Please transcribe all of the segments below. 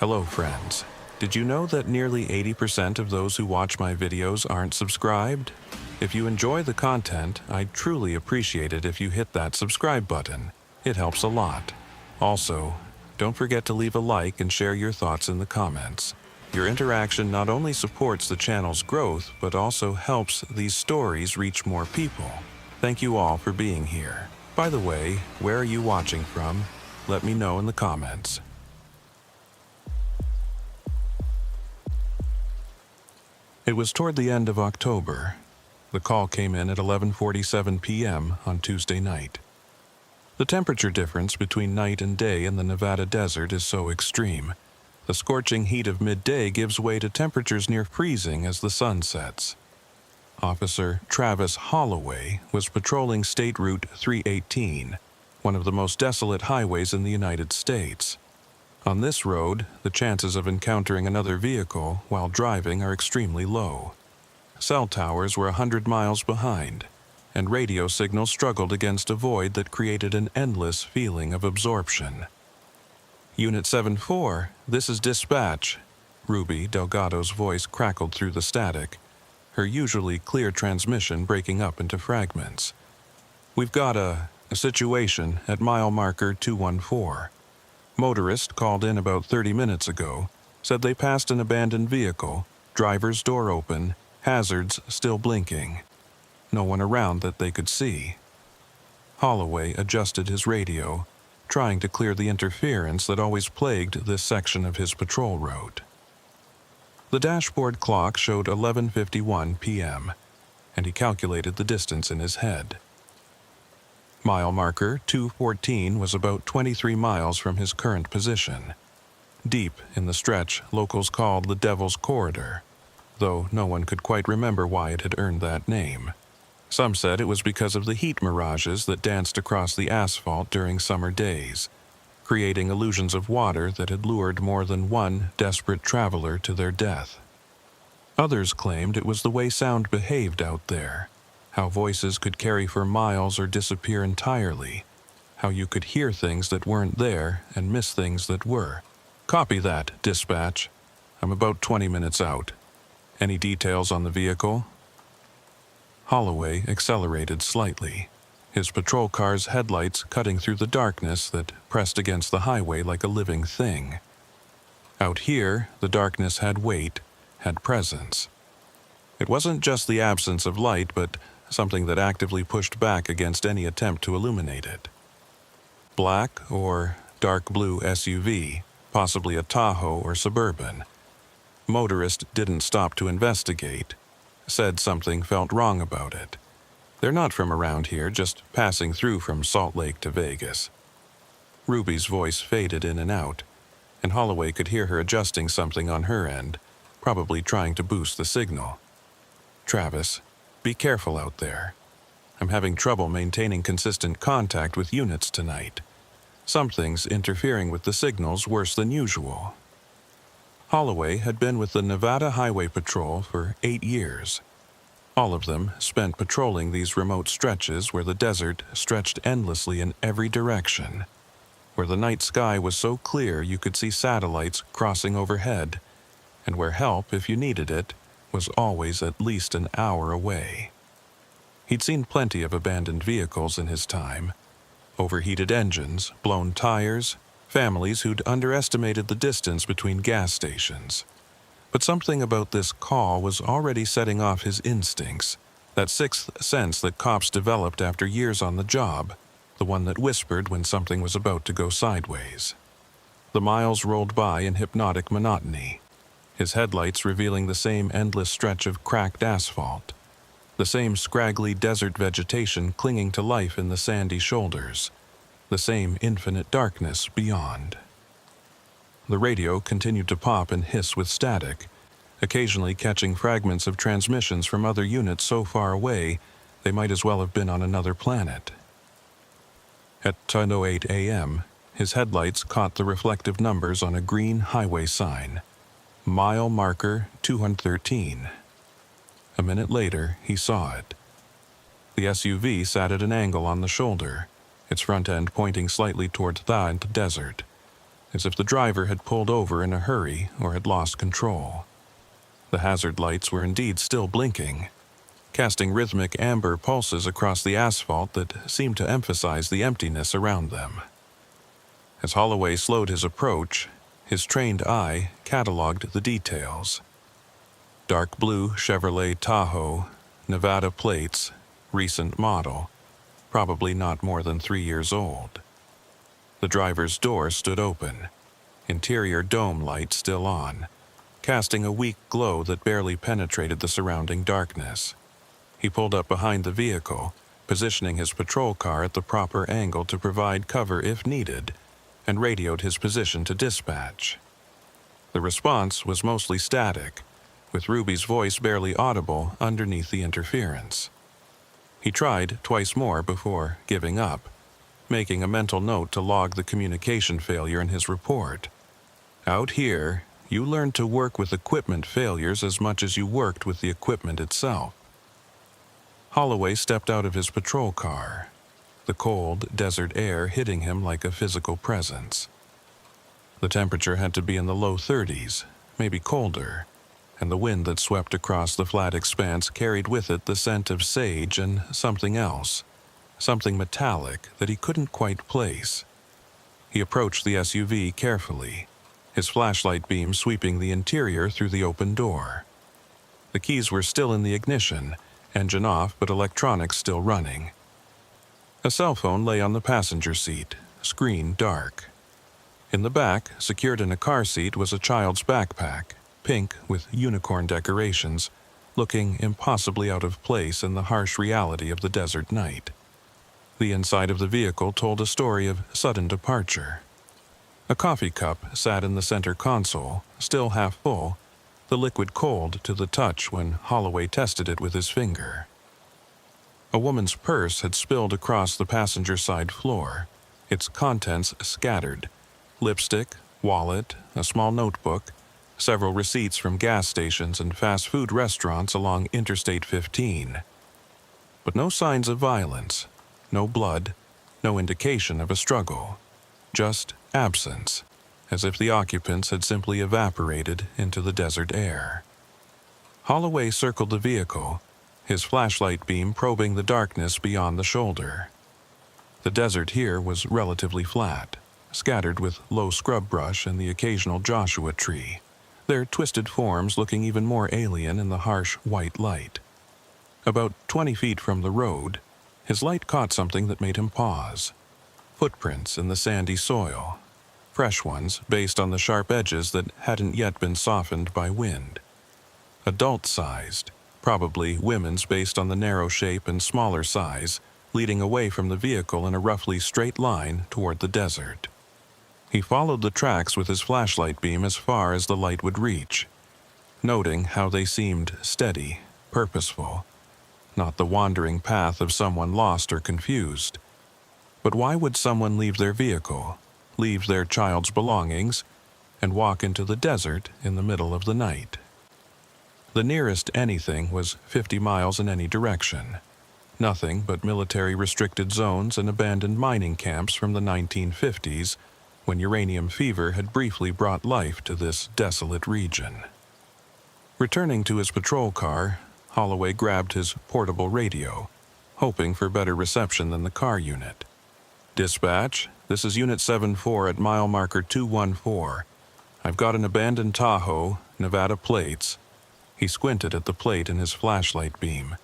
Hello, friends. Did you know that nearly 80% of those who watch my videos aren't subscribed? If you enjoy the content, I'd truly appreciate it if you hit that subscribe button. It helps a lot. Also, don't forget to leave a like and share your thoughts in the comments. Your interaction not only supports the channel's growth, but also helps these stories reach more people. Thank you all for being here. By the way, where are you watching from? Let me know in the comments. It was toward the end of October. The call came in at 11:47 p.m. on Tuesday night. The temperature difference between night and day in the Nevada desert is so extreme. The scorching heat of midday gives way to temperatures near freezing as the sun sets. Officer Travis Holloway was patrolling State Route 318, one of the most desolate highways in the United States. On this road, the chances of encountering another vehicle while driving are extremely low. Cell towers were 100 miles behind, and radio signals struggled against a void that created an endless feeling of absorption. Unit 7-4, this is dispatch. Ruby Delgado's voice crackled through the static, her usually clear transmission breaking up into fragments. We've got a situation at mile marker 214. Motorist called in about 30 minutes ago, said they passed an abandoned vehicle, driver's door open, hazards still blinking. No one around that they could see. Holloway adjusted his radio, trying to clear the interference that always plagued this section of his patrol route. The dashboard clock showed 11:51 p.m., and he calculated the distance in his head. Mile marker 214 was about 23 miles from his current position, deep in the stretch locals called the Devil's Corridor, though no one could quite remember why it had earned that name. Some said it was because of the heat mirages that danced across the asphalt during summer days, creating illusions of water that had lured more than one desperate traveler to their death. Others claimed it was the way sound behaved out there, how voices could carry for miles or disappear entirely, how you could hear things that weren't there and miss things that were. Copy that, dispatch. I'm about 20 minutes out. Any details on the vehicle? Holloway accelerated slightly, his patrol car's headlights cutting through the darkness that pressed against the highway like a living thing. Out here, the darkness had weight, had presence. It wasn't just the absence of light, but something that actively pushed back against any attempt to illuminate it. Black or dark blue SUV, possibly a Tahoe or Suburban. Motorist didn't stop to investigate, said something felt wrong about it. They're not from around here, just passing through from Salt Lake to Vegas. Ruby's voice faded in and out, and Holloway could hear her adjusting something on her end, probably trying to boost the signal. Travis, be careful out there. I'm having trouble maintaining consistent contact with units tonight. Something's interfering with the signals worse than usual. Holloway had been with the Nevada Highway Patrol for 8 years. All of them spent patrolling these remote stretches where the desert stretched endlessly in every direction, where the night sky was so clear you could see satellites crossing overhead, and where help, if you needed it, was always at least an hour away. He'd seen plenty of abandoned vehicles in his time, overheated engines, blown tires, families who'd underestimated the distance between gas stations. But something about this call was already setting off his instincts, that sixth sense that cops developed after years on the job, the one that whispered when something was about to go sideways. The miles rolled by in hypnotic monotony, his headlights revealing the same endless stretch of cracked asphalt, the same scraggly desert vegetation clinging to life in the sandy shoulders, the same infinite darkness beyond. The radio continued to pop and hiss with static, occasionally catching fragments of transmissions from other units so far away they might as well have been on another planet. At 10:08 a.m., his headlights caught the reflective numbers on a green highway sign. Mile marker 213. A minute later, he saw it. The SUV sat at an angle on the shoulder, its front end pointing slightly toward the desert. as if the driver had pulled over in a hurry or had lost control. The hazard lights were indeed still blinking, casting rhythmic amber pulses across the asphalt that seemed to emphasize the emptiness around them. As Holloway slowed his approach, his trained eye cataloged the details. Dark blue Chevrolet Tahoe, Nevada plates, recent model, probably not more than 3 years old. The driver's door stood open, interior dome light still on, casting a weak glow that barely penetrated the surrounding darkness. He pulled up behind the vehicle, positioning his patrol car at the proper angle to provide cover if needed, and radioed his position to dispatch. The response was mostly static, with Ruby's voice barely audible underneath the interference. He tried twice more before giving up, making a mental note to log the communication failure in his report. Out here, you learned to work with equipment failures as much as you worked with the equipment itself. Holloway stepped out of his patrol car, the cold, desert air hitting him like a physical presence. The temperature had to be in the low 30s, maybe colder, and the wind that swept across the flat expanse carried with it the scent of sage and something else, something metallic that he couldn't quite place. He approached the SUV carefully, his flashlight beam sweeping the interior through the open door. The keys were still in the ignition, engine off but electronics still running. A cell phone lay on the passenger seat, screen dark. In the back, secured in a car seat, was a child's backpack, pink with unicorn decorations, looking impossibly out of place in the harsh reality of the desert night. The inside of the vehicle told a story of sudden departure. A coffee cup sat in the center console, still half full, the liquid cold to the touch when Holloway tested it with his finger. A woman's purse had spilled across the passenger side floor, its contents scattered: lipstick, wallet, a small notebook, several receipts from gas stations and fast food restaurants along Interstate 15. But no signs of violence, no blood, no indication of a struggle, just absence, as if the occupants had simply evaporated into the desert air. Holloway circled the vehicle, his flashlight beam probing the darkness beyond the shoulder. The desert here was relatively flat, scattered with low scrub brush and the occasional Joshua tree, their twisted forms looking even more alien in the harsh white light. About 20 feet from the road, his light caught something that made him pause. Footprints in the sandy soil, fresh ones based on the sharp edges that hadn't yet been softened by wind. Adult-sized, probably women's based on the narrow shape and smaller size, leading away from the vehicle in a roughly straight line toward the desert. He followed the tracks with his flashlight beam as far as the light would reach, noting how they seemed steady, purposeful, not the wandering path of someone lost or confused. But why would someone leave their vehicle, leave their child's belongings, and walk into the desert in the middle of the night? The nearest anything was 50 miles in any direction. Nothing but military-restricted zones and abandoned mining camps from the 1950s, when uranium fever had briefly brought life to this desolate region. Returning to his patrol car, Holloway grabbed his portable radio, hoping for better reception than the car unit. "Dispatch, this is Unit 74 at mile marker 214. I've got an abandoned Tahoe, Nevada plates." He squinted at the plate in his flashlight beam.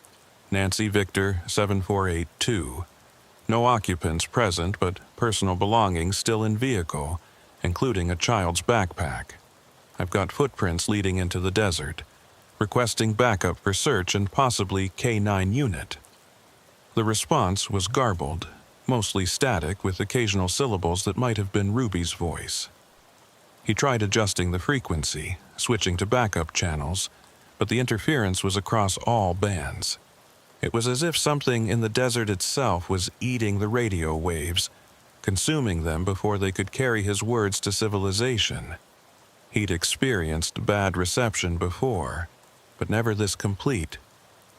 "Nancy Victor 7482. No occupants present, but personal belongings still in vehicle, including a child's backpack. I've got footprints leading into the desert. Requesting backup for search and possibly K9 unit." The response was garbled, mostly static with occasional syllables that might have been Ruby's voice. He tried adjusting the frequency, switching to backup channels, but the interference was across all bands. It was as if something in the desert itself was eating the radio waves, consuming them before they could carry his words to civilization. He'd experienced bad reception before, but never this complete,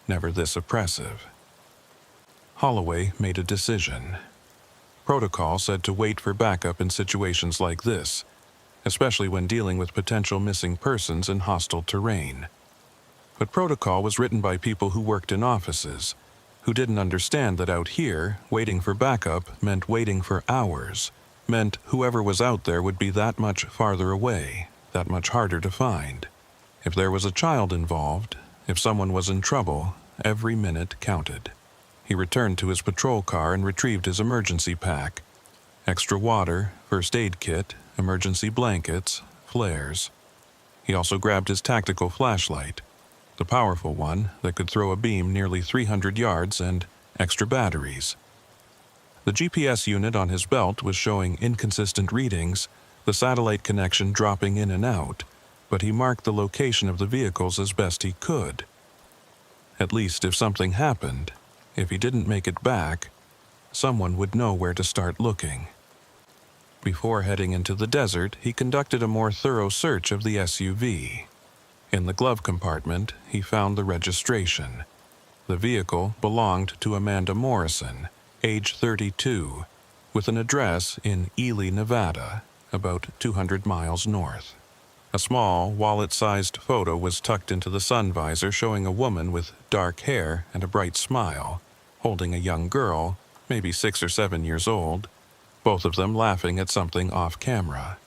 never this oppressive. Holloway made a decision. Protocol said to wait for backup in situations like this, especially when dealing with potential missing persons in hostile terrain. But protocol was written by people who worked in offices, who didn't understand that out here, waiting for backup meant waiting for hours, meant whoever was out there would be that much farther away, that much harder to find. If there was a child involved, if someone was in trouble, every minute counted. He returned to his patrol car and retrieved his emergency pack. Extra water, first aid kit, emergency blankets, flares. He also grabbed his tactical flashlight, the powerful one that could throw a beam nearly 300 yards, and extra batteries. The GPS unit on his belt was showing inconsistent readings, the satellite connection dropping in and out, but he marked the location of the vehicles as best he could. At least if something happened, if he didn't make it back, someone would know where to start looking. Before heading into the desert, he conducted a more thorough search of the SUV. In the glove compartment, he found the registration. The vehicle belonged to Amanda Morrison, age 32, with an address in Ely, Nevada, about 200 miles north. A small, wallet-sized photo was tucked into the sun visor showing a woman with dark hair and a bright smile, holding a young girl, maybe 6 or 7 years old, both of them laughing at something off-camera.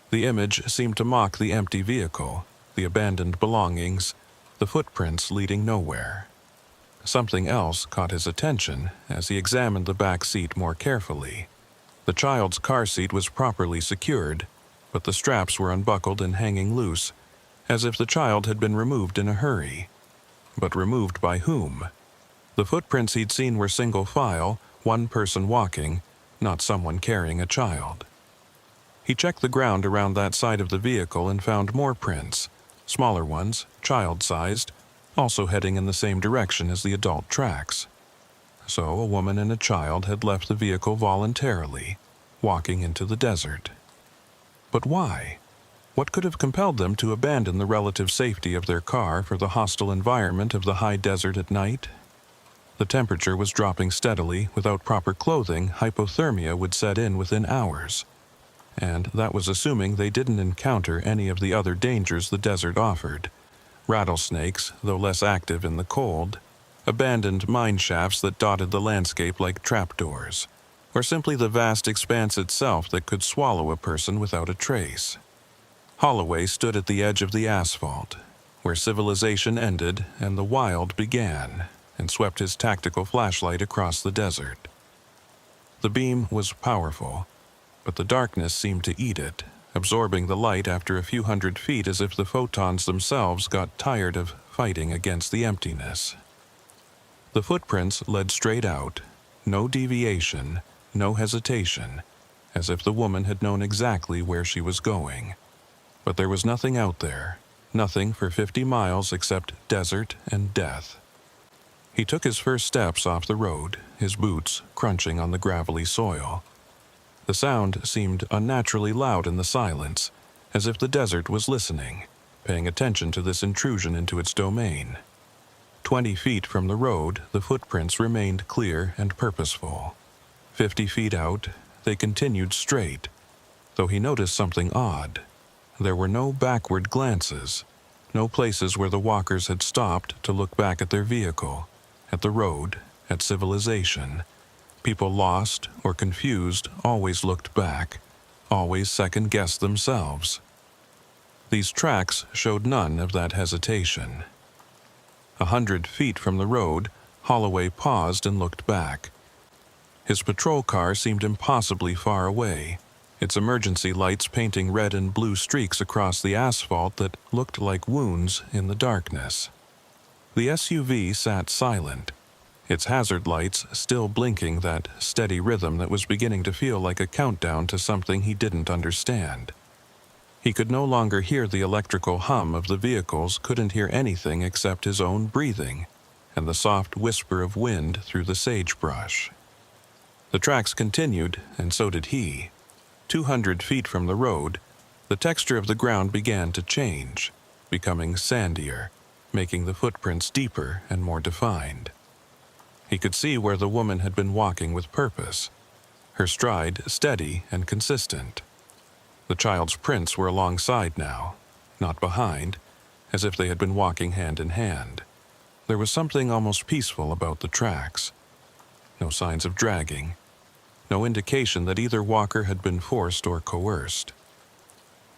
The image seemed to mock the empty vehicle, the abandoned belongings, the footprints leading nowhere. Something else caught his attention as he examined the back seat more carefully. The child's car seat was properly secured, but the straps were unbuckled and hanging loose, as if the child had been removed in a hurry. But removed by whom? The footprints he'd seen were single file, one person walking, not someone carrying a child. He checked the ground around that side of the vehicle and found more prints, smaller ones, child-sized, also heading in the same direction as the adult tracks. So a woman and a child had left the vehicle voluntarily, walking into the desert. But why? What could have compelled them to abandon the relative safety of their car for the hostile environment of the high desert at night? The temperature was dropping steadily. Without proper clothing, hypothermia would set in within hours. And that was assuming they didn't encounter any of the other dangers the desert offered. Rattlesnakes, though less active in the cold, abandoned mine shafts that dotted the landscape like trapdoors, or simply the vast expanse itself that could swallow a person without a trace. Holloway stood at the edge of the asphalt, where civilization ended and the wild began, and swept his tactical flashlight across the desert. The beam was powerful, but the darkness seemed to eat it, absorbing the light after a few hundred feet as if the photons themselves got tired of fighting against the emptiness. The footprints led straight out, no deviation, no hesitation, as if the woman had known exactly where she was going. But there was nothing out there, nothing for 50 miles except desert and death. He took his first steps off the road, his boots crunching on the gravelly soil. The sound seemed unnaturally loud in the silence, as if the desert was listening, paying attention to this intrusion into its domain. 20 feet from the road, the footprints remained clear and purposeful. 50 feet out, they continued straight, though he noticed something odd. There were no backward glances, no places where the walkers had stopped to look back at their vehicle, at the road, at civilization. People lost or confused always looked back, always second-guessed themselves. These tracks showed none of that hesitation. 100 feet from the road, Holloway paused and looked back. His patrol car seemed impossibly far away, its emergency lights painting red and blue streaks across the asphalt that looked like wounds in the darkness. The SUV sat silent, its hazard lights still blinking that steady rhythm that was beginning to feel like a countdown to something he didn't understand. He could no longer hear the electrical hum of the vehicles, couldn't hear anything except his own breathing and the soft whisper of wind through the sagebrush. The tracks continued, and so did he. 200 feet from the road, the texture of the ground began to change, becoming sandier, making the footprints deeper and more defined. He could see where the woman had been walking with purpose, her stride steady and consistent. The child's prints were alongside now, not behind, as if they had been walking hand in hand. There was something almost peaceful about the tracks. No signs of dragging. No indication that either walker had been forced or coerced.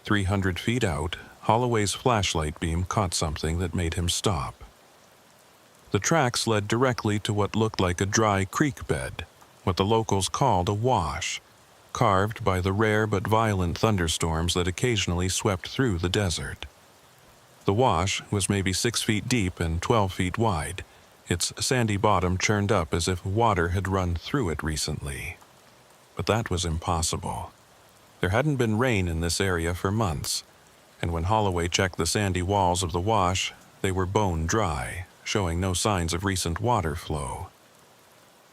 300 feet out, Holloway's flashlight beam caught something that made him stop. The tracks led directly to what looked like a dry creek bed, what the locals called a wash, carved by the rare but violent thunderstorms that occasionally swept through the desert. The wash was maybe 6 feet deep and 12 feet wide, its sandy bottom churned up as if water had run through it recently. But that was impossible. There hadn't been rain in this area for months, and when Holloway checked the sandy walls of the wash, they were bone dry, showing no signs of recent water flow.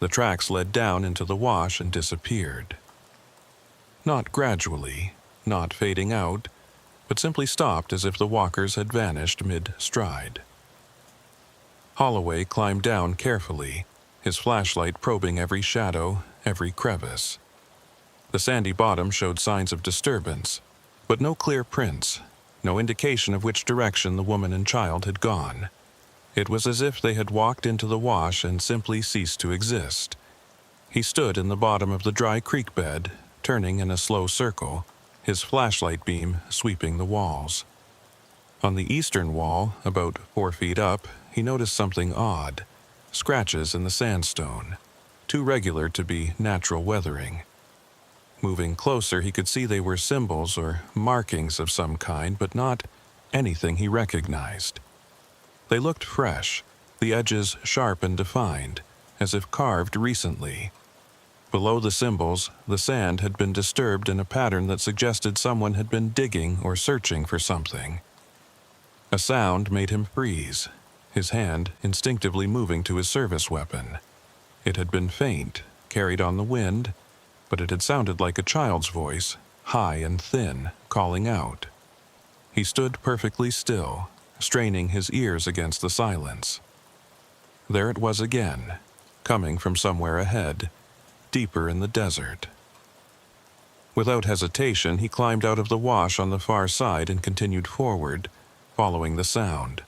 The tracks led down into the wash and disappeared. Not gradually, not fading out, but simply stopped as if the walkers had vanished mid-stride. Holloway climbed down carefully, his flashlight probing every shadow, every crevice. The sandy bottom showed signs of disturbance, but no clear prints, no indication of which direction the woman and child had gone. It was as if they had walked into the wash and simply ceased to exist. He stood in the bottom of the dry creek bed, turning in a slow circle, his flashlight beam sweeping the walls. On the eastern wall, about 4 feet up, he noticed something odd, scratches in the sandstone, too regular to be natural weathering. Moving closer, he could see they were symbols or markings of some kind, but not anything he recognized. They looked fresh, the edges sharp and defined, as if carved recently. Below the symbols, the sand had been disturbed in a pattern that suggested someone had been digging or searching for something. A sound made him freeze, his hand instinctively moving to his service weapon. It had been faint, carried on the wind, but it had sounded like a child's voice, high and thin, calling out. He stood perfectly still, straining his ears against the silence. There it was again, coming from somewhere ahead, deeper in the desert. Without hesitation, he climbed out of the wash on the far side and continued forward, following the sound.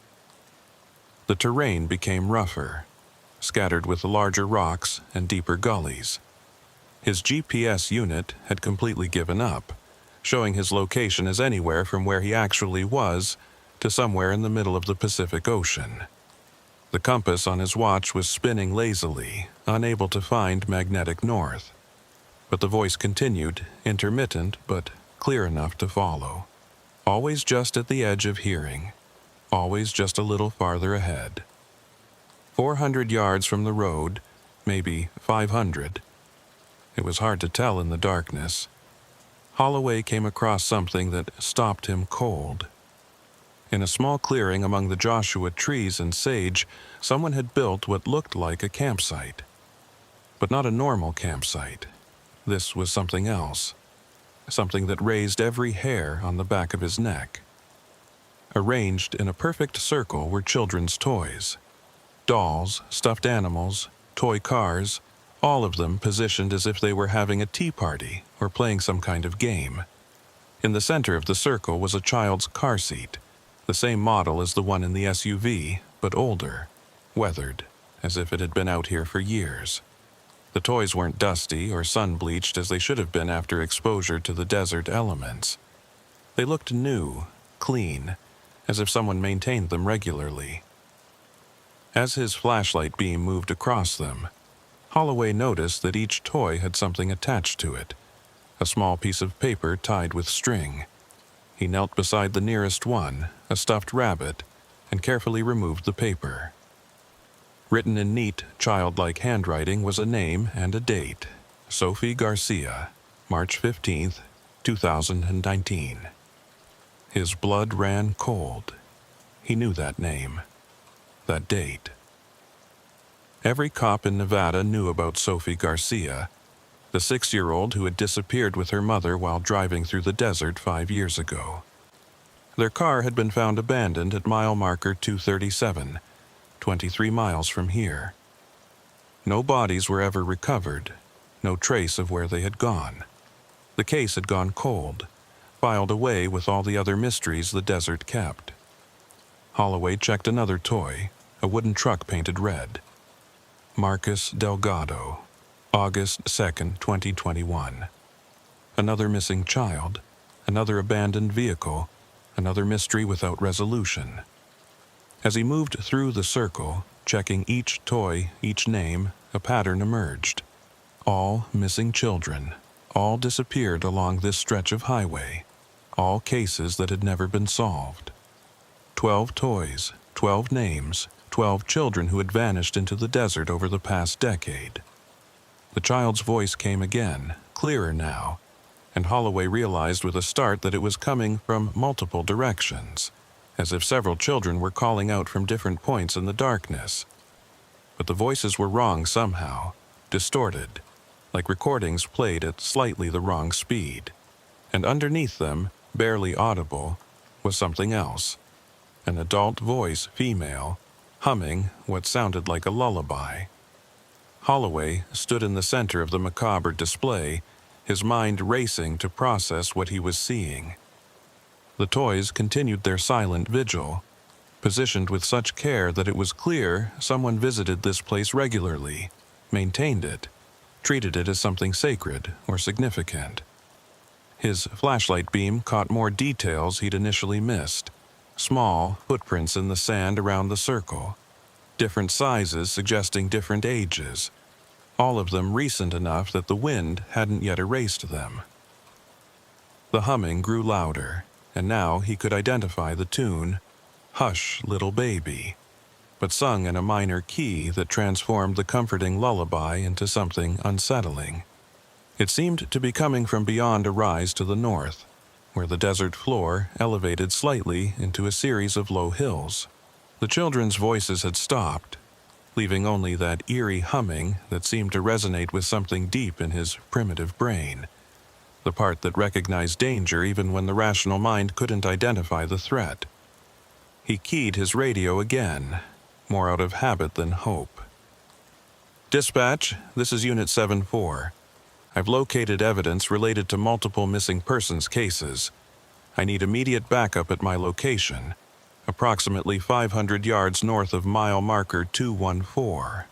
The terrain became rougher, scattered with larger rocks and deeper gullies. His GPS unit had completely given up, showing his location as anywhere from where he actually was to somewhere in the middle of the Pacific Ocean. The compass on his watch was spinning lazily, unable to find magnetic north. But the voice continued, intermittent but clear enough to follow. Always just at the edge of hearing, always just a little farther ahead. 400 yards from the road, maybe 500. It was hard to tell in the darkness. Holloway came across something that stopped him cold. In a small clearing among the Joshua trees and sage, someone had built what looked like a campsite. But not a normal campsite. This was something else. Something that raised every hair on the back of his neck. Arranged in a perfect circle were children's toys. Dolls, stuffed animals, toy cars, all of them positioned as if they were having a tea party or playing some kind of game. In the center of the circle was a child's car seat, the same model as the one in the SUV, but older, weathered, as if it had been out here for years. The toys weren't dusty or sun-bleached as they should have been after exposure to the desert elements. They looked new, clean, as if someone maintained them regularly. As his flashlight beam moved across them, Holloway noticed that each toy had something attached to it, a small piece of paper tied with string. He knelt beside the nearest one, a stuffed rabbit, and carefully removed the paper. Written in neat, childlike handwriting was a name and a date, Sophie Garcia, March 15th, 2019. His blood ran cold. He knew that name, that date. Every cop in Nevada knew about Sophie Garcia, the 6-year-old who had disappeared with her mother while driving through the desert 5 years ago. Their car had been found abandoned at mile marker 237, 23 miles from here. No bodies were ever recovered, no trace of where they had gone. The case had gone cold, filed away with all the other mysteries the desert kept. Holloway checked another toy, a wooden truck painted red. Marcus Delgado, August 2nd, 2021. Another missing child, another abandoned vehicle, another mystery without resolution. As he moved through the circle, checking each toy, each name, a pattern emerged. All missing children, all disappeared along this stretch of highway, all cases that had never been solved. 12 toys, 12 names, 12 children who had vanished into the desert over the past decade. The child's voice came again, clearer now, and Holloway realized with a start that it was coming from multiple directions, as if several children were calling out from different points in the darkness. But the voices were wrong somehow, distorted, like recordings played at slightly the wrong speed. And underneath them, barely audible, was something else. An adult voice, female, humming what sounded like a lullaby. Holloway stood in the center of the macabre display, his mind racing to process what he was seeing. The toys continued their silent vigil, positioned with such care that it was clear someone visited this place regularly, maintained it, treated it as something sacred or significant. His flashlight beam caught more details he'd initially missed. Small footprints in the sand around the circle, different sizes suggesting different ages, all of them recent enough that the wind hadn't yet erased them. The humming grew louder, and now he could identify the tune, "Hush, Little Baby," but sung in a minor key that transformed the comforting lullaby into something unsettling. It seemed to be coming from beyond a rise to the north, where the desert floor elevated slightly into a series of low hills. The children's voices had stopped, leaving only that eerie humming that seemed to resonate with something deep in his primitive brain, the part that recognized danger even when the rational mind couldn't identify the threat. He keyed his radio again, more out of habit than hope. "Dispatch, this is Unit 7-4. I've located evidence related to multiple missing persons cases. I need immediate backup at my location, approximately 500 yards north of mile marker 214.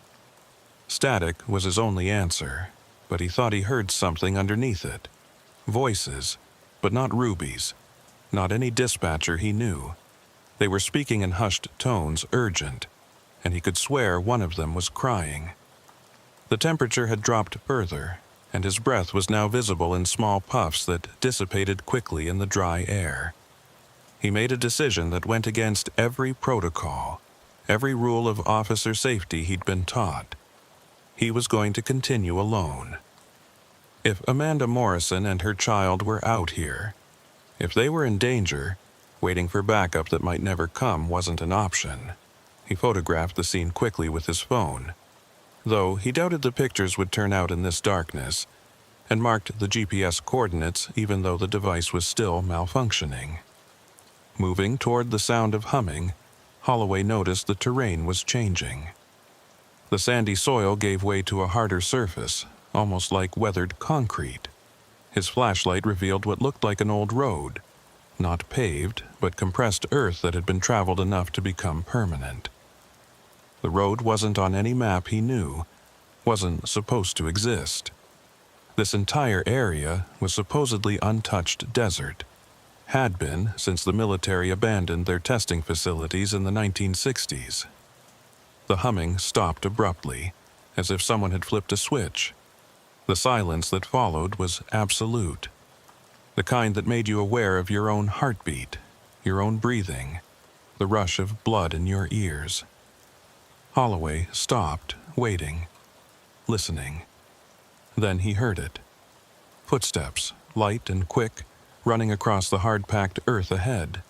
Static was his only answer, but he thought he heard something underneath it. Voices, but not Ruby's, not any dispatcher he knew. They were speaking in hushed tones, urgent, and he could swear one of them was crying. The temperature had dropped further, and his breath was now visible in small puffs that dissipated quickly in the dry air. He made a decision that went against every protocol, every rule of officer safety he'd been taught. He was going to continue alone. If Amanda Morrison and her child were out here, if they were in danger, waiting for backup that might never come wasn't an option. He photographed the scene quickly with his phone, though he doubted the pictures would turn out in this darkness, and marked the GPS coordinates even though the device was still malfunctioning. Moving toward the sound of humming, Holloway noticed the terrain was changing. The sandy soil gave way to a harder surface, almost like weathered concrete. His flashlight revealed what looked like an old road, not paved, but compressed earth that had been traveled enough to become permanent. The road wasn't on any map he knew, wasn't supposed to exist. This entire area was supposedly untouched desert, had been since the military abandoned their testing facilities in the 1960s. The humming stopped abruptly, as if someone had flipped a switch. The silence that followed was absolute, the kind that made you aware of your own heartbeat, your own breathing, the rush of blood in your ears. Holloway stopped, waiting, listening. Then he heard it. Footsteps, light and quick, running across the hard-packed earth ahead.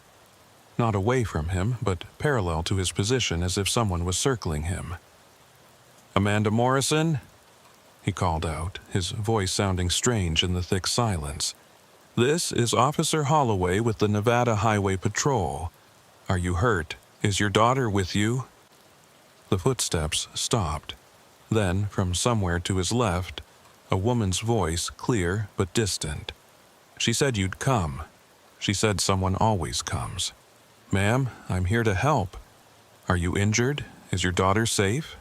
Not away from him, but parallel to his position as if someone was circling him. "Amanda Morrison?" he called out, his voice sounding strange in the thick silence. "This is Officer Holloway with the Nevada Highway Patrol. Are you hurt? Is your daughter with you?" The footsteps stopped. Then, from somewhere to his left, a woman's voice, clear but distant. "She said you'd come. She said someone always comes. "Ma'am, I'm here to help. Are you injured? Is your daughter safe?"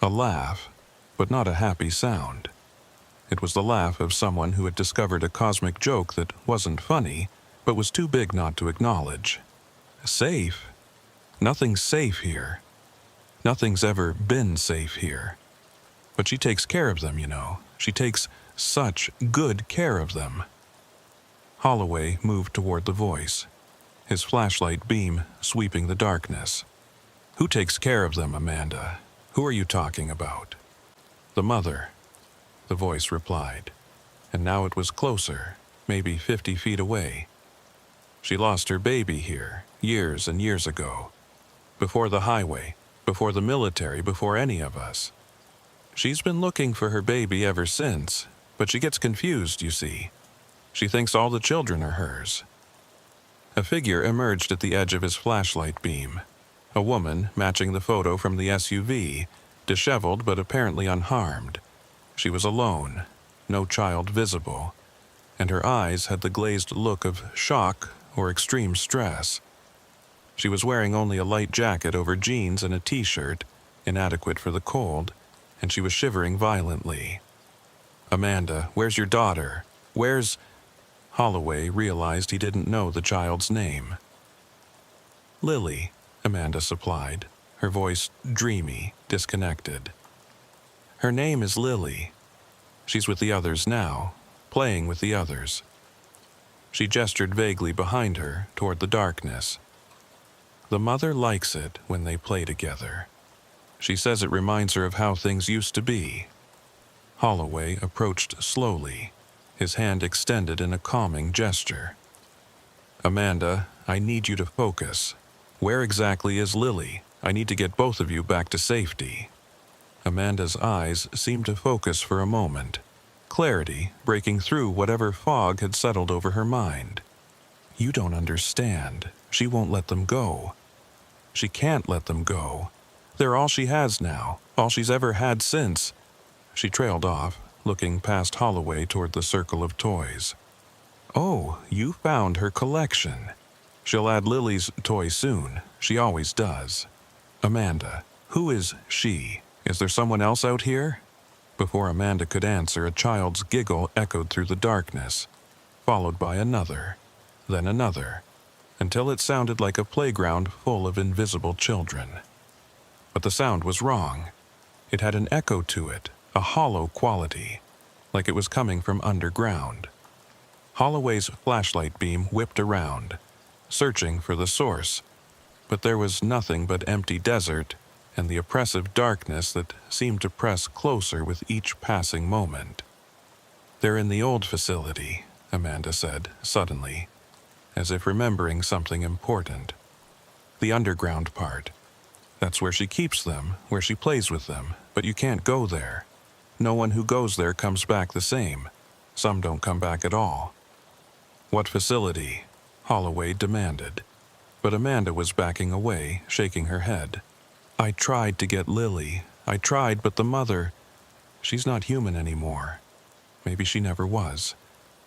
A laugh, but not a happy sound. It was the laugh of someone who had discovered a cosmic joke that wasn't funny, but was too big not to acknowledge. Safe? Nothing's safe here. Nothing's ever been safe here. But she takes care of them, you know. She takes such good care of them. Holloway moved toward the voice, his flashlight beam sweeping the darkness. "Who takes care of them, Amanda? Who are you talking about?" "The mother," the voice replied. And now it was closer, maybe 50 feet away. "She lost her baby here, years and years ago. Before the highway, before the military, before any of us. She's been looking for her baby ever since, but she gets confused, you see. She thinks all the children are hers." A figure emerged at the edge of his flashlight beam. A woman matching the photo from the SUV, disheveled but apparently unharmed. She was alone, no child visible, and her eyes had the glazed look of shock or extreme stress. She was wearing only a light jacket over jeans and a t-shirt, inadequate for the cold, and she was shivering violently. "Amanda, where's your daughter? Where's—" Holloway realized he didn't know the child's name. "Lily," Amanda supplied, her voice dreamy, disconnected. "Her name is Lily. She's with the others now, playing with the others." She gestured vaguely behind her toward the darkness. "The mother likes it when they play together. She says it reminds her of how things used to be." Holloway approached slowly, his hand extended in a calming gesture. "Amanda, I need you to focus. Where exactly is Lily? I need to get both of you back to safety." Amanda's eyes seemed to focus for a moment, clarity breaking through whatever fog had settled over her mind. "You don't understand. She won't let them go. She can't let them go. They're all she has now, all she's ever had since." She trailed off, looking past Holloway toward the circle of toys. "Oh, you found her collection. She'll add Lily's toy soon. She always does. Amanda, who is she? Is there someone else out here?" Before Amanda could answer, a child's giggle echoed through the darkness, followed by another, then another, until it sounded like a playground full of invisible children. But the sound was wrong. It had an echo to it, a hollow quality, like it was coming from underground. Holloway's flashlight beam whipped around, searching for the source, but there was nothing but empty desert and the oppressive darkness that seemed to press closer with each passing moment. "They're in the old facility," Amanda said, suddenly, as if remembering something important. "The underground part. That's where she keeps them, where she plays with them, but you can't go there. No one who goes there comes back the same. Some don't come back at all." "What facility?" Holloway demanded. But Amanda was backing away, shaking her head. "I tried to get Lily. I tried, but the mother, she's not human anymore. Maybe she never was.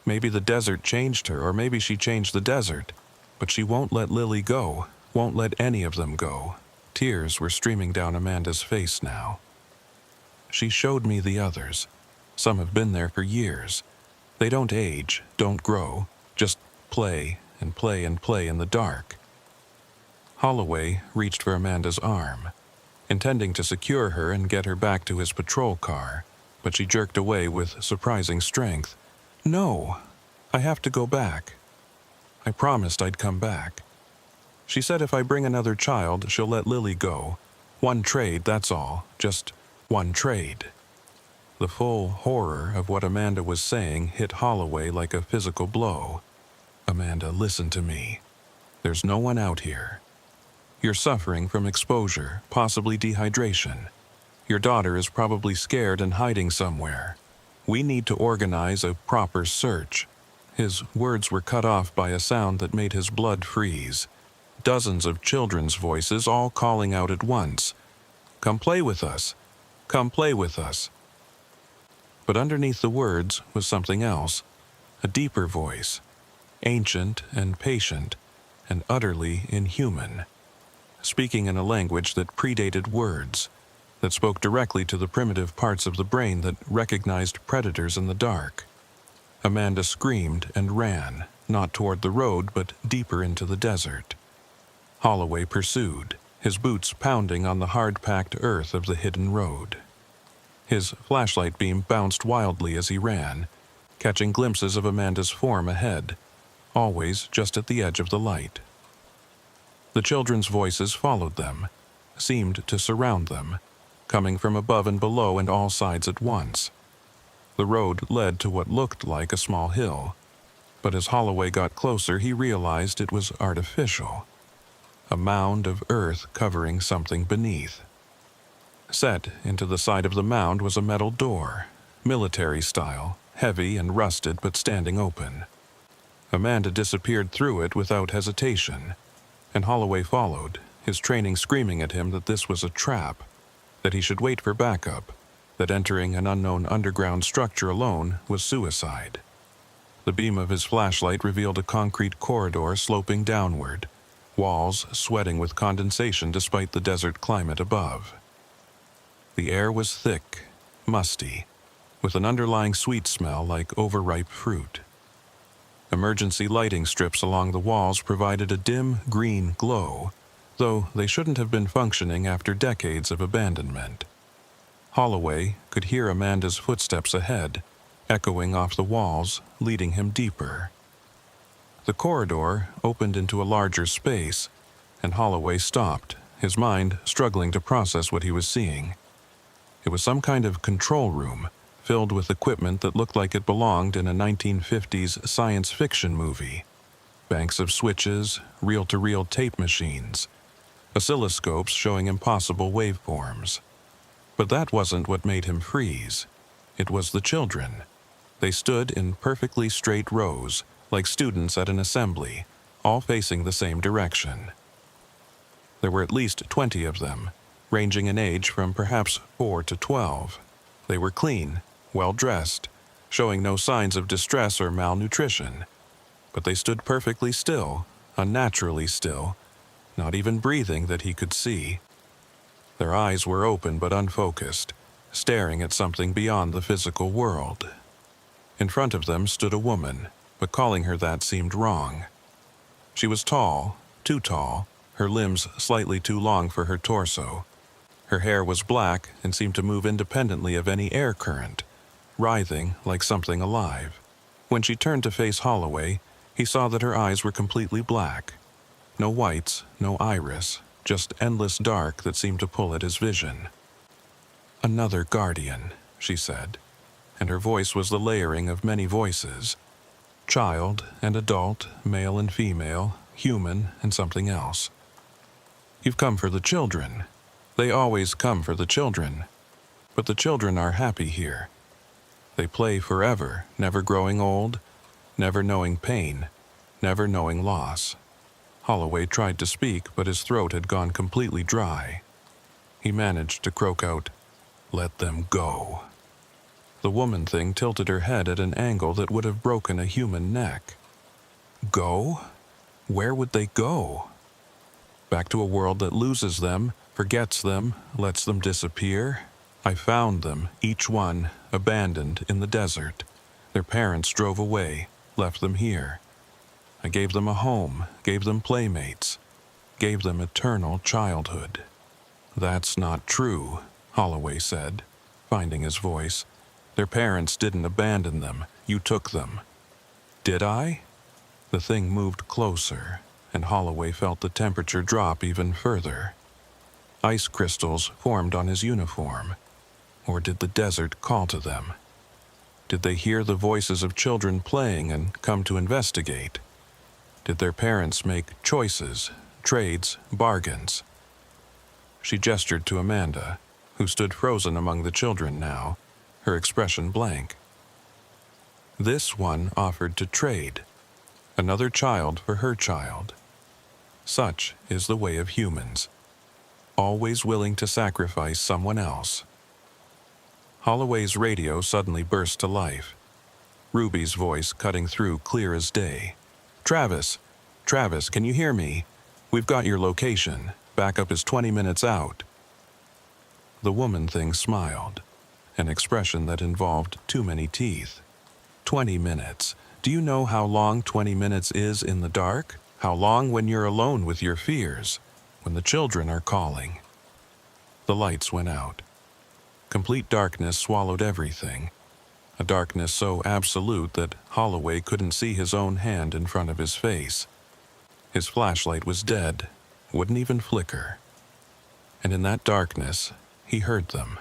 Maybe the desert changed her, or maybe she changed the desert. But she won't let Lily go, won't let any of them go." Tears were streaming down Amanda's face now. "She showed me the others. Some have been there for years. They don't age, don't grow, just play and play and play in the dark." Holloway reached for Amanda's arm, intending to secure her and get her back to his patrol car, but she jerked away with surprising strength. "No, I have to go back. I promised I'd come back. She said if I bring another child, she'll let Lily go. One trade, that's all, just one trade." The full horror of what Amanda was saying hit Holloway like a physical blow. "Amanda, listen to me. There's no one out here. You're suffering from exposure, possibly dehydration. Your daughter is probably scared and hiding somewhere. We need to organize a proper search." His words were cut off by a sound that made his blood freeze. Dozens of children's voices all calling out at once. "Come play with us. Come play with us." But underneath the words was something else, a deeper voice. ancient and patient, and utterly inhuman, speaking in a language that predated words, that spoke directly to the primitive parts of the brain that recognized predators in the dark. Amanda screamed and ran, not toward the road, but deeper into the desert. Holloway pursued, his boots pounding on the hard-packed earth of the hidden road. His flashlight beam bounced wildly as he ran, catching glimpses of Amanda's form ahead, always just at the edge of the light. The children's voices followed them, seemed to surround them, coming from above and below and all sides at once. The road led to what looked like a small hill, but as Holloway got closer he realized it was artificial, a mound of earth covering something beneath. Set into the side of the mound was a metal door, military style, heavy and rusted but standing open. Amanda disappeared through it without hesitation, and Holloway followed, his training screaming at him that this was a trap, that he should wait for backup, that entering an unknown underground structure alone was suicide. The beam of his flashlight revealed a concrete corridor sloping downward, walls sweating with condensation despite the desert climate above. The air was thick, musty, with an underlying sweet smell like overripe fruit. Emergency lighting strips along the walls provided a dim green glow, though they shouldn't have been functioning after decades of abandonment. Holloway could hear Amanda's footsteps ahead, echoing off the walls, leading him deeper. The corridor opened into a larger space, and Holloway stopped, his mind struggling to process what he was seeing. It was some kind of control room, filled with equipment that looked like it belonged in a 1950s science fiction movie. Banks of switches, reel-to-reel tape machines, oscilloscopes showing impossible waveforms. But that wasn't what made him freeze. It was the children. They stood in perfectly straight rows, like students at an assembly, all facing the same direction. There were at least 20 of them, ranging in age from perhaps 4 to 12. They were clean, well-dressed, showing no signs of distress or malnutrition. But they stood perfectly still, unnaturally still, not even breathing that he could see. Their eyes were open but unfocused, staring at something beyond the physical world. In front of them stood a woman, but calling her that seemed wrong. She was tall, too tall, her limbs slightly too long for her torso. Her hair was black and seemed to move independently of any air current, writhing like something alive. When she turned to face Holloway, he saw that her eyes were completely black. No whites, no iris, just endless dark that seemed to pull at his vision. "Another guardian," she said, and her voice was the layering of many voices. Child and adult, male and female, human and something else. "You've come for the children. They always come for the children. But the children are happy here. They play forever, never growing old, never knowing pain, never knowing loss." Holloway tried to speak, but his throat had gone completely dry. He managed to croak out, "Let them go." The woman thing tilted her head at an angle that would have broken a human neck. Go? Where would they go? Back to a world that loses them, forgets them, lets them disappear? I found them, each one, abandoned in the desert. Their parents drove away, left them here. I gave them a home, gave them playmates, gave them eternal childhood. "That's not true," Holloway said, finding his voice. "Their parents didn't abandon them. You took them." "Did I?" The thing moved closer, and Holloway felt the temperature drop even further. Ice crystals formed on his uniform. Or did the desert call to them? Did they hear the voices of children playing and come to investigate? Did their parents make choices, trades, bargains? She gestured to Amanda, who stood frozen among the children now, her expression blank. This one offered to trade, another child for her child. Such is the way of humans, always willing to sacrifice someone else. Holloway's radio suddenly burst to life, Ruby's voice cutting through clear as day. Travis! Travis, can you hear me? We've got your location. Backup is 20 minutes out." The woman thing smiled, an expression that involved too many teeth. 20 minutes. Do you know how long 20 minutes is in the dark? How long when you're alone with your fears? When the children are calling? The lights went out. Complete darkness swallowed everything. A darkness so absolute that Holloway couldn't see his own hand in front of his face. His flashlight was dead, wouldn't even flicker. And in that darkness, he heard them.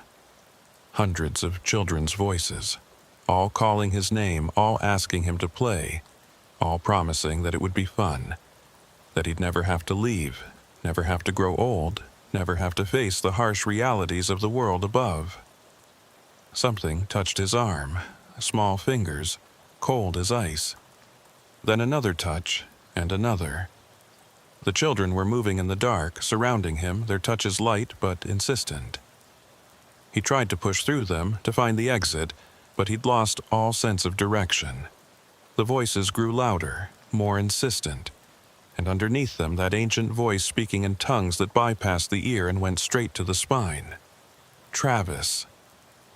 Hundreds of children's voices, all calling his name, all asking him to play, all promising that it would be fun, that he'd never have to leave, never have to grow old, never have to face the harsh realities of the world above. Something touched his arm, small fingers, cold as ice. Then another touch, and another. The children were moving in the dark, surrounding him, their touches light but insistent. He tried to push through them, to find the exit, but he'd lost all sense of direction. The voices grew louder, more insistent, and underneath them that ancient voice speaking in tongues that bypassed the ear and went straight to the spine. Travis.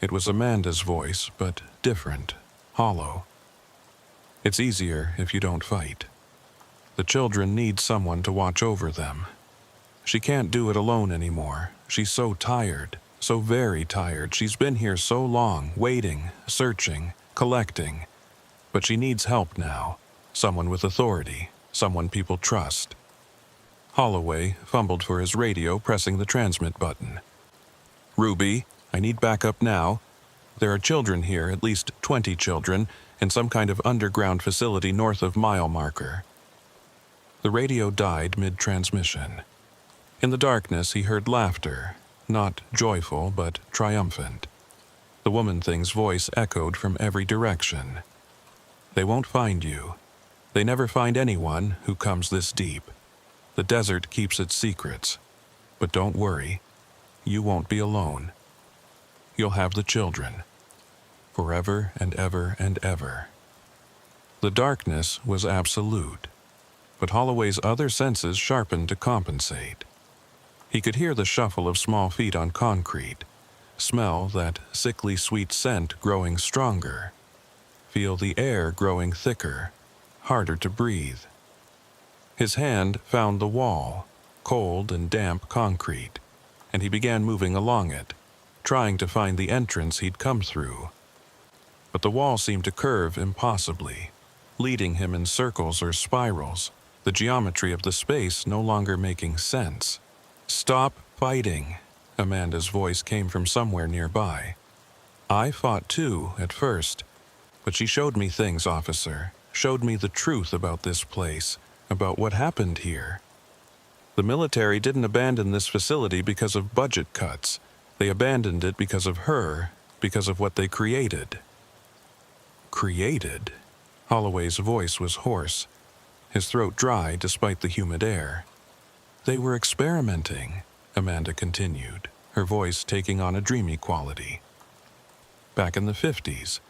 It was Amanda's voice, but different, hollow. It's easier if you don't fight. The children need someone to watch over them. She can't do it alone anymore. She's so tired, so very tired. She's been here so long, waiting, searching, collecting. But she needs help now. Someone with authority, someone people trust. Holloway fumbled for his radio, pressing the transmit button. "Ruby, I need backup now. There are children here, at least 20 children, in some kind of underground facility north of mile marker." The radio died mid-transmission. In the darkness, he heard laughter, not joyful but triumphant. The woman thing's voice echoed from every direction. "They won't find you. They never find anyone who comes this deep. The desert keeps its secrets. But don't worry. You won't be alone. You'll have the children. Forever and ever and ever." The darkness was absolute, but Holloway's other senses sharpened to compensate. He could hear the shuffle of small feet on concrete, smell that sickly sweet scent growing stronger, feel the air growing thicker, harder to breathe. His hand found the wall, cold and damp concrete, and he began moving along it, trying to find the entrance he'd come through. But the wall seemed to curve impossibly, leading him in circles or spirals, the geometry of the space no longer making sense. "Stop fighting," Amanda's voice came from somewhere nearby. "I fought too, at first, but she showed me things, officer, showed me the truth about this place, about what happened here. The military didn't abandon this facility because of budget cuts. They abandoned it because of her, because of what they created." Created? Holloway's voice was hoarse, his throat dry despite the humid air. "They were experimenting," Amanda continued, her voice taking on a dreamy quality. "Back in the 50s,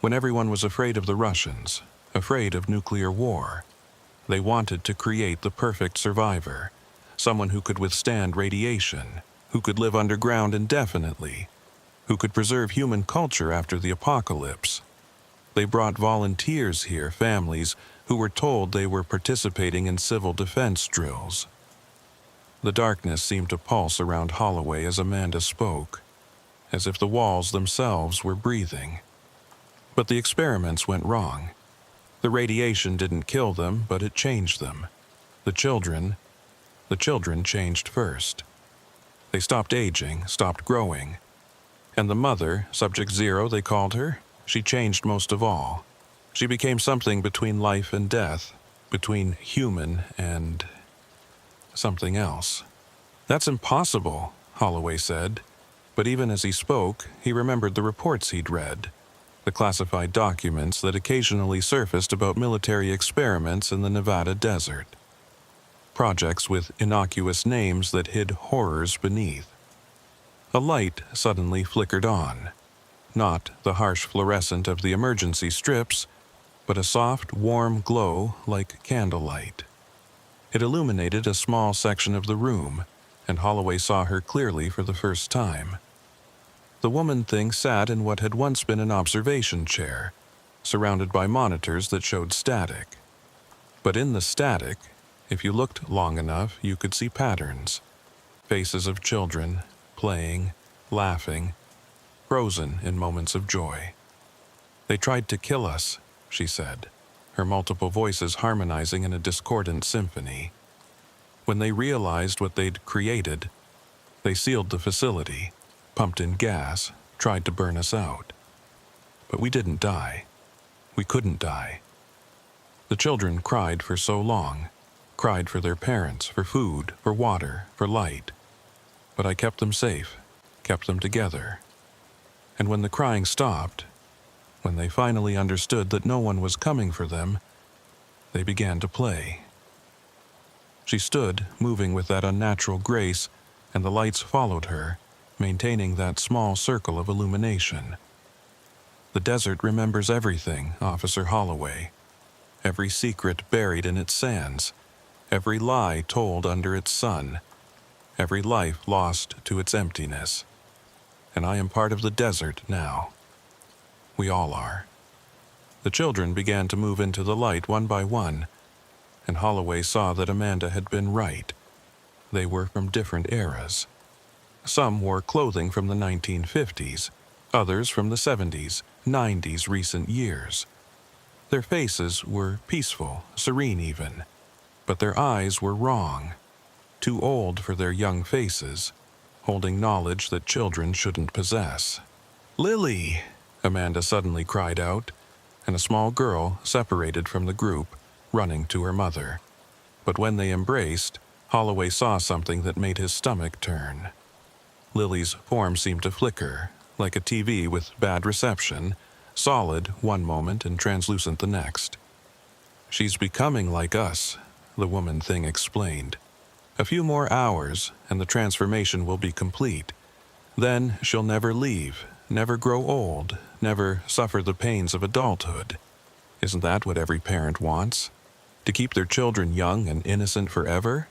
when everyone was afraid of the Russians, afraid of nuclear war, they wanted to create the perfect survivor, someone who could withstand radiation, who could live underground indefinitely, who could preserve human culture after the apocalypse. They brought volunteers here, families who were told they were participating in civil defense drills." The darkness seemed to pulse around Holloway as Amanda spoke, as if the walls themselves were breathing. But the experiments went wrong. The radiation didn't kill them, but it changed them. The children changed first. They stopped aging, stopped growing. And the mother, Subject Zero they called her, she changed most of all. She became something between life and death, between human and something else. "That's impossible," Holloway said. But even as he spoke, he remembered the reports he'd read, the classified documents that occasionally surfaced about military experiments in the Nevada desert. Projects with innocuous names that hid horrors beneath. A light suddenly flickered on. Not the harsh fluorescent of the emergency strips, but a soft, warm glow like candlelight. It illuminated a small section of the room, and Holloway saw her clearly for the first time. The woman thing sat in what had once been an observation chair, surrounded by monitors that showed static. But in the static, if you looked long enough, you could see patterns. Faces of children, playing, laughing, frozen in moments of joy. "They tried to kill us," she said, her multiple voices harmonizing in a discordant symphony. "When they realized what they'd created, they sealed the facility, pumped in gas, tried to burn us out. But we didn't die. We couldn't die. The children cried for so long, cried for their parents, for food, for water, for light. But I kept them safe, kept them together. And when the crying stopped, when they finally understood that no one was coming for them, they began to play." She stood, moving with that unnatural grace, and the lights followed her, maintaining that small circle of illumination. "The desert remembers everything, Officer Holloway. Every secret buried in its sands, every lie told under its sun, every life lost to its emptiness. And I am part of the desert now. We all are." The children began to move into the light one by one, and Holloway saw that Amanda had been right. They were from different eras. Some wore clothing from the 1950s, others from the 70s, 90s recent years. Their faces were peaceful, serene even, but their eyes were wrong, too old for their young faces, holding knowledge that children shouldn't possess. "Lily!" Amanda suddenly cried out, and a small girl separated from the group, running to her mother. But when they embraced, Holloway saw something that made his stomach turn. Lily's form seemed to flicker, like a TV with bad reception, solid one moment and translucent the next. "She's becoming like us," the woman thing explained. "A few more hours, and the transformation will be complete. Then she'll never leave, never grow old, never suffer the pains of adulthood. Isn't that what every parent wants? To keep their children young and innocent forever?"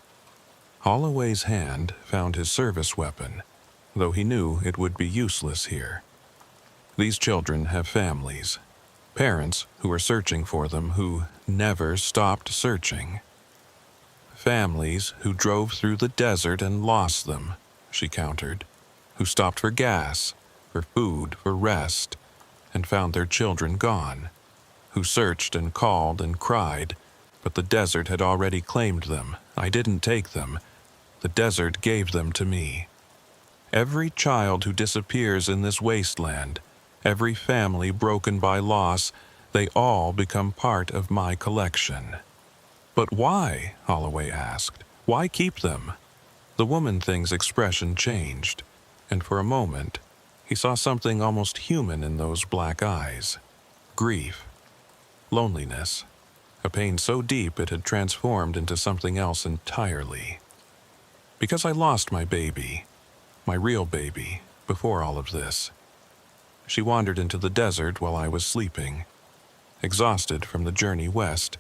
Holloway's hand found his service weapon, though he knew it would be useless here. These children have families, parents who are searching for them, who never stopped searching. "Families who drove through the desert and lost them," she countered, "who stopped for gas, for food, for rest, and found their children gone, who searched and called and cried, but the desert had already claimed them. I didn't take them. The desert gave them to me. Every child who disappears in this wasteland, every family broken by loss, they all become part of my collection." "But why?" Holloway asked. "Why keep them?" The woman thing's expression changed, and for a moment, he saw something almost human in those black eyes. Grief. Loneliness. A pain so deep it had transformed into something else entirely. "Because I lost my baby, my real baby, before all of this. She wandered into the desert while I was sleeping, exhausted from the journey west,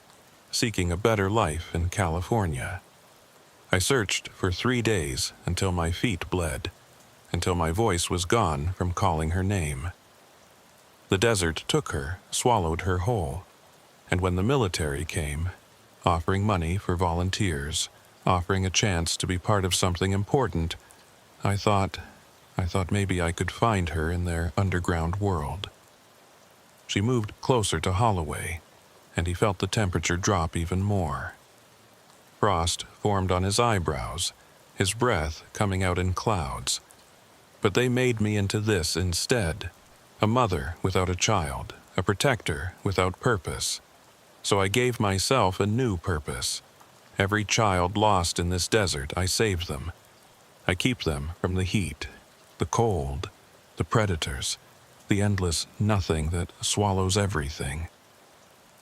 seeking a better life in California. I searched for 3 days until my feet bled, until my voice was gone from calling her name. The desert took her, swallowed her whole, and when the military came, offering money for volunteers, offering a chance to be part of something important, I thought maybe I could find her in their underground world." She moved closer to Holloway, and he felt the temperature drop even more. Frost formed on his eyebrows, his breath coming out in clouds. "But they made me into this instead, a mother without a child, a protector without purpose. So I gave myself a new purpose. Every child lost in this desert, I saved them. I keep them from the heat, the cold, the predators, the endless nothing that swallows everything.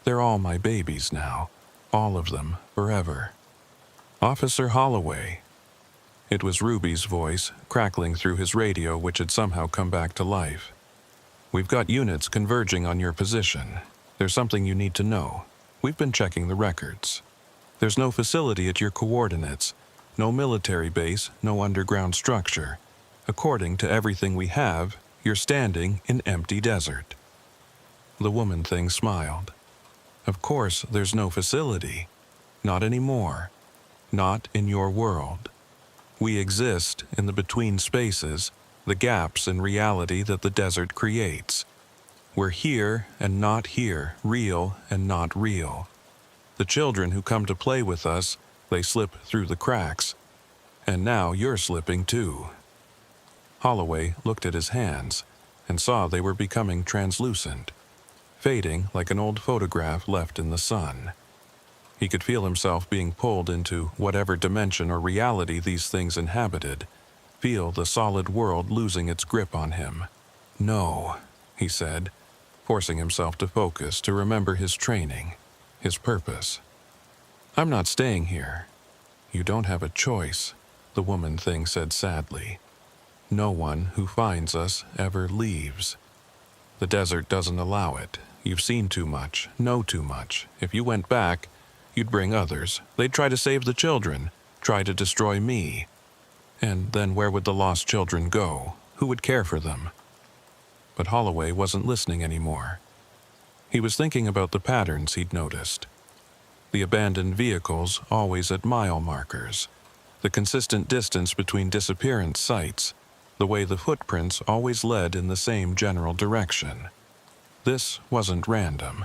They're all my babies now, all of them, forever." "Officer Holloway." It was Ruby's voice, crackling through his radio, which had somehow come back to life. "We've got units converging on your position. There's something you need to know. We've been checking the records. There's no facility at your coordinates, no military base, no underground structure. According to everything we have, you're standing in empty desert." The woman thing smiled. "Of course there's no facility. Not anymore. Not in your world. We exist in the between spaces, the gaps in reality that the desert creates. We're here and not here, real and not real. The children who come to play with us, they slip through the cracks. And now you're slipping too." Holloway looked at his hands and saw they were becoming translucent, fading like an old photograph left in the sun. He could feel himself being pulled into whatever dimension or reality these things inhabited, feel the solid world losing its grip on him. "No," he said, forcing himself to focus, to remember his training, his purpose. "I'm not staying here." "You don't have a choice," the woman thing said sadly. "No one who finds us ever leaves. The desert doesn't allow it. You've seen too much, know too much. If you went back, you'd bring others. They'd try to save the children, try to destroy me. And then where would the lost children go? Who would care for them?" But Holloway wasn't listening anymore. He was thinking about the patterns he'd noticed. The abandoned vehicles always at mile markers, the consistent distance between disappearance sites, the way the footprints always led in the same general direction. This wasn't random.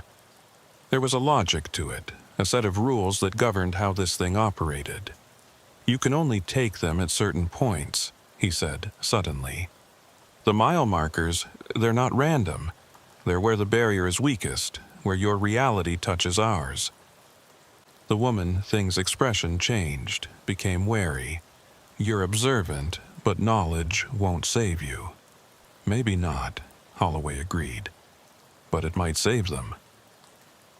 There was a logic to it, a set of rules that governed how this thing operated. "You can only take them at certain points," he said suddenly. "The mile markers, they're not random. They're where the barrier is weakest, where your reality touches ours." The woman thing's expression changed, became wary. "You're observant, but knowledge won't save you." "Maybe not," Holloway agreed. "But it might save them."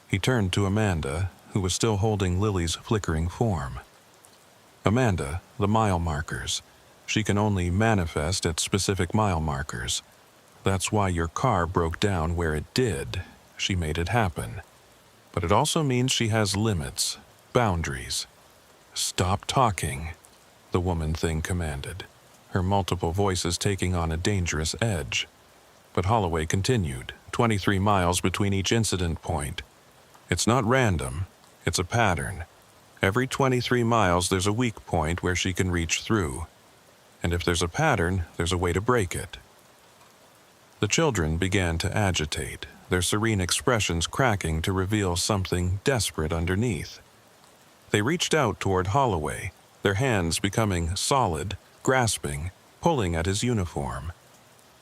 He turned to Amanda, who was still holding Lily's flickering form. "Amanda, the mile markers. She can only manifest at specific mile markers. That's why your car broke down where it did. She made it happen. But it also means she has limits, boundaries." "Stop talking," the woman thing commanded, her multiple voices taking on a dangerous edge. But Holloway continued, 23 miles between each incident point. "It's not random. It's a pattern. Every 23 miles there's a weak point where she can reach through. And if there's a pattern, there's a way to break it." The children began to agitate, their serene expressions cracking to reveal something desperate underneath. They reached out toward Holloway, their hands becoming solid, grasping, pulling at his uniform.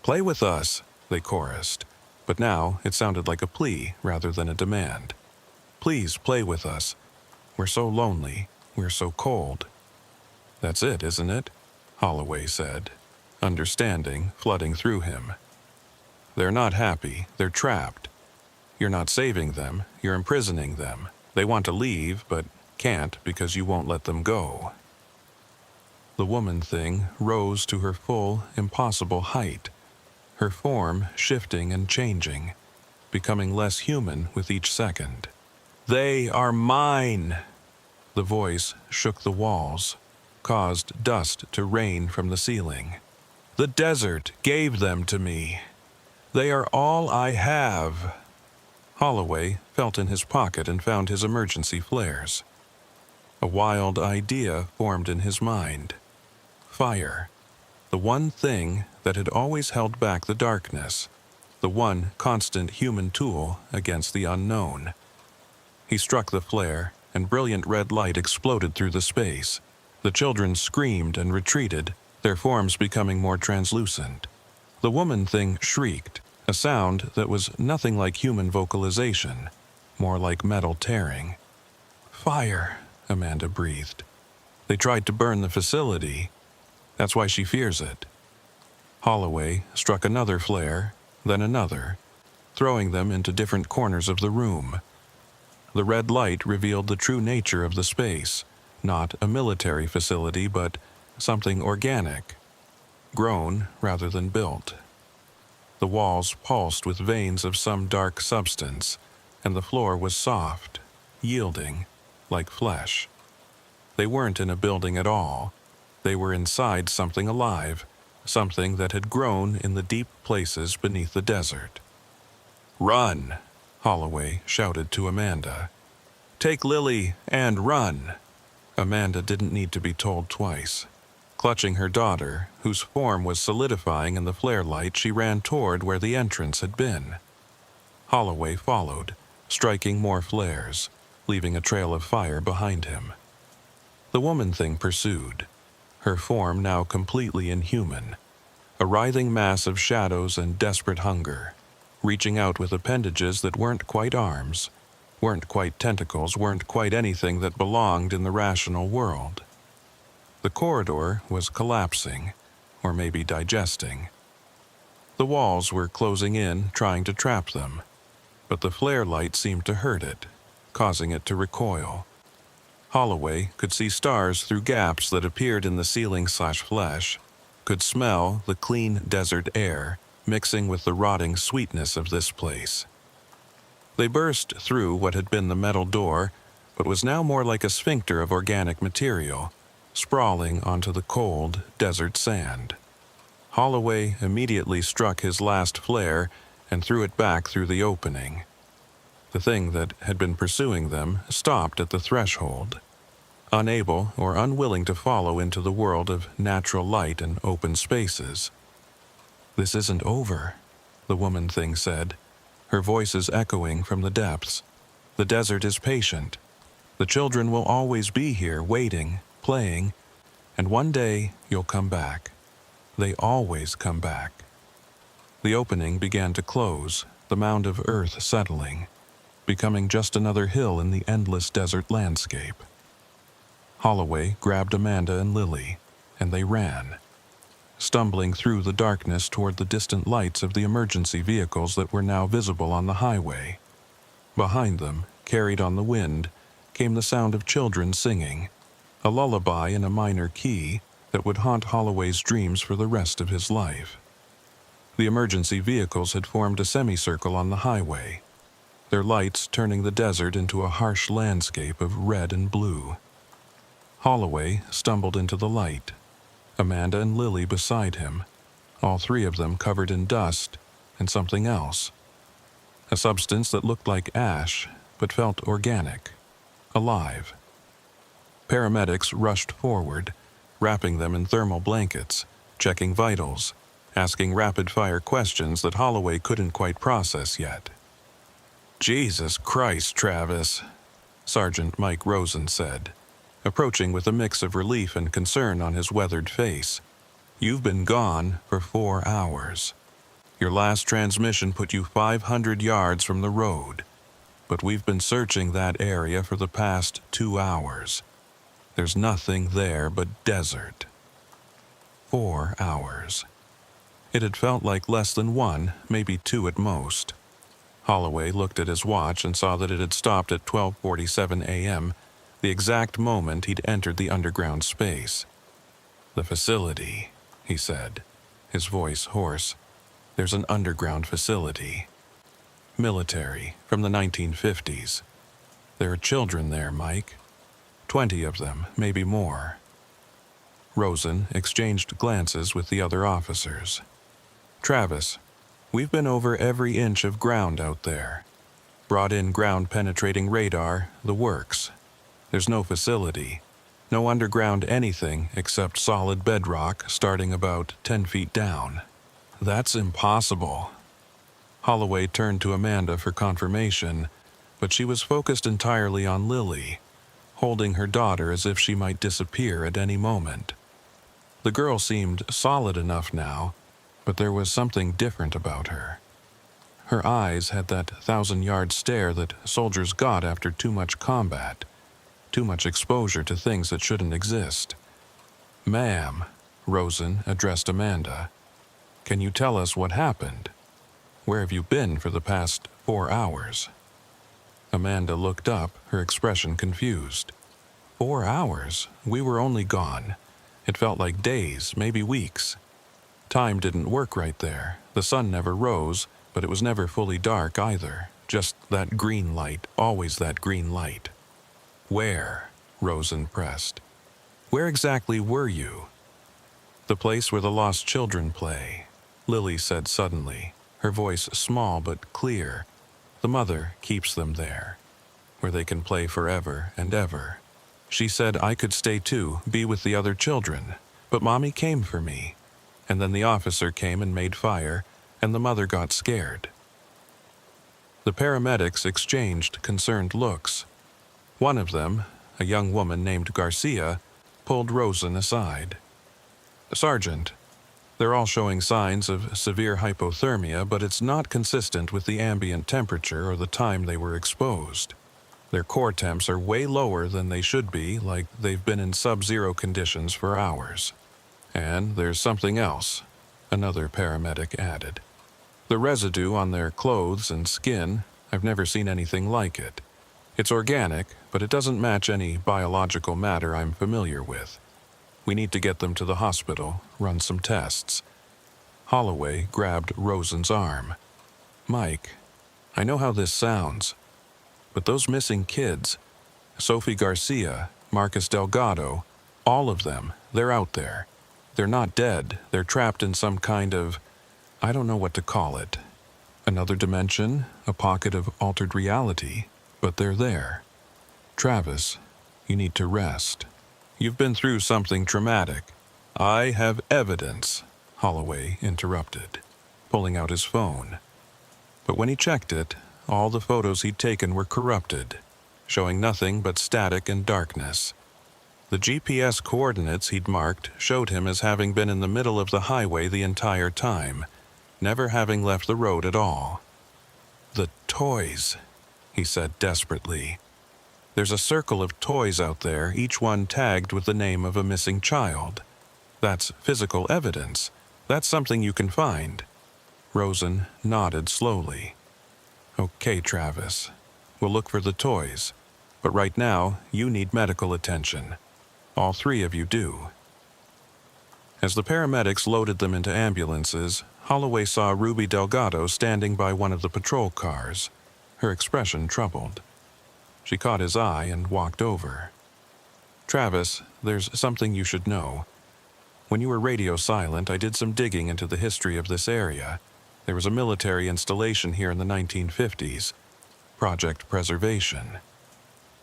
"Play with us," they chorused, but now it sounded like a plea rather than a demand. "Please play with us. We're so lonely. We're so cold." "That's it, isn't it?" Holloway said, understanding flooding through him. "They're not happy. They're trapped. You're not saving them. You're imprisoning them. They want to leave, but can't because you won't let them go." The woman thing rose to her full, impossible height, her form shifting and changing, becoming less human with each second. "They are mine!" The voice shook the walls, caused dust to rain from the ceiling. "The desert gave them to me. They are all I have." Holloway felt in his pocket and found his emergency flares. A wild idea formed in his mind. Fire. The one thing that had always held back the darkness. The one constant human tool against the unknown. He struck the flare, and brilliant red light exploded through the space. The children screamed and retreated, their forms becoming more translucent. The woman thing shrieked, a sound that was nothing like human vocalization, more like metal tearing. "Fire," Amanda breathed. "They tried to burn the facility. That's why she fears it." Holloway struck another flare, then another, throwing them into different corners of the room. The red light revealed the true nature of the space, not a military facility, but something organic, grown rather than built. The walls pulsed with veins of some dark substance, and the floor was soft, yielding, like flesh. They weren't in a building at all. They were inside something alive, something that had grown in the deep places beneath the desert. "Run!" Holloway shouted to Amanda. "Take Lily and run!" Amanda didn't need to be told twice. Clutching her daughter, whose form was solidifying in the flare light, she ran toward where the entrance had been. Holloway followed, striking more flares, leaving a trail of fire behind him. The woman thing pursued, her form now completely inhuman, a writhing mass of shadows and desperate hunger, reaching out with appendages that weren't quite arms, weren't quite tentacles, weren't quite anything that belonged in the rational world. The corridor was collapsing, or maybe digesting. The walls were closing in, trying to trap them, but the flare light seemed to hurt it, causing it to recoil. Holloway could see stars through gaps that appeared in the ceiling/flesh, could smell the clean desert air mixing with the rotting sweetness of this place. They burst through what had been the metal door, but was now more like a sphincter of organic material, sprawling onto the cold desert sand. Holloway immediately struck his last flare and threw it back through the opening. The thing that had been pursuing them stopped at the threshold, unable or unwilling to follow into the world of natural light and open spaces. "This isn't over," the woman thing said, her voices echoing from the depths. "The desert is patient. The children will always be here, waiting, playing, and one day you'll come back. They always come back." The opening began to close, the mound of earth settling, becoming just another hill in the endless desert landscape. Holloway grabbed Amanda and Lily, and they ran, stumbling through the darkness toward the distant lights of the emergency vehicles that were now visible on the highway. Behind them, carried on the wind, came the sound of children singing, a lullaby in a minor key that would haunt Holloway's dreams for the rest of his life. The emergency vehicles had formed a semicircle on the highway, their lights turning the desert into a harsh landscape of red and blue. Holloway stumbled into the light, Amanda and Lily beside him, all three of them covered in dust and something else. A substance that looked like ash, but felt organic, alive. Paramedics rushed forward, wrapping them in thermal blankets, checking vitals, asking rapid-fire questions that Holloway couldn't quite process yet. "Jesus Christ, Travis," Sergeant Mike Rosen said, approaching with a mix of relief and concern on his weathered face. "You've been gone for 4 hours. Your last transmission put you 500 yards from the road, but we've been searching that area for the past 2 hours. There's nothing there but desert." 4 hours. It had felt like less than 1, maybe 2 at most. Holloway looked at his watch and saw that it had stopped at 12:47 a.m., the exact moment he'd entered the underground space. "The facility," he said, his voice hoarse. "There's an underground facility. Military, from the 1950s. There are children there, Mike. 20 of them, maybe more." Rosen exchanged glances with the other officers. "Travis, we've been over every inch of ground out there. Brought in ground-penetrating radar, the works. There's no facility, no underground anything except solid bedrock starting about 10 feet down." "That's impossible." Holloway turned to Amanda for confirmation, but she was focused entirely on Lily, holding her daughter as if she might disappear at any moment. The girl seemed solid enough now, but there was something different about her. Her eyes had that 1,000-yard stare that soldiers got after too much combat, too much exposure to things that shouldn't exist. "Ma'am," Rosen addressed Amanda, "can you tell us what happened? Where have you been for the past 4 hours?" Amanda looked up, her expression confused. 4 hours? We were only gone. It felt like days, maybe weeks. Time didn't work right there. The sun never rose, but it was never fully dark either, Just that green light, always that green light. Where? Rosen pressed. Where exactly were you? The place where the lost children play, Lily said suddenly, her voice small but clear. The mother keeps them there, where they can play forever and ever. She said I could stay too, be with the other children, but Mommy came for me. And then the officer came and made fire, and the mother got scared. The paramedics exchanged concerned looks. One of them, a young woman named Garcia, pulled Rosen aside. Sergeant, they're all showing signs of severe hypothermia, but it's not consistent with the ambient temperature or the time they were exposed. Their core temps are way lower than they should be, like they've been in sub-zero conditions for hours. And there's something else, another paramedic added. The residue on their clothes and skin, I've never seen anything like it. It's organic, but it doesn't match any biological matter I'm familiar with. We need to get them to the hospital, run some tests. Holloway grabbed Rosen's arm. Mike, I know how this sounds, but those missing kids, Sophie Garcia, Marcus Delgado, all of them, they're out there. They're not dead. They're trapped in some kind of, I don't know what to call it. Another dimension, a pocket of altered reality, but they're there. Travis, you need to rest. You've been through something traumatic. I have evidence, Holloway interrupted, pulling out his phone. But when he checked it, all the photos he'd taken were corrupted, showing nothing but static and darkness. The GPS coordinates he'd marked showed him as having been in the middle of the highway the entire time, never having left the road at all. The toys, he said desperately. There's a circle of toys out there, each one tagged with the name of a missing child. That's physical evidence. That's something you can find. Rosen nodded slowly. Okay, Travis. We'll look for the toys. But right now, you need medical attention. All three of you do. As the paramedics loaded them into ambulances, Holloway saw Ruby Delgado standing by one of the patrol cars, her expression troubled. She caught his eye and walked over. Travis, there's something you should know. When you were radio silent, I did some digging into the history of this area. There was a military installation here in the 1950s, Project Preservation.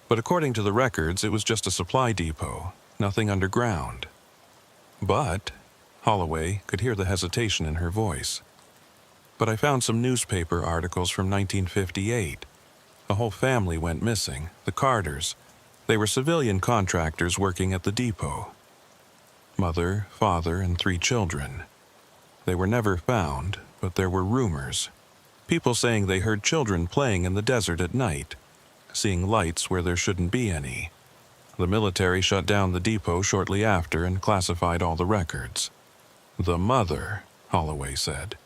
But according to the records, it was just a supply depot, nothing underground. But, Holloway could hear the hesitation in her voice. But I found some newspaper articles from 1958. A whole family went missing, the Carters. They were civilian contractors working at the depot. Mother, father, and 3 children. They were never found, but there were rumors. People saying they heard children playing in the desert at night, seeing lights where there shouldn't be any. The military shut down the depot shortly after and classified all the records. The mother, Holloway said.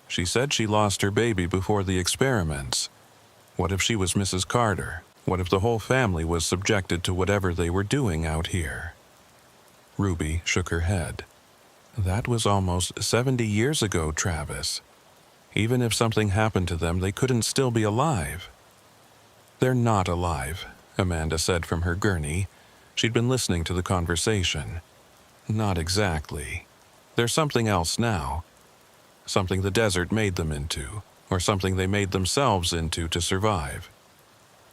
She said she lost her baby before the experiments. What if she was Mrs. Carter? What if the whole family was subjected to whatever they were doing out here? Ruby shook her head. That was almost 70 years ago, Travis. Even if something happened to them, they couldn't still be alive. They're not alive, Amanda said from her gurney. She'd been listening to the conversation. Not exactly. They're something else now. Something the desert made them into, or something they made themselves into to survive.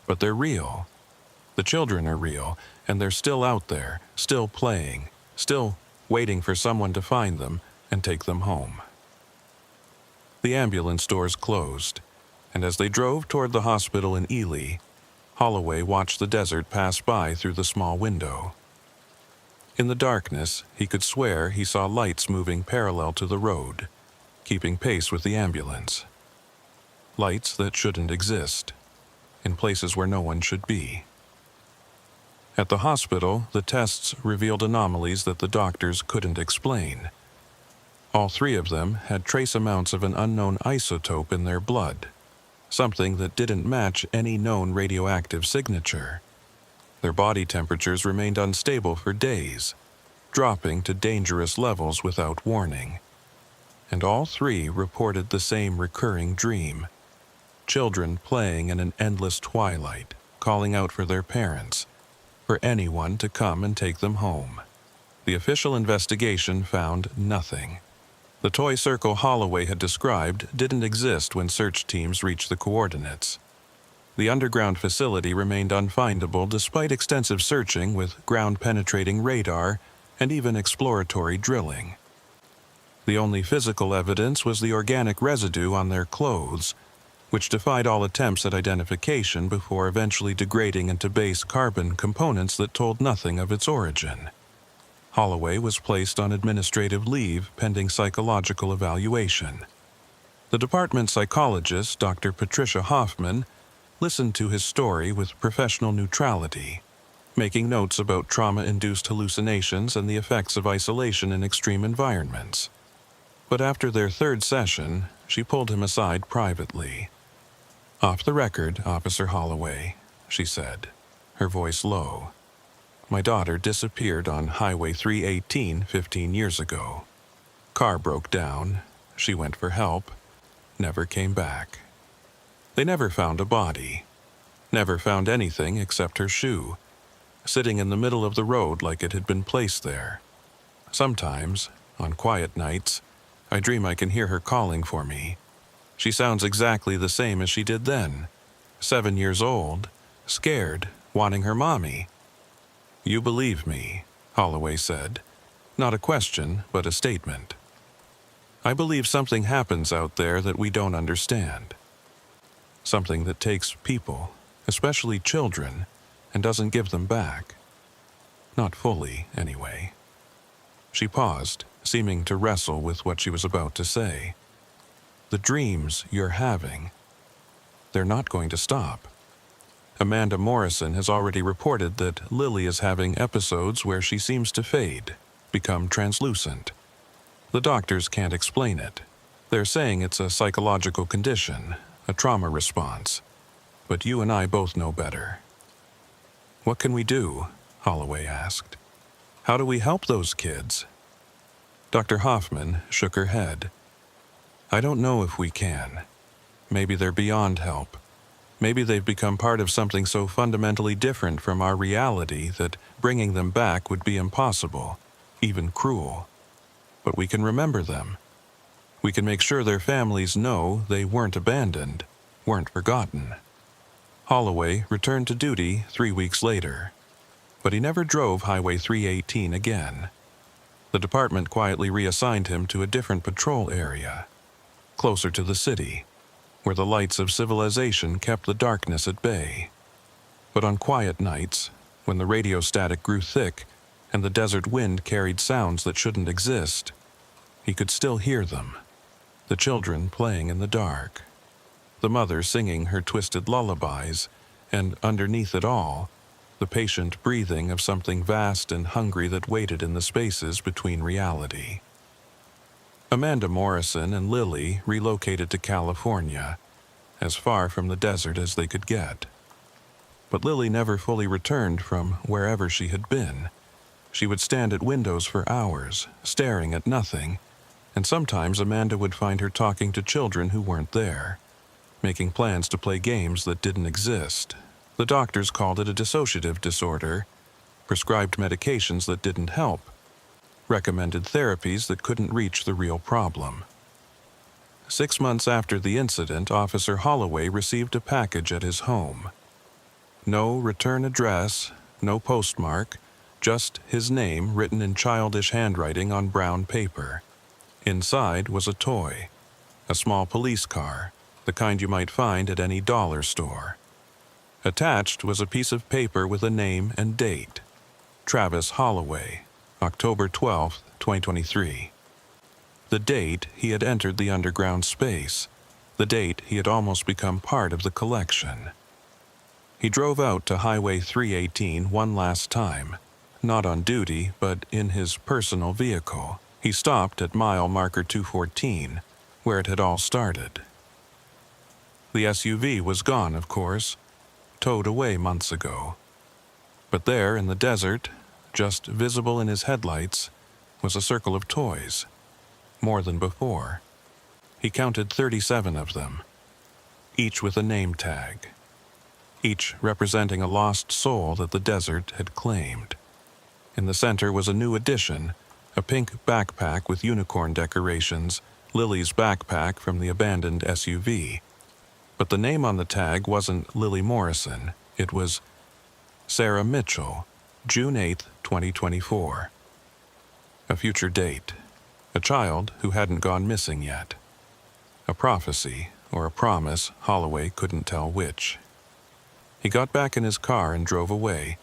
But they're real. The children are real, and they're still out there, still playing, still waiting for someone to find them and take them home. The ambulance doors closed, and as they drove toward the hospital in Ely, Holloway watched the desert pass by through the small window. In the darkness, he could swear he saw lights moving parallel to the road, keeping pace with the ambulance. Lights that shouldn't exist, in places where no one should be. At the hospital, the tests revealed anomalies that the doctors couldn't explain. All 3 of them had trace amounts of an unknown isotope in their blood, something that didn't match any known radioactive signature. Their body temperatures remained unstable for days, dropping to dangerous levels without warning. And all 3 reported the same recurring dream. children playing in an endless twilight, calling out for their parents, for anyone to come and take them home. The official investigation found nothing. The toy circle Holloway had described didn't exist when search teams reached the coordinates. The underground facility remained unfindable despite extensive searching with ground-penetrating radar and even exploratory drilling. The only physical evidence was the organic residue on their clothes, which defied all attempts at identification before eventually degrading into base carbon components that told nothing of its origin. Holloway was placed on administrative leave pending psychological evaluation. The department psychologist, Dr. Patricia Hoffman, listened to his story with professional neutrality, making notes about trauma-induced hallucinations and the effects of isolation in extreme environments. But after their third session, she pulled him aside privately. "Off the record, Officer Holloway," she said, her voice low. "My daughter disappeared on Highway 318 15 years ago. Car broke down. She went for help. Never came back. They never found a body. Never found anything except her shoe, sitting in the middle of the road like it had been placed there. Sometimes, on quiet nights, I dream I can hear her calling for me. She sounds exactly the same as she did then. 7 years old, scared, wanting her mommy." "You believe me," Holloway said. Not a question, but a statement. "I believe something happens out there that we don't understand. Something that takes people, especially children, and doesn't give them back. Not fully, anyway." She paused, seeming to wrestle with what she was about to say. "The dreams you're having, they're not going to stop. Amanda Morrison has already reported that Lily is having episodes where she seems to fade, become translucent. The doctors can't explain it. They're saying it's a psychological condition, a trauma response. But you and I both know better." "What can we do?" Holloway asked. "How do we help those kids?" Dr. Hoffman shook her head. "I don't know if we can. Maybe they're beyond help. Maybe they've become part of something so fundamentally different from our reality that bringing them back would be impossible, even cruel. But we can remember them. We can make sure their families know they weren't abandoned, weren't forgotten." Holloway returned to duty 3 weeks later, but he never drove Highway 318 again. The department quietly reassigned him to a different patrol area, closer to the city, where the lights of civilization kept the darkness at bay. But on quiet nights, when the radio static grew thick and the desert wind carried sounds that shouldn't exist, he could still hear them. The children playing in the dark, the mother singing her twisted lullabies, and underneath it all, the patient breathing of something vast and hungry that waited in the spaces between reality. Amanda Morrison and Lily relocated to California, as far from the desert as they could get. But Lily never fully returned from wherever she had been. She would stand at windows for hours, staring at nothing, and sometimes Amanda would find her talking to children who weren't there, making plans to play games that didn't exist. The doctors called it a dissociative disorder, prescribed medications that didn't help, recommended therapies that couldn't reach the real problem. 6 months after the incident, Officer Holloway received a package at his home. No return address, no postmark, just his name written in childish handwriting on brown paper. Inside was a toy, a small police car, the kind you might find at any dollar store. Attached was a piece of paper with a name and date. Travis Holloway, October 12, 2023. The date he had entered the underground space, the date he had almost become part of the collection. He drove out to Highway 318 one last time, not on duty, but in his personal vehicle. He stopped at mile marker 214, where it had all started. The SUV was gone, of course, towed away months ago. But there in the desert, just visible in his headlights, was a circle of toys, more than before. He counted 37 of them. each with a name tag, each representing a lost soul that the desert had claimed. In the center was a new addition, a pink backpack with unicorn decorations, Lily's backpack from the abandoned SUV. But the name on the tag wasn't Lily Morrison, it was Sarah Mitchell, June 8, 2024. A future date, a child who hadn't gone missing yet. A prophecy, or a promise, Holloway couldn't tell which. He got back in his car and drove away,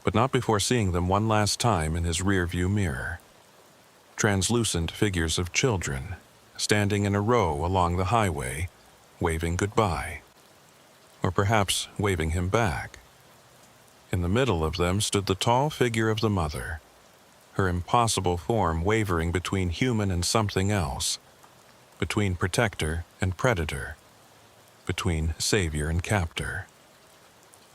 but not before seeing them one last time in his rearview mirror. Translucent figures of children, standing in a row along the highway, waving goodbye. Or perhaps waving him back. In the middle of them stood the tall figure of the mother, her impossible form wavering between human and something else, between protector and predator, between savior and captor.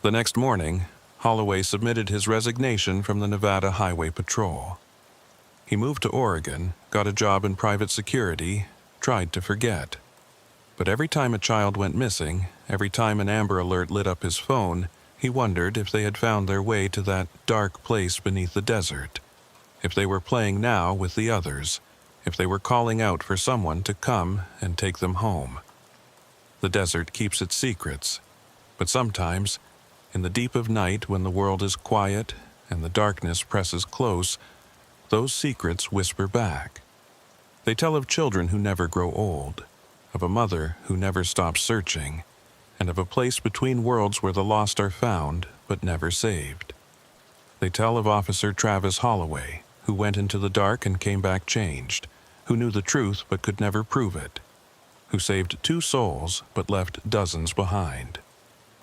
The next morning, Holloway submitted his resignation from the Nevada Highway Patrol. He moved to Oregon, got a job in private security, tried to forget. But every time a child went missing, every time an Amber Alert lit up his phone, he wondered if they had found their way to that dark place beneath the desert, if they were playing now with the others, if they were calling out for someone to come and take them home. The desert keeps its secrets, but sometimes, in the deep of night when the world is quiet and the darkness presses close, those secrets whisper back. They tell of children who never grow old, of a mother who never stops searching, and of a place between worlds where the lost are found but never saved. They tell of Officer Travis Holloway, who went into the dark and came back changed, who knew the truth but could never prove it, who saved 2 souls but left dozens behind.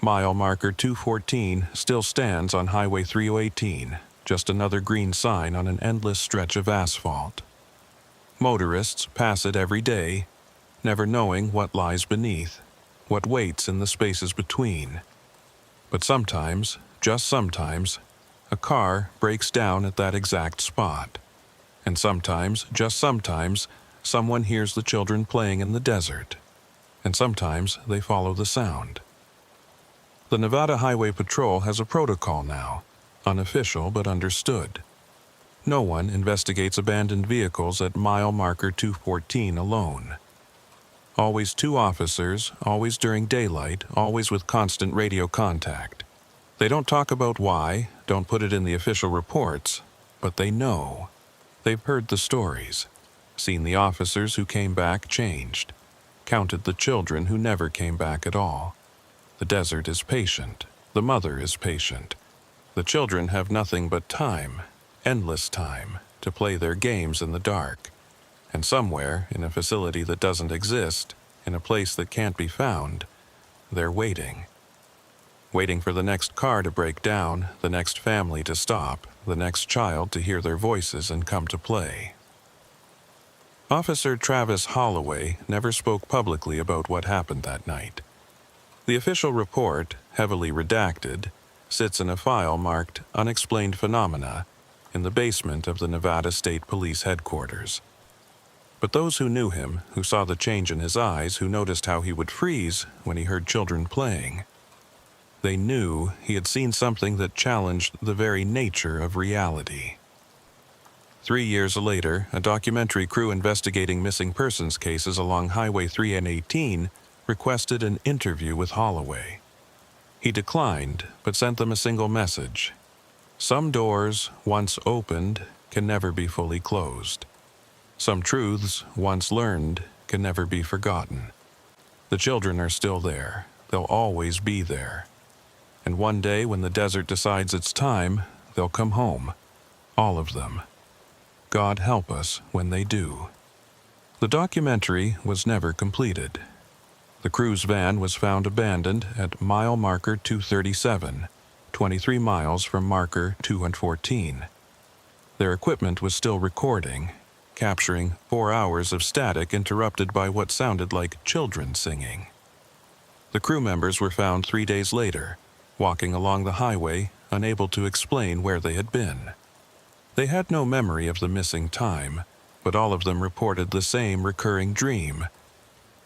Mile marker 214 still stands on Highway 3018, just another green sign on an endless stretch of asphalt. Motorists pass it every day, never knowing what lies beneath, what waits in the spaces between. But sometimes, just sometimes, a car breaks down at that exact spot. And sometimes, just sometimes, someone hears the children playing in the desert. And sometimes they follow the sound. The Nevada Highway Patrol has a protocol now, unofficial but understood. No one investigates abandoned vehicles at mile marker 214 alone. Always 2 officers, always during daylight, always with constant radio contact. They don't talk about why, don't put it in the official reports, but they know. They've heard the stories, seen the officers who came back changed, counted the children who never came back at all. The desert is patient, the mother is patient. The children have nothing but time, endless time, to play their games in the dark. And somewhere, in a facility that doesn't exist, in a place that can't be found, they're waiting. Waiting for the next car to break down, the next family to stop, the next child to hear their voices and come to play. Officer Travis Holloway never spoke publicly about what happened that night. The official report, heavily redacted, sits in a file marked Unexplained Phenomena in the basement of the Nevada State Police headquarters. But those who knew him, who saw the change in his eyes, who noticed how he would freeze when he heard children playing, they knew he had seen something that challenged the very nature of reality. 3 years later, a documentary crew investigating missing persons cases along Highway 318 requested an interview with Holloway. He declined, but sent them a single message. Some doors, once opened, can never be fully closed. Some truths, once learned, can never be forgotten. The children are still there. They'll always be there. And one day when the desert decides it's time, they'll come home. All of them. God help us when they do. The documentary was never completed. The crew's van was found abandoned at mile marker 237, 23 miles from marker 214. Their equipment was still recording, capturing 4 hours of static interrupted by what sounded like children singing. The crew members were found 3 days later, walking along the highway, unable to explain where they had been. They had no memory of the missing time, but all of them reported the same recurring dream.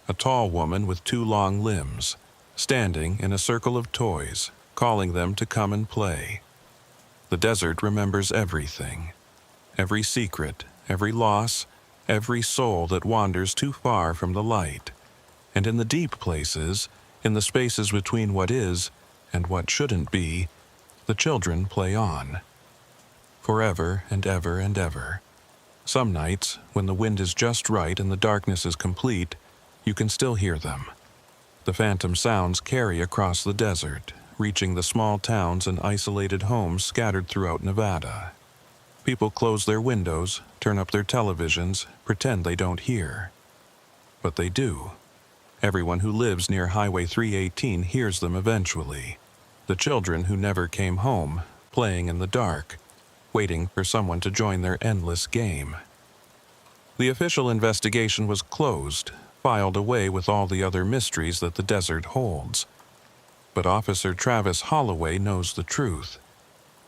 A tall woman with 2 long limbs, standing in a circle of toys, calling them to come and play. The desert remembers everything, every secret, every loss, every soul that wanders too far from the light. And in the deep places, in the spaces between what is and what shouldn't be, the children play on. Forever and ever and ever. Some nights, when the wind is just right and the darkness is complete, you can still hear them. The phantom sounds carry across the desert, reaching the small towns and isolated homes scattered throughout Nevada. People close their windows, turn up their televisions, pretend they don't hear. But they do. Everyone who lives near Highway 318 hears them eventually. The children who never came home, playing in the dark, waiting for someone to join their endless game. The official investigation was closed, filed away with all the other mysteries that the desert holds. But Officer Travis Holloway knows the truth.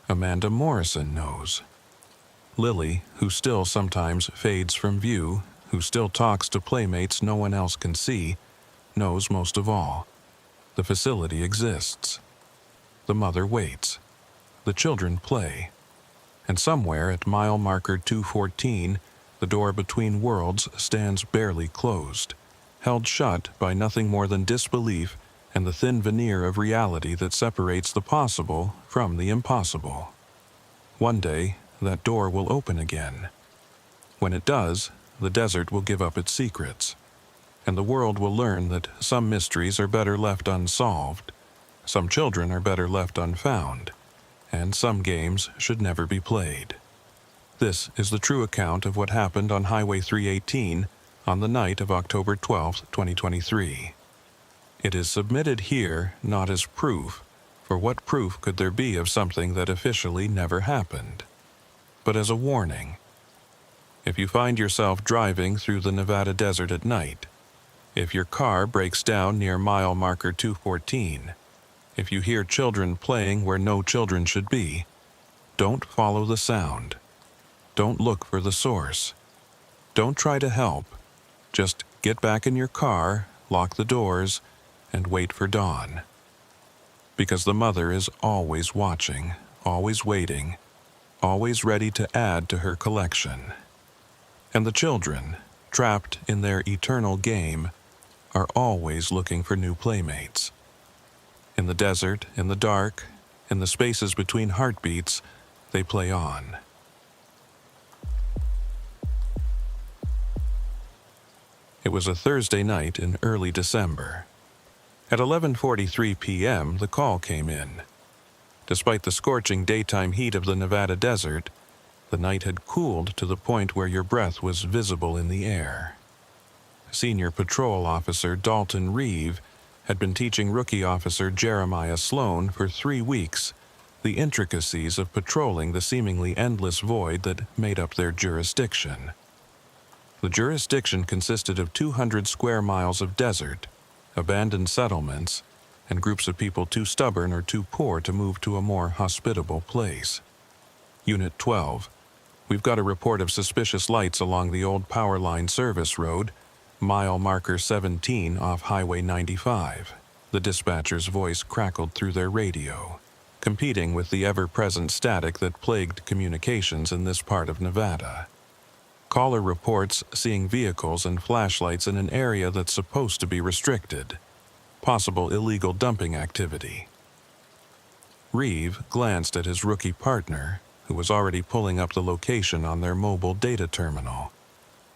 Amanda Morrison knows. Lily, who still sometimes fades from view, who still talks to playmates no one else can see, knows most of all. The facility exists. The mother waits. The children play. And somewhere at mile marker 214, the door between worlds stands barely closed, held shut by nothing more than disbelief and the thin veneer of reality that separates the possible from the impossible. One day, that door will open again. When it does, the desert will give up its secrets, and the world will learn that some mysteries are better left unsolved, some children are better left unfound, and some games should never be played. This is the true account of what happened on Highway 318 on the night of October 12, 2023. It is submitted here not as proof, for what proof could there be of something that officially never happened, but as a warning. If you find yourself driving through the Nevada desert at night, if your car breaks down near mile marker 214, if you hear children playing where no children should be, don't follow the sound. Don't look for the source. Don't try to help. Just get back in your car, lock the doors, and wait for dawn. Because the mother is always watching, always waiting, always ready to add to her collection. And the children, trapped in their eternal game, are always looking for new playmates. In the desert, in the dark, in the spaces between heartbeats, they play on. It was a Thursday night in early December. At 11:43 p.m., the call came in. Despite the scorching daytime heat of the Nevada desert, the night had cooled to the point where your breath was visible in the air. Senior Patrol Officer Dalton Reeve had been teaching Rookie Officer Jeremiah Sloan for 3 weeks the intricacies of patrolling the seemingly endless void that made up their jurisdiction. The jurisdiction consisted of 200 square miles of desert, abandoned settlements, and groups of people too stubborn or too poor to move to a more hospitable place. Unit 12. We've got a report of suspicious lights along the old power line service road, mile marker 17 off Highway 95. The dispatcher's voice crackled through their radio, competing with the ever-present static that plagued communications in this part of Nevada. Caller reports seeing vehicles and flashlights in an area that's supposed to be restricted. Possible illegal dumping activity. Reeve glanced at his rookie partner, who was already pulling up the location on their mobile data terminal.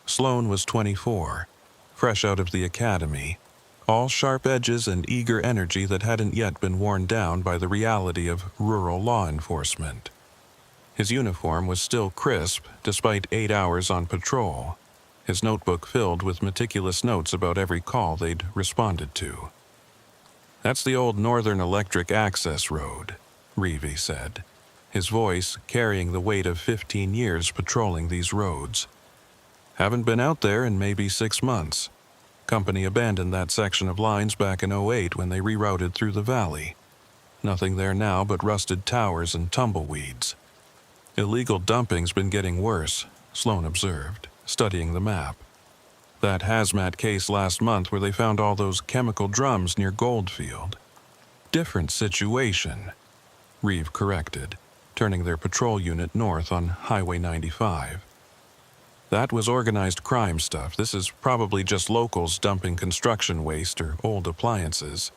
Sloan was 24, fresh out of the academy, all sharp edges and eager energy that hadn't yet been worn down by the reality of rural law enforcement. His uniform was still crisp despite 8 hours on patrol, his notebook filled with meticulous notes about every call they'd responded to. "That's the old Northern Electric Access Road," Reeve said, his voice carrying the weight of 15 years patrolling these roads. "Haven't been out there in maybe 6 months. Company abandoned that section of lines back in '08 when they rerouted through the valley. Nothing there now but rusted towers and tumbleweeds. Illegal dumping's been getting worse," Sloan observed, studying the map. That hazmat case last month where they found all those chemical drums near Goldfield. Different situation, Reeve corrected, turning their patrol unit north on Highway 95. That was organized crime stuff. This is probably just locals dumping construction waste or old appliances.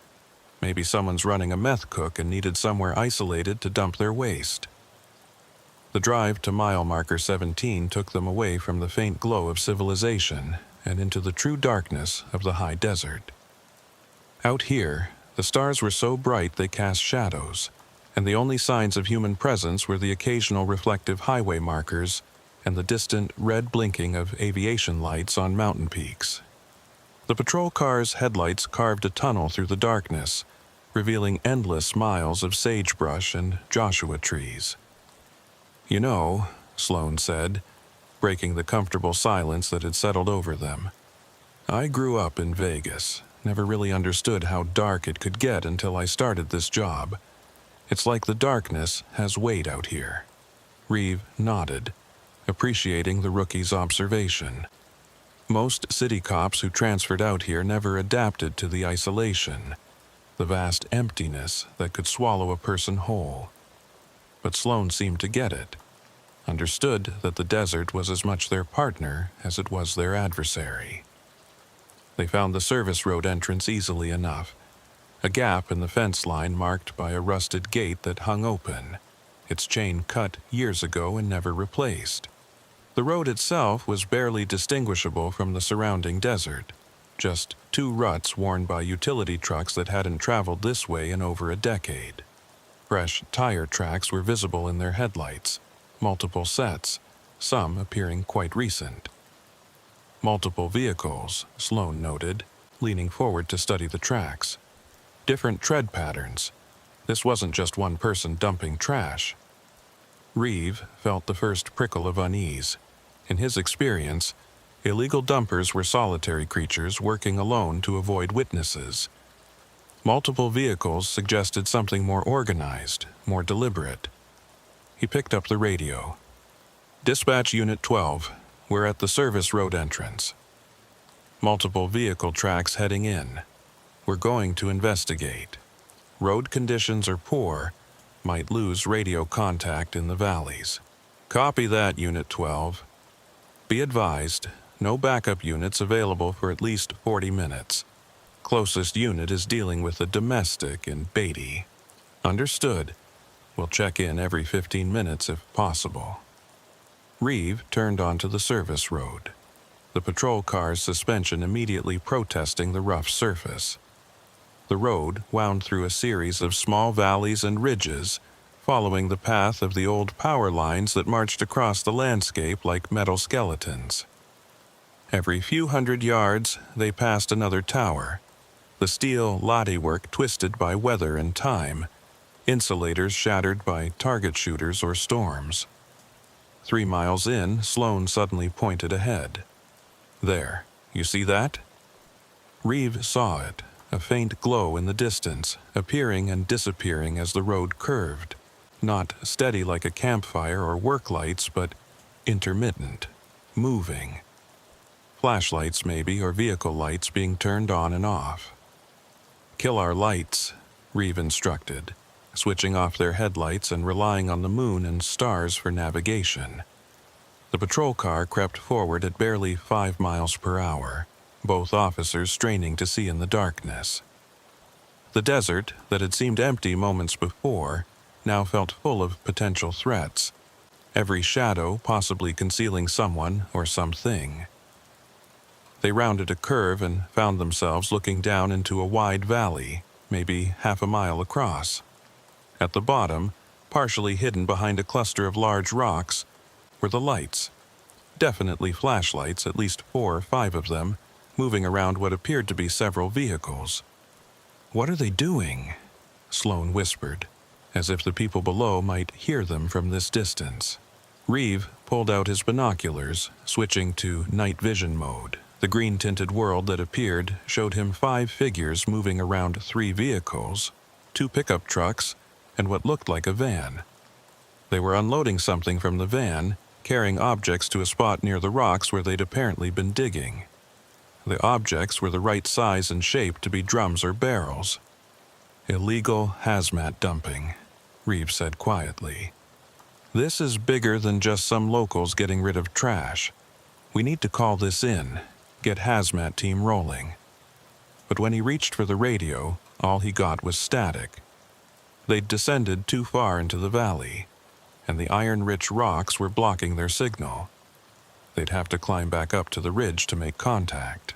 Maybe someone's running a meth cook and needed somewhere isolated to dump their waste. The drive to mile marker 17 took them away from the faint glow of civilization and into the true darkness of the high desert. Out here, the stars were so bright they cast shadows, and the only signs of human presence were the occasional reflective highway markers and the distant red blinking of aviation lights on mountain peaks. The patrol car's headlights carved a tunnel through the darkness, revealing endless miles of sagebrush and Joshua trees. "You know," Sloan said, breaking the comfortable silence that had settled over them, "I grew up in Vegas, never really understood how dark it could get until I started this job. It's like the darkness has weight out here." Reeve nodded, appreciating the rookie's observation. Most city cops who transferred out here never adapted to the isolation, the vast emptiness that could swallow a person whole. But Sloan seemed to get it, understood that the desert was as much their partner as it was their adversary. They found the service road entrance easily enough, a gap in the fence line marked by a rusted gate that hung open, its chain cut years ago and never replaced. The road itself was barely distinguishable from the surrounding desert, just two ruts worn by utility trucks that hadn't traveled this way in over a decade. Fresh tire tracks were visible in their headlights, multiple sets, some appearing quite recent. Multiple vehicles, Sloan noted, leaning forward to study the tracks. Different tread patterns. This wasn't just one person dumping trash. Reeve felt the first prickle of unease. In his experience, illegal dumpers were solitary creatures working alone to avoid witnesses. Multiple vehicles suggested something more organized, more deliberate. He picked up the radio. "Dispatch Unit 12, we're at the service road entrance. Multiple vehicle tracks heading in. We're going to investigate. Road conditions are poor, might lose radio contact in the valleys." "Copy that, Unit 12. Be advised, no backup units available for at least 40 minutes. Closest unit is dealing with a domestic in Beatty." "Understood. We'll check in every 15 minutes if possible." Reeve turned onto the service road, the patrol car's suspension immediately protesting the rough surface. The road wound through a series of small valleys and ridges, following the path of the old power lines that marched across the landscape like metal skeletons. Every few hundred yards, they passed another tower, the steel latticework twisted by weather and time, insulators shattered by target shooters or storms. 3 miles in, Sloan suddenly pointed ahead. "There, you see that?" Reeve saw it, a faint glow in the distance, appearing and disappearing as the road curved. Not steady like a campfire or work lights, but intermittent, moving. Flashlights maybe, or vehicle lights being turned on and off. "Kill our lights," Reeve instructed, switching off their headlights and relying on the moon and stars for navigation. The patrol car crept forward at barely 5 miles per hour, both officers straining to see in the darkness. The desert, that had seemed empty moments before, now felt full of potential threats, every shadow possibly concealing someone or something. They rounded a curve and found themselves looking down into a wide valley, maybe half a mile across. At the bottom, partially hidden behind a cluster of large rocks, were the lights. Definitely flashlights, at least 4 or 5 of them, moving around what appeared to be several vehicles. "What are they doing?" Sloan whispered, as if the people below might hear them from this distance. Reeve pulled out his binoculars, switching to night vision mode. The green-tinted world that appeared showed him 5 figures moving around 3 vehicles, 2 pickup trucks, and what looked like a van. They were unloading something from the van, carrying objects to a spot near the rocks where they'd apparently been digging. The objects were the right size and shape to be drums or barrels. Illegal hazmat dumping, Reeves said quietly. This is bigger than just some locals getting rid of trash. We need to call this in, get hazmat team rolling. But when he reached for the radio, all he got was static. They'd descended too far into the valley, and the iron-rich rocks were blocking their signal. They'd have to climb back up to the ridge to make contact.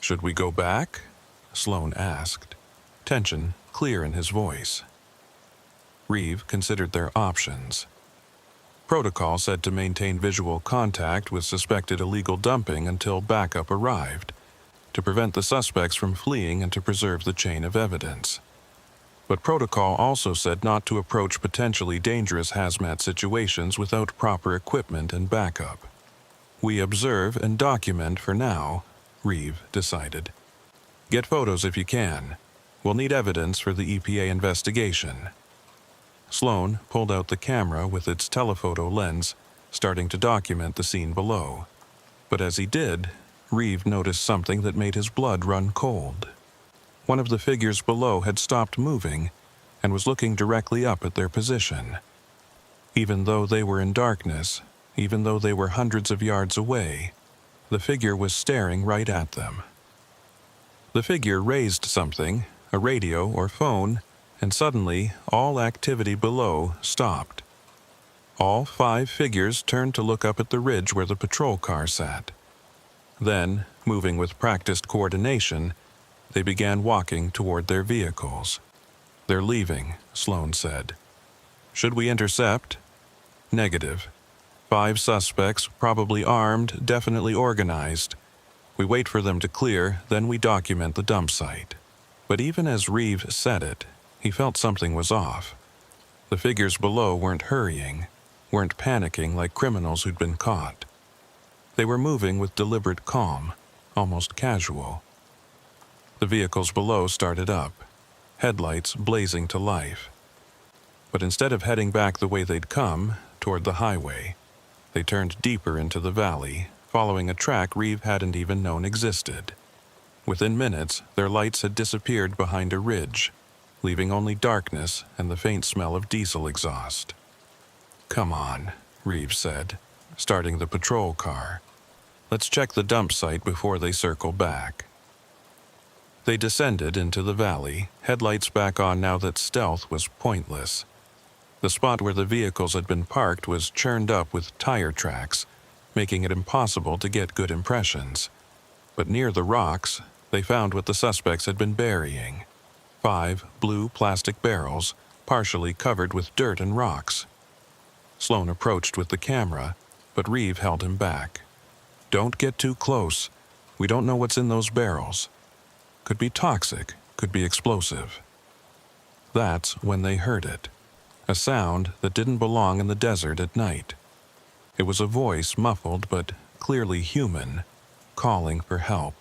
Should we go back? Sloan asked, tension clear in his voice. Reeve considered their options. Protocol said to maintain visual contact with suspected illegal dumping until backup arrived, to prevent the suspects from fleeing and to preserve the chain of evidence. But Protocol also said not to approach potentially dangerous hazmat situations without proper equipment and backup. We observe and document for now, Reeve decided. Get photos if you can. We'll need evidence for the EPA investigation. Sloan pulled out the camera with its telephoto lens, starting to document the scene below. But as he did, Reeve noticed something that made his blood run cold. One of the figures below had stopped moving and was looking directly up at their position. Even though they were in darkness, even though they were hundreds of yards away, the figure was staring right at them. The figure raised something, a radio or phone, and suddenly all activity below stopped. All 5 figures turned to look up at the ridge where the patrol car sat. Then, moving with practiced coordination, they began walking toward their vehicles. They're leaving, Sloan said. Should we intercept? Negative. 5 suspects, probably armed, definitely organized. We wait for them to clear, then we document the dump site. But even as Reeve said it, he felt something was off. The figures below weren't hurrying, weren't panicking like criminals who'd been caught. They were moving with deliberate calm, almost casual. The vehicles below started up, headlights blazing to life. But instead of heading back the way they'd come, toward the highway, they turned deeper into the valley, following a track Reeve hadn't even known existed. Within minutes, their lights had disappeared behind a ridge, leaving only darkness and the faint smell of diesel exhaust. Come on, Reeve said, starting the patrol car. Let's check the dump site before they circle back. They descended into the valley, headlights back on now that stealth was pointless. The spot where the vehicles had been parked was churned up with tire tracks, making it impossible to get good impressions. But near the rocks, they found what the suspects had been burying. 5 blue plastic barrels, partially covered with dirt and rocks. Sloan approached with the camera, but Reeve held him back. Don't get too close. We don't know what's in those barrels. Could be toxic, could be explosive. That's when they heard it. A sound that didn't belong in the desert at night. It was a voice, muffled but clearly human, calling for help.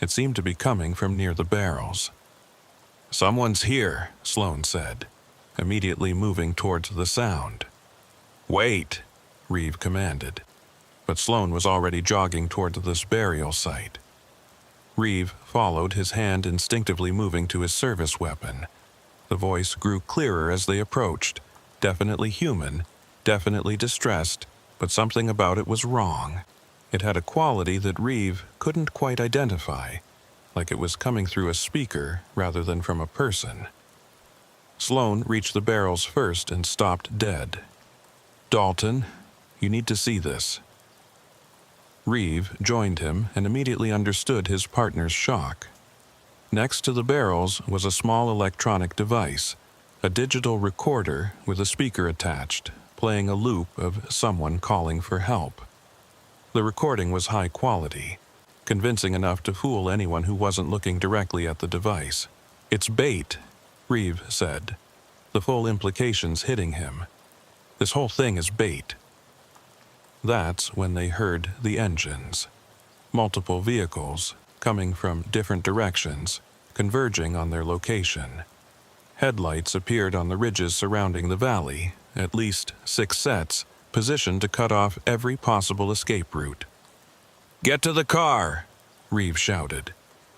It seemed to be coming from near the barrels. Someone's here, Sloan said, immediately moving towards the sound. Wait, Reeve commanded, but Sloan was already jogging toward this burial site. Reeve followed, his hand instinctively moving to his service weapon. The voice grew clearer as they approached, definitely human, definitely distressed, but something about it was wrong. It had a quality that Reeve couldn't quite identify, like it was coming through a speaker rather than from a person. Sloan reached the barrels first and stopped dead. Dalton, you need to see this. Reeve joined him and immediately understood his partner's shock. Next to the barrels was a small electronic device, a digital recorder with a speaker attached, playing a loop of someone calling for help. The recording was high quality, convincing enough to fool anyone who wasn't looking directly at the device. It's bait, Reeve said, the full implications hitting him. This whole thing is bait. That's when they heard the engines. Multiple vehicles, coming from different directions, converging on their location. Headlights appeared on the ridges surrounding the valley, at least 6 sets, positioned to cut off every possible escape route. Get to the car, Reeve shouted.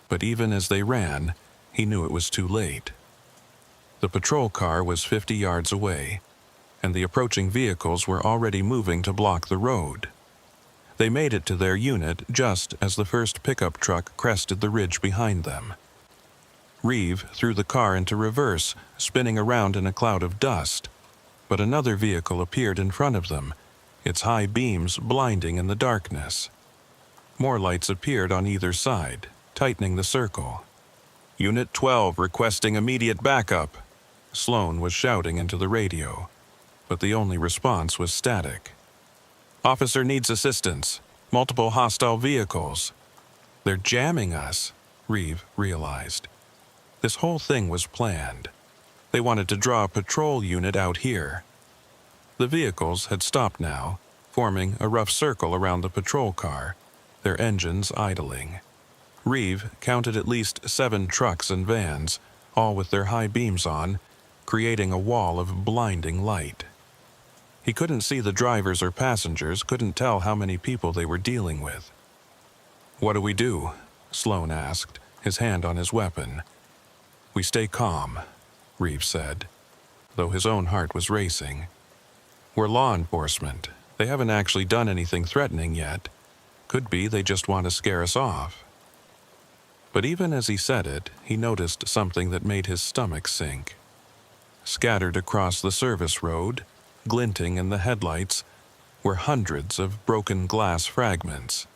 But even as they ran, he knew it was too late. The patrol car was 50 yards away, and the approaching vehicles were already moving to block the road. They made it to their unit just as the first pickup truck crested the ridge behind them. Reeve threw the car into reverse, spinning around in a cloud of dust, but another vehicle appeared in front of them, its high beams blinding in the darkness. More lights appeared on either side, tightening the circle. "Unit 12 requesting immediate backup," Sloan was shouting into the radio, but the only response was static. "Officer needs assistance. Multiple hostile vehicles." "They're jamming us," Reeve realized. This whole thing was planned. They wanted to draw a patrol unit out here. The vehicles had stopped now, forming a rough circle around the patrol car, their engines idling. Reeve counted at least 7 trucks and vans, all with their high beams on, creating a wall of blinding light. He couldn't see the drivers or passengers, couldn't tell how many people they were dealing with. "What do we do?" Sloan asked, his hand on his weapon. "We stay calm," Reeve said, though his own heart was racing. "We're law enforcement. They haven't actually done anything threatening yet. Could be they just want to scare us off." But even as he said it, he noticed something that made his stomach sink. Scattered across the service road, glinting in the headlights, were hundreds of broken glass fragments.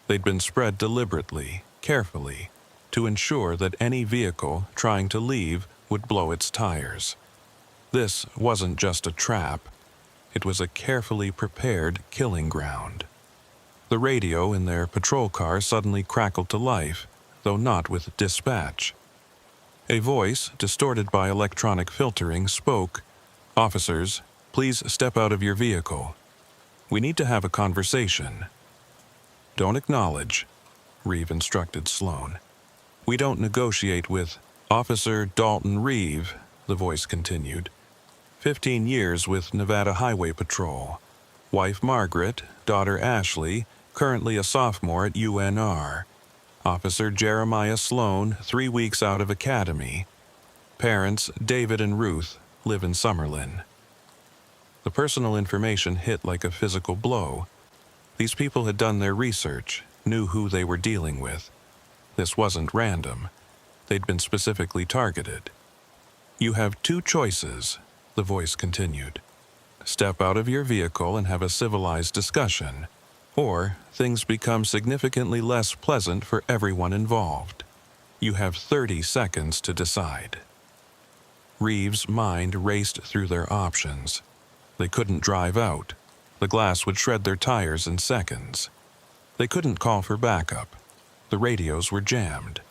They'd been spread deliberately, carefully, to ensure that any vehicle trying to leave would blow its tires. This wasn't just a trap. It was a carefully prepared killing ground. The radio in their patrol car suddenly crackled to life, though not with dispatch. A voice, distorted by electronic filtering, spoke, "Officers, please step out of your vehicle. We need to have a conversation." "Don't acknowledge," Reeve instructed Sloan. "We don't negotiate with Officer Dalton Reeve," the voice continued. 15 years with Nevada Highway Patrol. Wife Margaret, daughter Ashley, currently a sophomore at UNR. Officer Jeremiah Sloan, 3 weeks out of academy. Parents David and Ruth live in Summerlin. The personal information hit like a physical blow. These people had done their research, knew who they were dealing with. This wasn't random. They'd been specifically targeted. "You have 2 choices," the voice continued. "Step out of your vehicle and have a civilized discussion, or things become significantly less pleasant for everyone involved. You have 30 seconds to decide." Reeve's mind raced through their options. They couldn't drive out. The glass would shred their tires in seconds. They couldn't call for backup. The radios were jammed.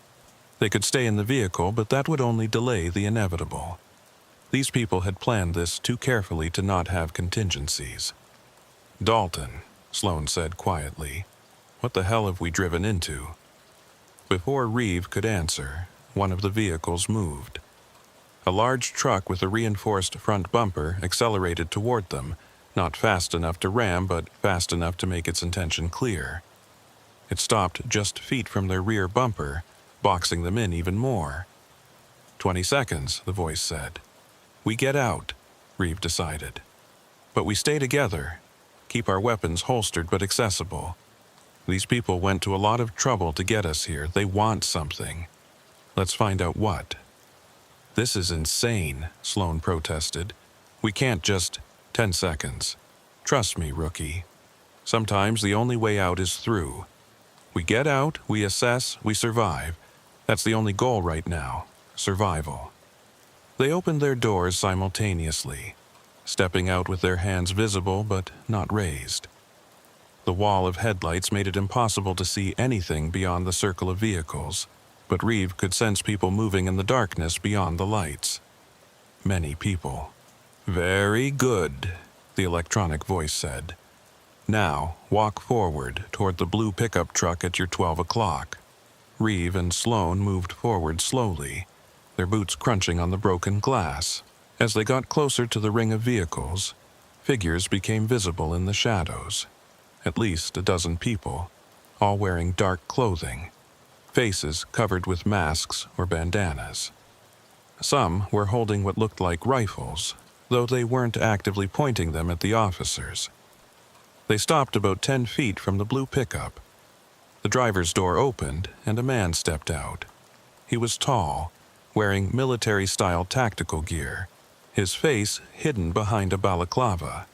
They could stay in the vehicle, but that would only delay the inevitable. These people had planned this too carefully to not have contingencies. "Dalton," Sloan said quietly, "what the hell have we driven into?" Before Reeve could answer, one of the vehicles moved. A large truck with a reinforced front bumper accelerated toward them, not fast enough to ram, but fast enough to make its intention clear. It stopped just feet from their rear bumper, boxing them in even more. 20 seconds, the voice said. "We get out," Reeve decided. "But we stay together, keep our weapons holstered but accessible. These people went to a lot of trouble to get us here. They want something. Let's find out what." "This is insane," Sloan protested. "We can't just—" 10 seconds. "Trust me, rookie. Sometimes the only way out is through. We get out, we assess, we survive. That's the only goal right now. Survival." They opened their doors simultaneously, stepping out with their hands visible but not raised. The wall of headlights made it impossible to see anything beyond the circle of vehicles, but Reeve could sense people moving in the darkness beyond the lights. Many people. "Very good," the electronic voice said. "Now, walk forward toward the blue pickup truck at your 12 o'clock. Reeve and Sloan moved forward slowly, their boots crunching on the broken glass. As they got closer to the ring of vehicles, figures became visible in the shadows. At least a dozen people, all wearing dark clothing, faces covered with masks or bandanas. Some were holding what looked like rifles, though they weren't actively pointing them at the officers. They stopped about 10 feet from the blue pickup. The driver's door opened and a man stepped out. He was tall, wearing military-style tactical gear, his face hidden behind a balaclava.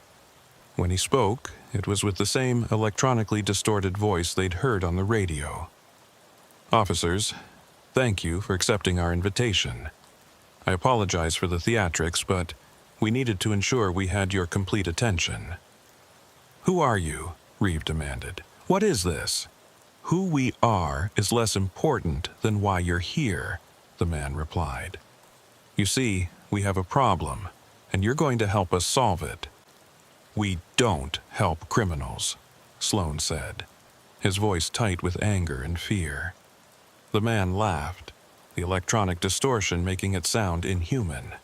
When he spoke, it was with the same electronically distorted voice they'd heard on the radio. "Officers, thank you for accepting our invitation. I apologize for the theatrics, but we needed to ensure we had your complete attention." "Who are you?" Reeve demanded. "What is this?" "Who we are is less important than why you're here," the man replied. "You see, we have a problem, and you're going to help us solve it." "We don't help criminals," Sloan said, his voice tight with anger and fear. The man laughed, the electronic distortion making it sound inhuman.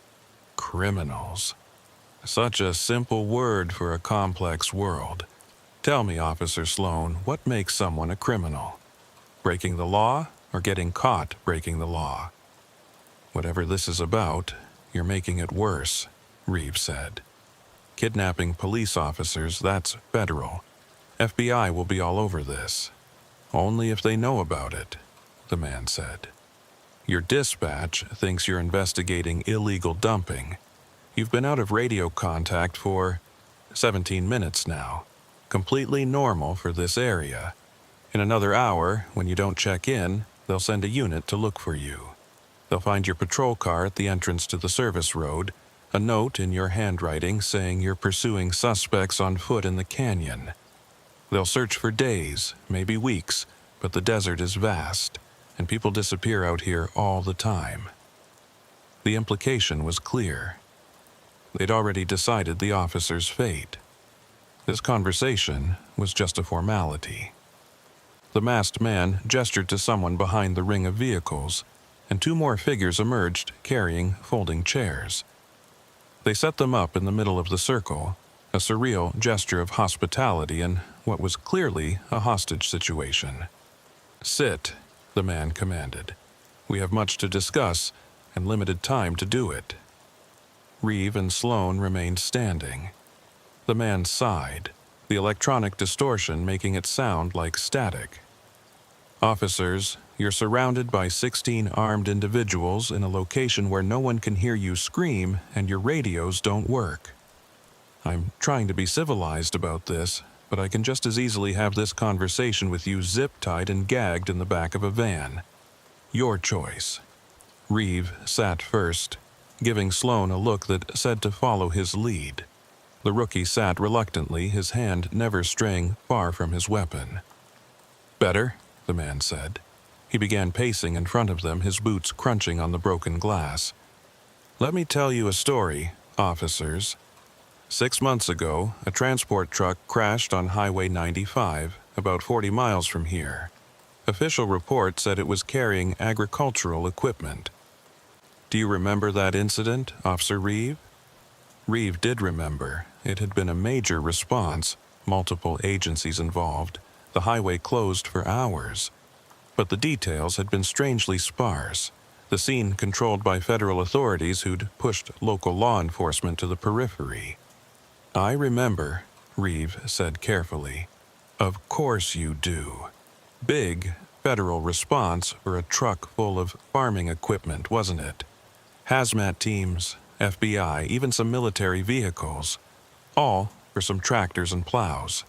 "Criminals. Such a simple word for a complex world. Tell me, Officer Sloan, what makes someone a criminal? Breaking the law or getting caught breaking the law?" "Whatever this is about, you're making it worse," Reeve said. "Kidnapping police officers, that's federal. FBI will be all over this. Only if they know about it," the man said. "Your dispatch thinks you're investigating illegal dumping. You've been out of radio contact for 17 minutes now. Completely normal for this area. In another hour, when you don't check in, they'll send a unit to look for you. They'll find your patrol car at the entrance to the service road, a note in your handwriting saying you're pursuing suspects on foot in the canyon. They'll search for days, maybe weeks, but the desert is vast, and people disappear out here all the time." The implication was clear. They'd already decided the officer's fate. This conversation was just a formality. The masked man gestured to someone behind the ring of vehicles, and two more figures emerged carrying folding chairs. They set them up in the middle of the circle, a surreal gesture of hospitality in what was clearly a hostage situation. "Sit," the man commanded. "We have much to discuss and limited time to do it." Reeve and Sloan remained standing. The man sighed, the electronic distortion making it sound like static. "Officers, you're surrounded by 16 armed individuals in a location where no one can hear you scream and your radios don't work. I'm trying to be civilized about this, but I can just as easily have this conversation with you zip-tied and gagged in the back of a van. Your choice." Reeve sat first, giving Sloan a look that said to follow his lead. The rookie sat reluctantly, his hand never straying far from his weapon. "Better?" the man said. He began pacing in front of them, his boots crunching on the broken glass. "Let me tell you a story, officers. 6 months ago, a transport truck crashed on Highway 95, about 40 miles from here. Official report said it was carrying agricultural equipment. Do you remember that incident, Officer Reeve?" Reeve did remember. It had been a major response, multiple agencies involved, the highway closed for hours. But the details had been strangely sparse, the scene controlled by federal authorities who'd pushed local law enforcement to the periphery. "I remember," Reeve said carefully. "Of course you do. Big federal response for a truck full of farming equipment, wasn't it? Hazmat teams, FBI, even some military vehicles. All for some tractors and plows."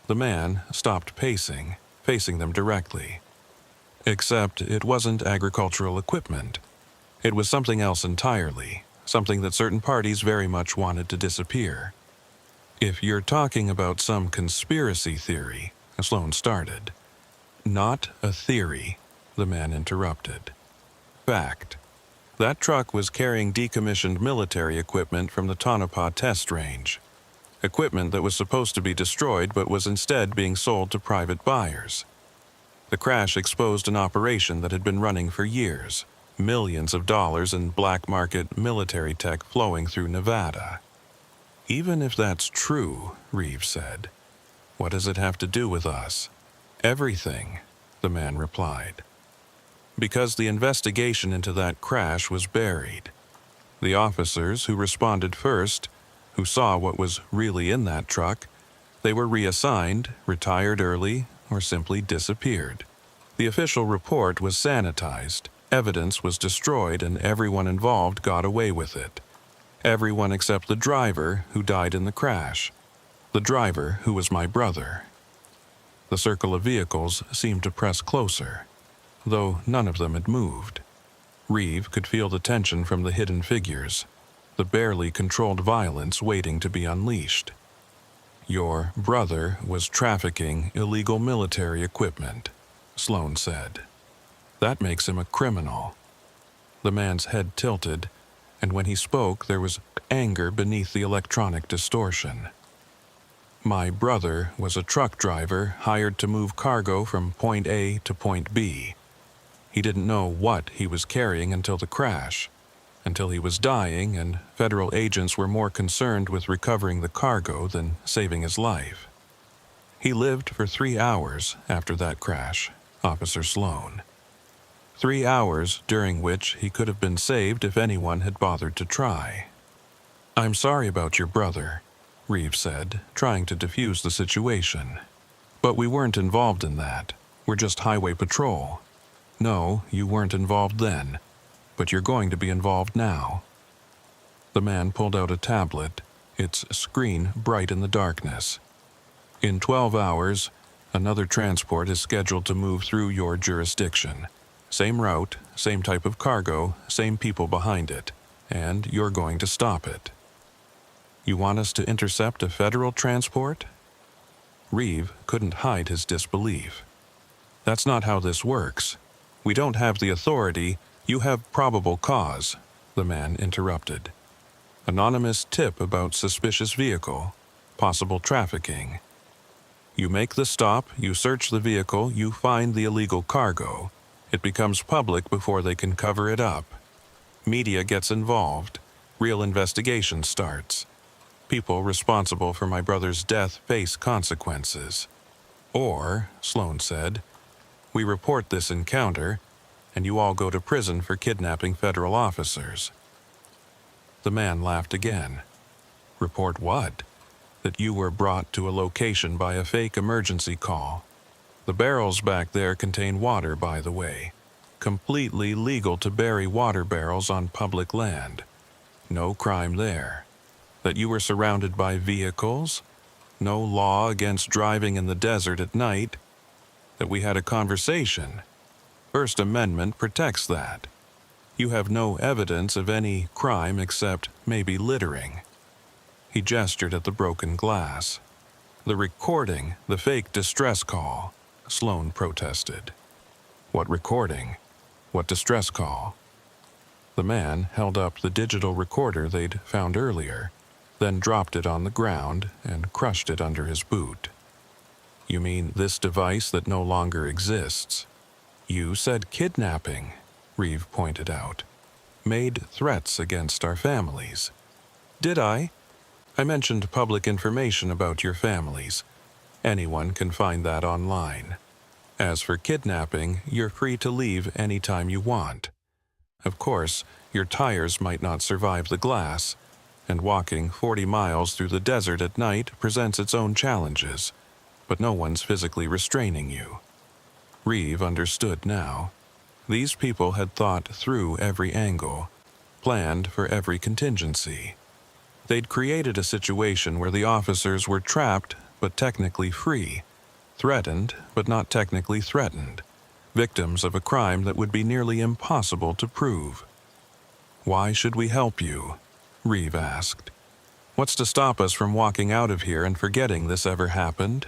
The man stopped pacing, facing them directly. Except it wasn't agricultural equipment. It was something else entirely, something that certain parties very much wanted to disappear. "If you're talking about some conspiracy theory," Sloan started. "Not a theory," the man interrupted. "Fact. That truck was carrying decommissioned military equipment from the Tonopah test range. Equipment that was supposed to be destroyed but was instead being sold to private buyers. The crash exposed an operation that had been running for years, millions of dollars in black market military tech flowing through Nevada." "Even if that's true," Reeve said, "what does it have to do with us?" "Everything," the man replied. because the investigation into that crash was buried. The officers who responded first, who saw what was really in that truck, they were reassigned, retired early, or simply disappeared. The official report was sanitized, evidence was destroyed, and everyone involved got away with it. Everyone except the driver who died in the crash. The driver who was my brother. The circle of vehicles seemed to press closer, though none of them had moved. Reeve could feel the tension from the hidden figures, the barely controlled violence waiting to be unleashed. Your brother was trafficking illegal military equipment, Sloan said. That makes him a criminal. The man's head tilted, and when he spoke there was anger beneath the electronic distortion. My brother was a truck driver hired to move cargo from point A to point B. He didn't know what he was carrying until the crash, until he was dying and federal agents were more concerned with recovering the cargo than saving his life. He lived for 3 hours after that crash, Officer Sloan. 3 hours during which he could have been saved if anyone had bothered to try. I'm sorry about your brother, Reeve said, trying to defuse the situation. But we weren't involved in that. We're just highway patrol. No, you weren't involved then, but you're going to be involved now. The man pulled out a tablet, its screen bright in the darkness. In 12 hours, another transport is scheduled to move through your jurisdiction. Same route, same type of cargo, same people behind it, and you're going to stop it. You want us to intercept a federal transport? Reeve couldn't hide his disbelief. That's not how this works. We don't have the authority. You have probable cause, the man interrupted. Anonymous tip about suspicious vehicle, possible trafficking. You make the stop, you search the vehicle, you find the illegal cargo. It becomes public before they can cover it up. Media gets involved. Real investigation starts. People responsible for my brother's death face consequences. Or, Sloan said, we report this encounter, and you all go to prison for kidnapping federal officers. The man laughed again. Report what? That you were brought to a location by a fake emergency call. The barrels back there contain water, by the way. Completely legal to bury water barrels on public land. No crime there. That you were surrounded by vehicles. No law against driving in the desert at night. That we had a conversation. First Amendment protects that. You have no evidence of any crime except maybe littering. He gestured at the broken glass. The recording, the fake distress call, Sloan protested. What recording? What distress call? The man held up the digital recorder they'd found earlier, then dropped it on the ground and crushed it under his boot. You mean this device that no longer exists? You said kidnapping, Reeve pointed out. Made threats against our families. Did I? I mentioned public information about your families. Anyone can find that online. As for kidnapping, you're free to leave any time you want. Of course, your tires might not survive the glass, and walking 40 miles through the desert at night presents its own challenges, but no one's physically restraining you. Reeve understood now. These people had thought through every angle, planned for every contingency. They'd created a situation where the officers were trapped but technically free, threatened but not technically threatened, victims of a crime that would be nearly impossible to prove. Why should we help you? Reeve asked. What's to stop us from walking out of here and forgetting this ever happened?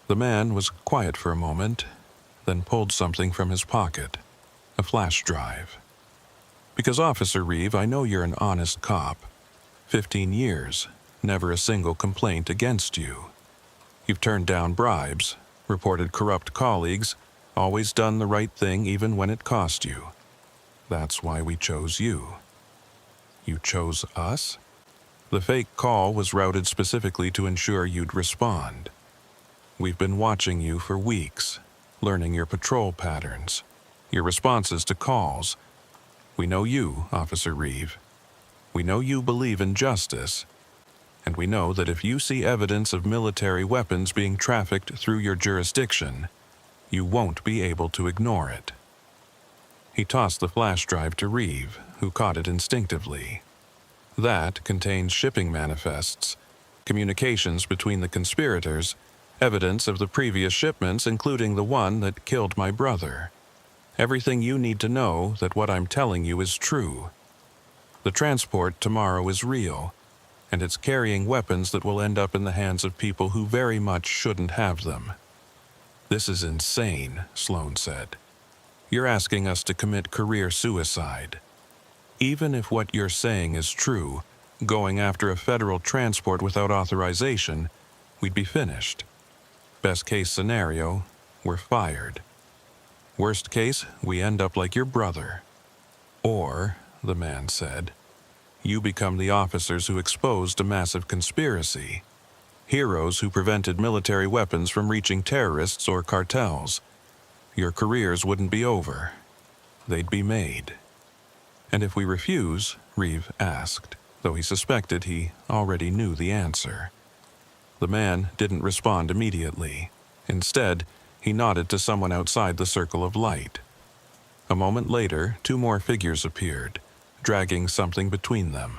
The man was quiet for a moment, then pulled something from his pocket, a flash drive. Because, Officer Reeve, I know you're an honest cop. 15 years, never a single complaint against you. You've turned down bribes, reported corrupt colleagues, always done the right thing even when it cost you. That's why we chose you. You chose us? The fake call was routed specifically to ensure you'd respond. We've been watching you for weeks, learning your patrol patterns. your responses to calls. We know you, Officer Reeve. We know you believe in justice. And we know that if you see evidence of military weapons being trafficked through your jurisdiction, you won't be able to ignore it. He tossed the flash drive to Reeve, who caught it instinctively. That contains shipping manifests, communications between the conspirators, evidence of the previous shipments, including the one that killed my brother. Everything you need to know that what I'm telling you is true. The transport tomorrow is real, and it's carrying weapons that will end up in the hands of people who very much shouldn't have them. This is insane, Sloan said. You're asking us to commit career suicide. Even if what you're saying is true, going after a federal transport without authorization, we'd be finished. Best case scenario, we're fired. Worst case, we end up like your brother. Or, the man said, you become the officers who exposed a massive conspiracy. Heroes who prevented military weapons from reaching terrorists or cartels. Your careers wouldn't be over. They'd be made. And if we refuse, Reeve asked, though he suspected he already knew the answer. The man didn't respond immediately. Instead, he nodded to someone outside the circle of light. A moment later, 2 more figures appeared, dragging something between them.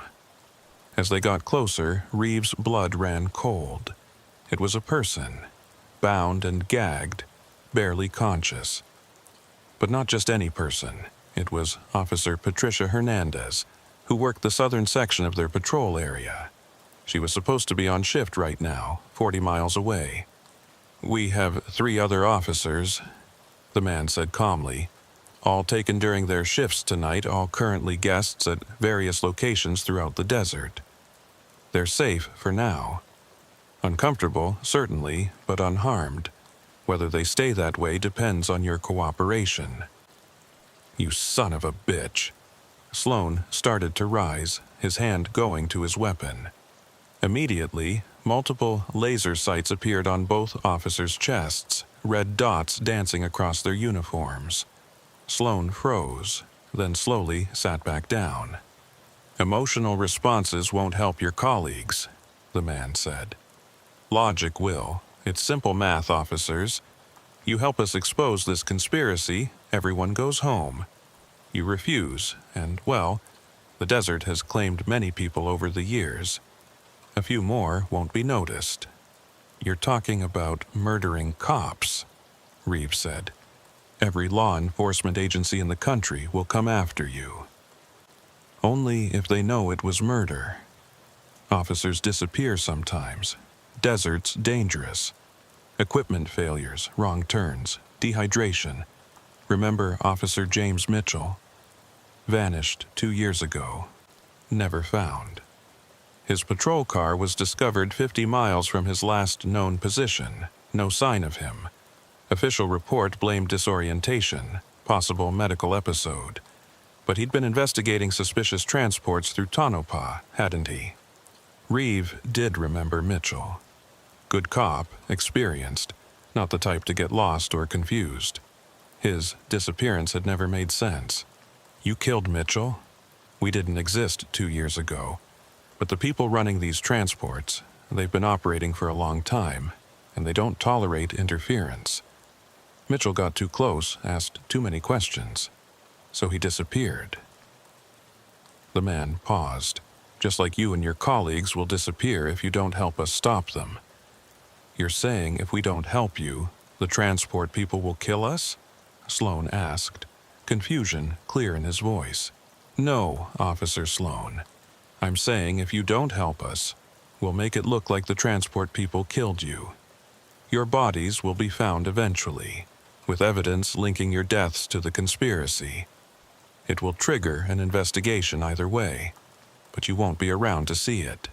As they got closer, Reeve's blood ran cold. It was a person, bound and gagged, barely conscious. But not just any person. It was Officer Patricia Hernandez, who worked the southern section of their patrol area. She was supposed to be on shift right now, 40 miles away. We have 3 other officers, the man said calmly, all taken during their shifts tonight, all currently guests at various locations throughout the desert. They're safe for now. Uncomfortable, certainly, but unharmed. Whether they stay that way depends on your cooperation. You son of a bitch. Sloan started to rise, his hand going to his weapon. Immediately, multiple laser sights appeared on both officers' chests, red dots dancing across their uniforms. Sloan froze, then slowly sat back down. Emotional responses won't help your colleagues, the man said. Logic will. It's simple math, officers. You help us expose this conspiracy, everyone goes home. You refuse, and, well, the desert has claimed many people over the years. A few more won't be noticed. You're talking about murdering cops, Reeve said. Every law enforcement agency in the country will come after you. Only if they know it was murder. Officers disappear sometimes. Desert's dangerous. Equipment failures, wrong turns, dehydration. Remember Officer James Mitchell? Vanished 2 years ago. Never found. His patrol car was discovered 50 miles from his last known position. No sign of him. Official report blamed disorientation, possible medical episode. But he'd been investigating suspicious transports through Tonopah, hadn't he? Reeve did remember Mitchell. Good cop, experienced, not the type to get lost or confused. His disappearance had never made sense. You killed Mitchell? We didn't exist 2 years ago. But the people running these transports, they've been operating for a long time, and they don't tolerate interference. Mitchell got too close, asked too many questions. So he disappeared. The man paused. Just like you and your colleagues will disappear if you don't help us stop them. You're saying if we don't help you, the transport people will kill us? Sloan asked, confusion clear in his voice. No, Officer Sloan. I'm saying if you don't help us, we'll make it look like the transport people killed you. Your bodies will be found eventually, with evidence linking your deaths to the conspiracy. It will trigger an investigation either way, but you won't be around to see it.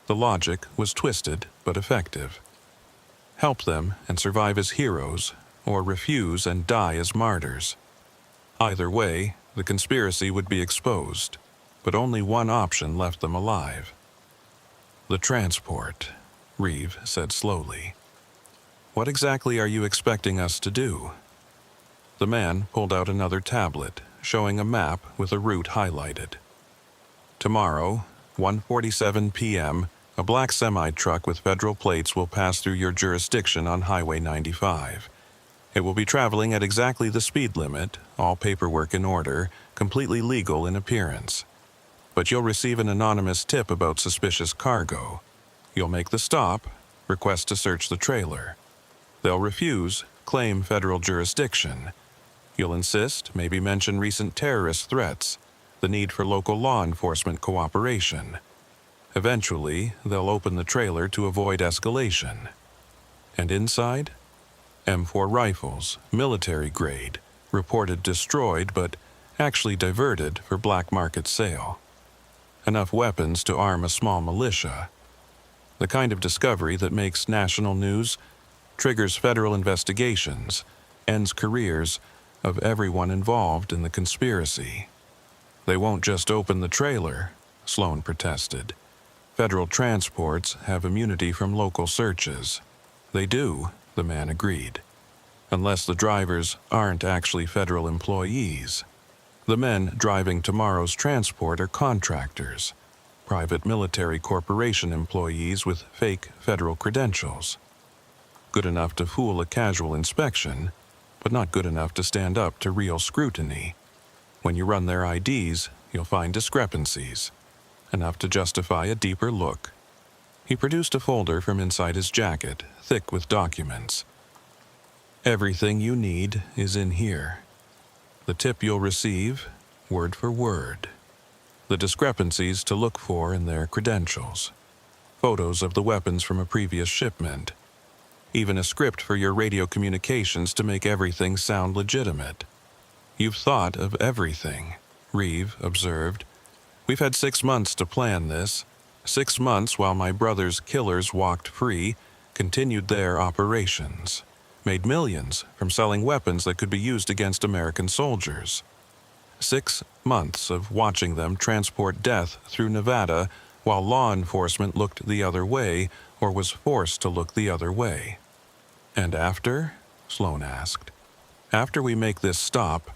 The logic was twisted but effective. Help them and survive as heroes, or refuse and die as martyrs. Either way, the conspiracy would be exposed, but only one option left them alive. The transport, Reeve said slowly. What exactly are you expecting us to do? The man pulled out another tablet, showing a map with a route highlighted. Tomorrow, 1:47 p.m., a black semi-truck with federal plates will pass through your jurisdiction on Highway 95. It will be traveling at exactly the speed limit, all paperwork in order, completely legal in appearance. But you'll receive an anonymous tip about suspicious cargo. You'll make the stop, request to search the trailer. They'll refuse, claim federal jurisdiction. You'll insist, maybe mention recent terrorist threats, the need for local law enforcement cooperation. Eventually, they'll open the trailer to avoid escalation. And inside? M4 rifles, military grade, reported destroyed but actually diverted for black market sale. Enough weapons to arm a small militia. The kind of discovery that makes national news, triggers federal investigations, ends careers of everyone involved in the conspiracy. They won't just open the trailer, Sloan protested. Federal transports have immunity from local searches. They do, the man agreed. Unless the drivers aren't actually federal employees. The men driving tomorrow's transport are contractors, private military corporation employees with fake federal credentials. Good enough to fool a casual inspection, but not good enough to stand up to real scrutiny. When you run their IDs, you'll find discrepancies, enough to justify a deeper look. He produced a folder from inside his jacket, thick with documents. Everything you need is in here. The tip you'll receive, word for word. The discrepancies to look for in their credentials. Photos of the weapons from a previous shipment. Even a script for your radio communications to make everything sound legitimate. You've thought of everything, Reeve observed. We've had 6 months to plan this. 6 months while my brother's killers walked free, continued their operations. Made millions from selling weapons that could be used against American soldiers. 6 months of watching them transport death through Nevada while law enforcement looked the other way or was forced to look the other way. And after? Sloan asked. After we make this stop,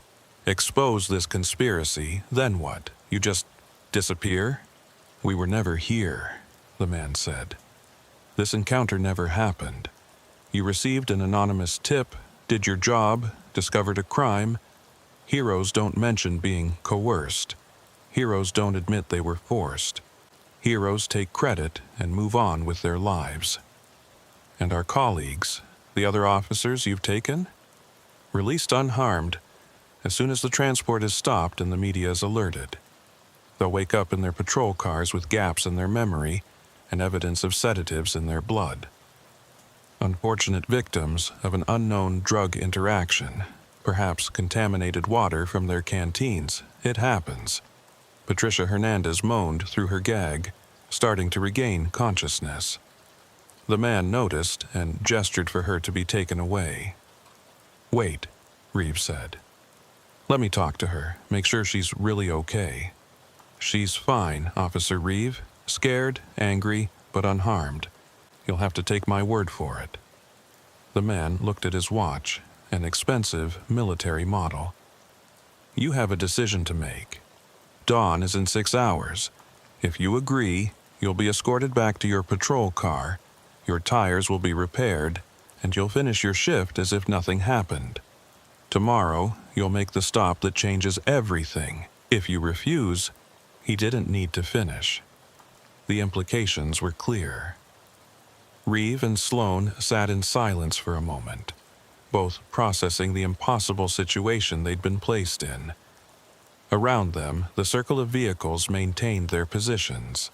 expose this conspiracy, then what? You just disappear? We were never here, the man said. This encounter never happened. You received an anonymous tip, did your job, discovered a crime. Heroes don't mention being coerced. Heroes don't admit they were forced. Heroes take credit and move on with their lives. And our colleagues, the other officers you've taken? Released unharmed, as soon as the transport is stopped and the media is alerted. They'll wake up in their patrol cars with gaps in their memory and evidence of sedatives in their blood. Unfortunate victims of an unknown drug interaction, perhaps contaminated water from their canteens. It happens. Patricia Hernandez moaned through her gag, starting to regain consciousness. The man noticed and gestured for her to be taken away. Wait, Reeves said. Let me talk to her, make sure she's really okay. She's fine, Officer Reeve. Scared, angry, but unharmed. You'll have to take my word for it. The man looked at his watch, an expensive military model. You have a decision to make. Dawn is in 6 hours. If you agree, you'll be escorted back to your patrol car, your tires will be repaired, and you'll finish your shift as if nothing happened. Tomorrow, you'll make the stop that changes everything. If you refuse, he didn't need to finish. The implications were clear. Reeve and Sloan sat in silence for a moment, both processing the impossible situation they'd been placed in. Around them, the circle of vehicles maintained their positions,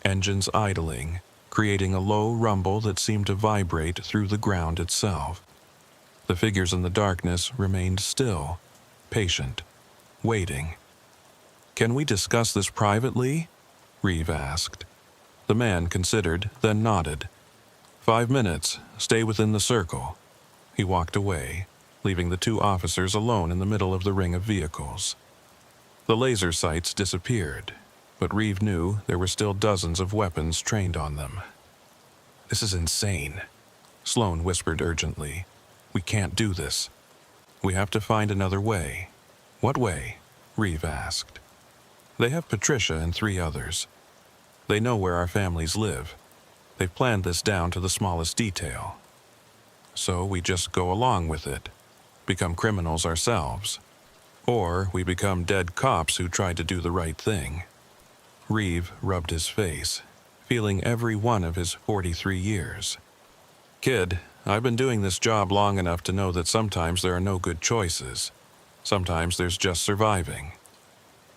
engines idling, creating a low rumble that seemed to vibrate through the ground itself. The figures in the darkness remained still, patient, waiting. "Can we discuss this privately?" Reeve asked. The man considered, then nodded. 5 minutes, stay within the circle. He walked away, leaving the 2 officers alone in the middle of the ring of vehicles. The laser sights disappeared, but Reeve knew there were still dozens of weapons trained on them. "This is insane," Sloan whispered urgently. "We can't do this." We have to find another way. What way? Reeve asked. They have Patricia and 3 others. They know where our families live. They've planned this down to the smallest detail. So we just go along with it, become criminals ourselves. Or we become dead cops who tried to do the right thing. Reeve rubbed his face, feeling every one of his 43 years. Kid, I've been doing this job long enough to know that sometimes there are no good choices. Sometimes there's just surviving.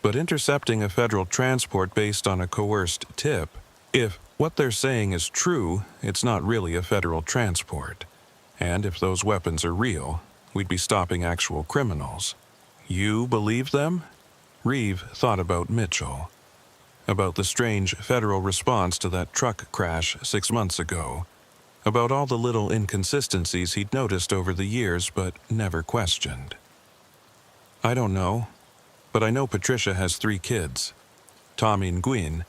But intercepting a federal transport based on a coerced tip, if what they're saying is true, it's not really a federal transport. And if those weapons are real, we'd be stopping actual criminals. You believe them? Reeve thought about Mitchell, about the strange federal response to that truck crash 6 months ago, about all the little inconsistencies he'd noticed over the years but never questioned. I don't know, but I know Patricia has 3 kids. Tommy Nguyen,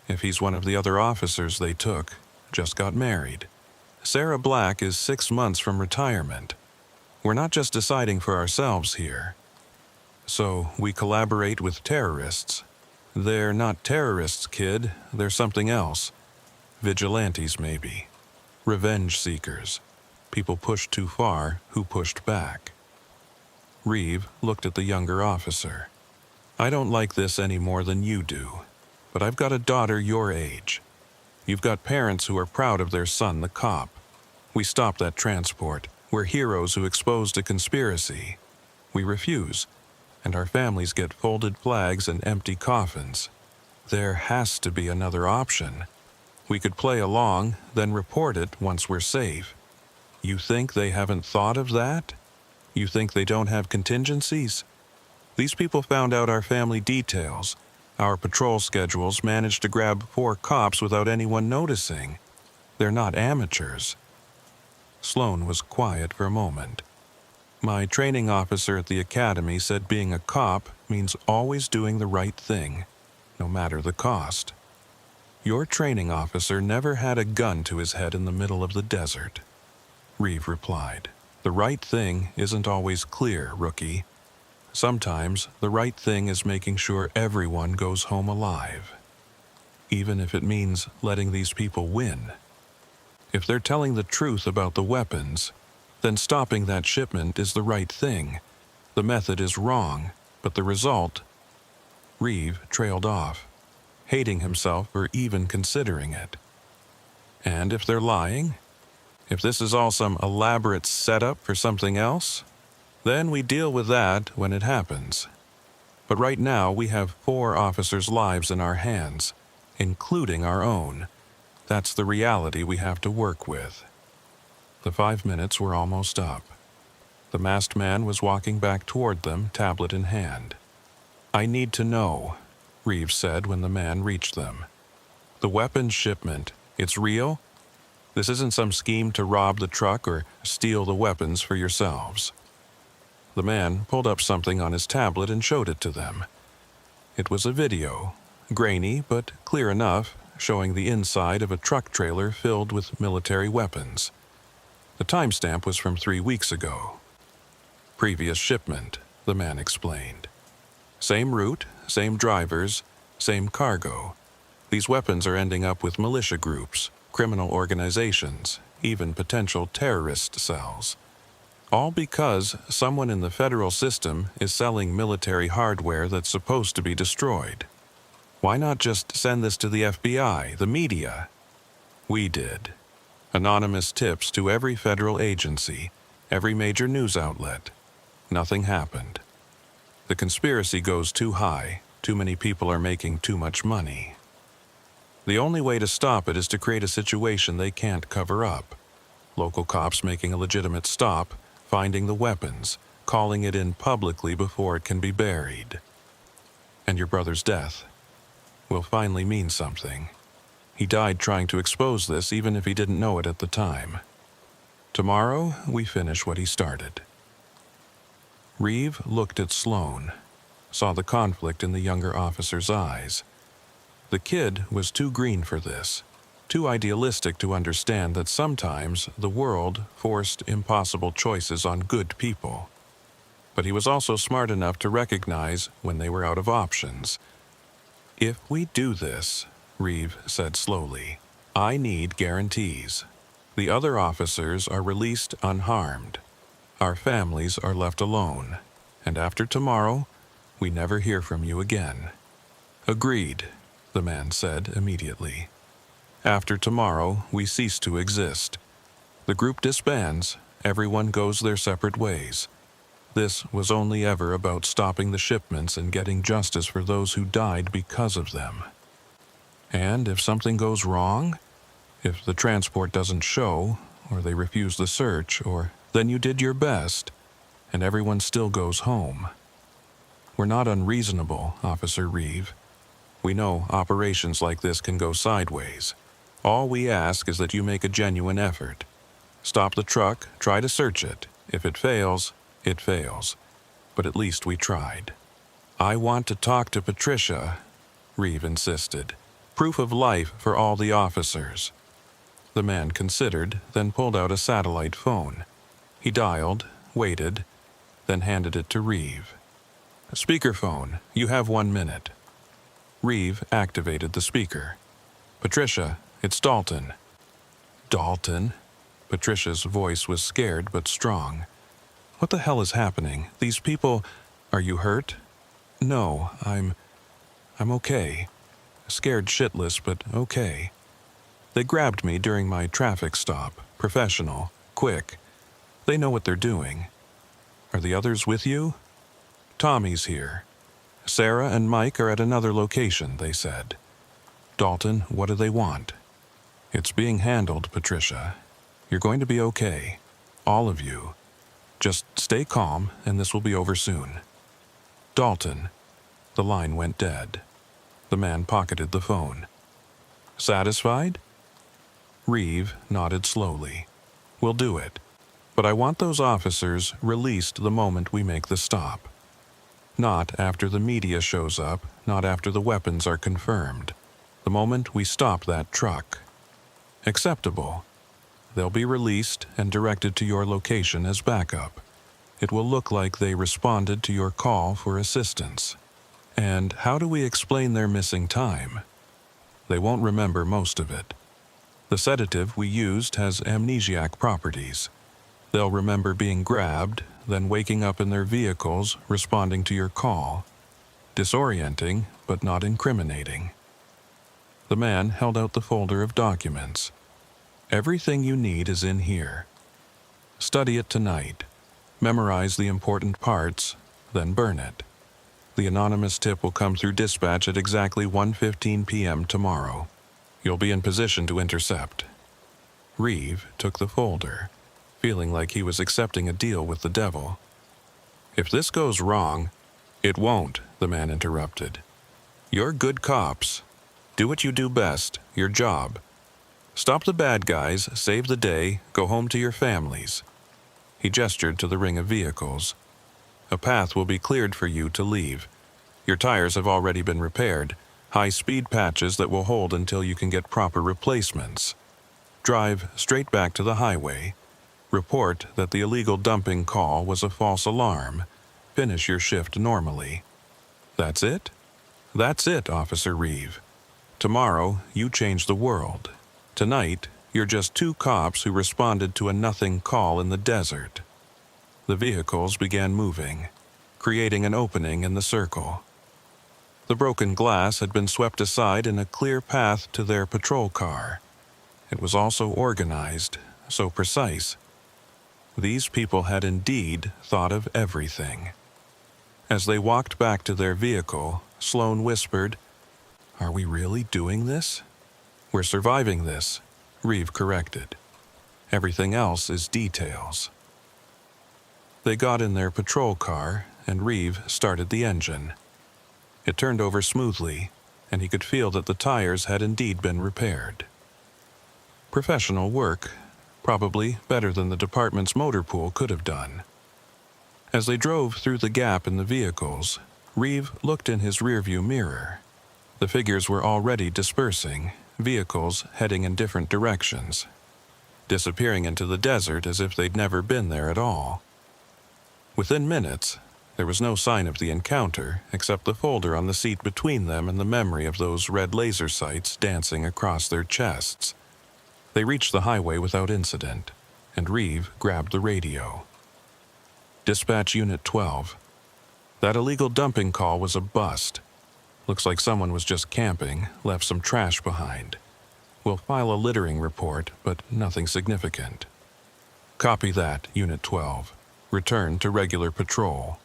if he's one of the other officers they took, just got married. Sarah Black is 6 months from retirement. We're not just deciding for ourselves here. So we collaborate with terrorists. They're not terrorists, kid. They're something else. Vigilantes, maybe. Revenge seekers. People pushed too far who pushed back. Reeve looked at the younger officer. I don't like this any more than you do, but I've got a daughter your age. You've got parents who are proud of their son, the cop. We stopped that transport. We're heroes who exposed a conspiracy. We refuse, and our families get folded flags and empty coffins. There has to be another option. We could play along, then report it once we're safe. You think they haven't thought of that? You think they don't have contingencies? These people found out our family details. Our patrol schedules managed to grab 4 cops without anyone noticing. They're not amateurs. Sloan was quiet for a moment. My training officer at the academy said being a cop means always doing the right thing, no matter the cost. Your training officer never had a gun to his head in the middle of the desert. Reeve replied. The right thing isn't always clear, rookie. Sometimes the right thing is making sure everyone goes home alive, even if it means letting these people win. If they're telling the truth about the weapons, then stopping that shipment is the right thing. The method is wrong, but the result... Reeve trailed off, hating himself for even considering it. And if they're lying? If this is all some elaborate setup for something else? Then we deal with that when it happens. But right now we have 4 officers' lives in our hands, including our own. That's the reality we have to work with. The 5 minutes were almost up. The masked man was walking back toward them, tablet in hand. I need to know, Reeve said when the man reached them. The weapons shipment, it's real? This isn't some scheme to rob the truck or steal the weapons for yourselves. The man pulled up something on his tablet and showed it to them. It was a video, grainy but clear enough, showing the inside of a truck trailer filled with military weapons. The timestamp was from 3 weeks ago. Previous shipment, the man explained. Same route, same drivers, same cargo. These weapons are ending up with militia groups, criminal organizations, even potential terrorist cells. All because someone in the federal system is selling military hardware that's supposed to be destroyed. Why not just send this to the FBI, the media? We did. Anonymous tips to every federal agency, every major news outlet. Nothing happened. The conspiracy goes too high. Too many people are making too much money. The only way to stop it is to create a situation they can't cover up. Local cops making a legitimate stop, finding the weapons, calling it in publicly before it can be buried. And your brother's death will finally mean something. He died trying to expose this even if he didn't know it at the time. Tomorrow, we finish what he started. Reeve looked at Sloan, saw the conflict in the younger officer's eyes. The kid was too green for this, too idealistic to understand that sometimes the world forced impossible choices on good people. but he was also smart enough to recognize when they were out of options. "If we do this," Reeve said slowly, "I need guarantees. The other officers are released unharmed. Our families are left alone, and after tomorrow, we never hear from you again." "Agreed," the man said immediately. "After tomorrow, we cease to exist. The group disbands, everyone goes their separate ways. This was only ever about stopping the shipments and getting justice for those who died because of them. And if something goes wrong, if the transport doesn't show, or they refuse the search, or then you did your best, and everyone still goes home. We're not unreasonable, Officer Reeve. We know operations like this can go sideways. All we ask is that you make a genuine effort. Stop the truck, try to search it. If it fails, it fails. But at least we tried." "I want to talk to Patricia," Reeve insisted. "Proof of life for all the officers." The man considered, then pulled out a satellite phone. He dialed, waited, then handed it to Reeve. "Speakerphone, you have 1 minute." Reeve activated the speaker. "Patricia, it's Dalton." "Dalton?" Patricia's voice was scared but strong. "What the hell is happening? These people... Are you hurt?" "No, I'm okay. Scared shitless, but okay. They grabbed me during my traffic stop. Professional. Quick. They know what they're doing. Are the others with you?" "Tommy's here. Sarah and Mike are at another location," they said. "Dalton, what do they want?" "It's being handled, Patricia. You're going to be okay. All of you. Just stay calm, and this will be over soon." "Dalton." The line went dead. The man pocketed the phone. "Satisfied?" Reeve nodded slowly. "We'll do it. But I want those officers released the moment we make the stop. Not after the media shows up, not after the weapons are confirmed. The moment we stop that truck. Acceptable. They'll be released and directed to your location as backup. It will look like they responded to your call for assistance. And how do we explain their missing time? They won't remember most of it. The sedative we used has amnesiac properties. They'll remember being grabbed, then waking up in their vehicles, responding to your call. Disorienting, but not incriminating." The man held out the folder of documents. "Everything you need is in here. Study it tonight. Memorize the important parts, then burn it. The anonymous tip will come through dispatch at exactly 1:15 p.m. tomorrow. You'll be in position to intercept." Reeve took the folder, feeling like he was accepting a deal with the devil. "If this goes wrong..." "It won't," the man interrupted. "You're good cops. Do what you do best, your job. Stop the bad guys, save the day, go home to your families." He gestured to the ring of vehicles. "A path will be cleared for you to leave. Your tires have already been repaired, high-speed patches that will hold until you can get proper replacements. Drive straight back to the highway. Report that the illegal dumping call was a false alarm. Finish your shift normally." "That's it?" "That's it, Officer Reeve. Tomorrow, you change the world. Tonight, you're just 2 cops who responded to a nothing call in the desert." The vehicles began moving, creating an opening in the circle. The broken glass had been swept aside in a clear path to their patrol car. It was also organized, so precise. These people had indeed thought of everything. As they walked back to their vehicle, Sloan whispered, "Are we really doing this?" "We're surviving this," Reeve corrected. "Everything else is details." They got in their patrol car, and Reeve started the engine. It turned over smoothly, and he could feel that the tires had indeed been repaired. Professional work, probably better than the department's motor pool could have done. As they drove through the gap in the vehicles, Reeve looked in his rearview mirror. The figures were already dispersing, vehicles heading in different directions, disappearing into the desert as if they'd never been there at all. Within minutes, There was no sign of the encounter, except the folder on the seat between them and the memory of those red laser sights dancing across their chests. They reached the highway without incident, and Reeve grabbed the radio. Dispatch Unit 12. That illegal dumping call was a bust. Looks like someone was just camping, left some trash behind. We'll file a littering report, but nothing significant. Copy that, Unit 12. Return to regular patrol.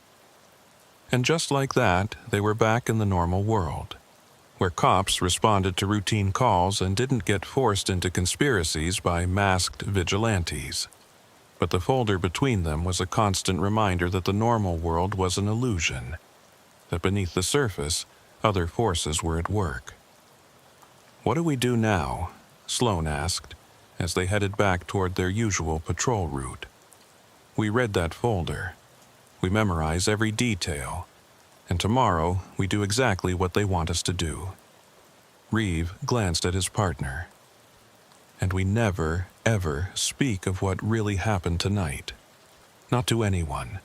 And just like that, they were back in the normal world, where cops responded to routine calls and didn't get forced into conspiracies by masked vigilantes. But the folder between them was a constant reminder that the normal world was an illusion, that beneath the surface, other forces were at work. "What do we do now?" Sloan asked, as they headed back toward their usual patrol route. "We read that folder. We memorize every detail, and tomorrow we do exactly what they want us to do." Reeve glanced at his partner. "And we never, ever speak of what really happened tonight. Not to anyone.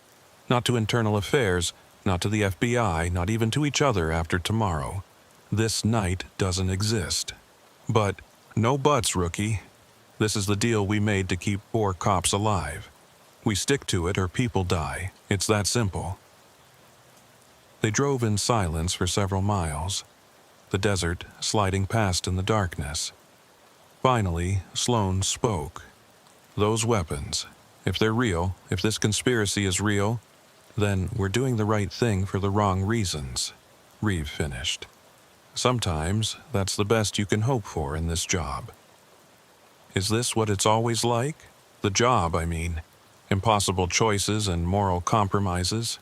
Not to Internal Affairs, not to the FBI, not even to each other after tomorrow. This night doesn't exist. But, no buts, rookie. This is the deal we made to keep 4 cops alive. We stick to it or people die. It's that simple." They drove in silence for several miles, the desert sliding past in the darkness. Finally, Sloan spoke. "Those weapons, if they're real, if this conspiracy is real, then we're doing the right thing for the wrong reasons," Reeve finished. "Sometimes that's the best you can hope for in this job." "Is this what it's always like? The job, I mean. Impossible choices and moral compromises?"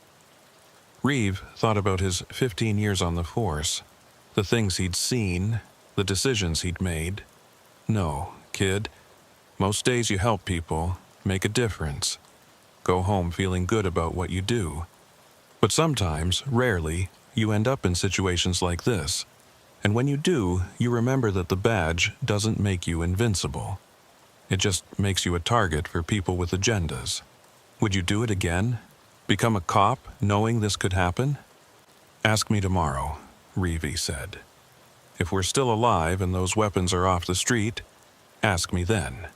Reeve thought about his 15 years on the force, the things he'd seen, the decisions he'd made. "No, kid. Most days you help people, make a difference. Go home feeling good about what you do. But sometimes, rarely, you end up in situations like this. And when you do, you remember that the badge doesn't make you invincible. It just makes you a target for people with agendas. Would you do it again? Become a cop, knowing this could happen?" "Ask me tomorrow," Reeve said. "If we're still alive and those weapons are off the street, ask me then."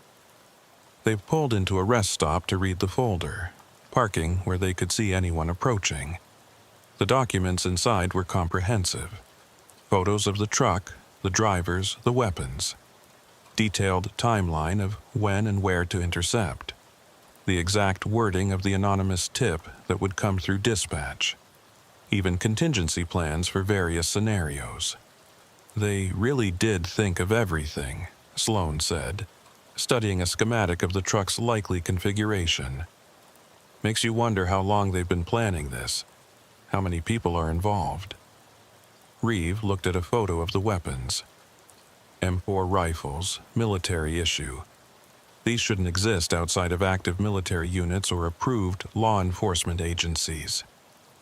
They pulled into a rest stop to read the folder, parking where they could see anyone approaching. The documents inside were comprehensive. Photos of the truck, the drivers, the weapons. Detailed timeline of when and where to intercept. The exact wording of the anonymous tip that would come through dispatch. Even contingency plans for various scenarios. "They really did think of everything," Sloan said, studying a schematic of the truck's likely configuration. "Makes you wonder how long they've been planning this, how many people are involved." Reeve looked at a photo of the weapons. M4 rifles, military issue. These shouldn't exist outside of active military units or approved law enforcement agencies.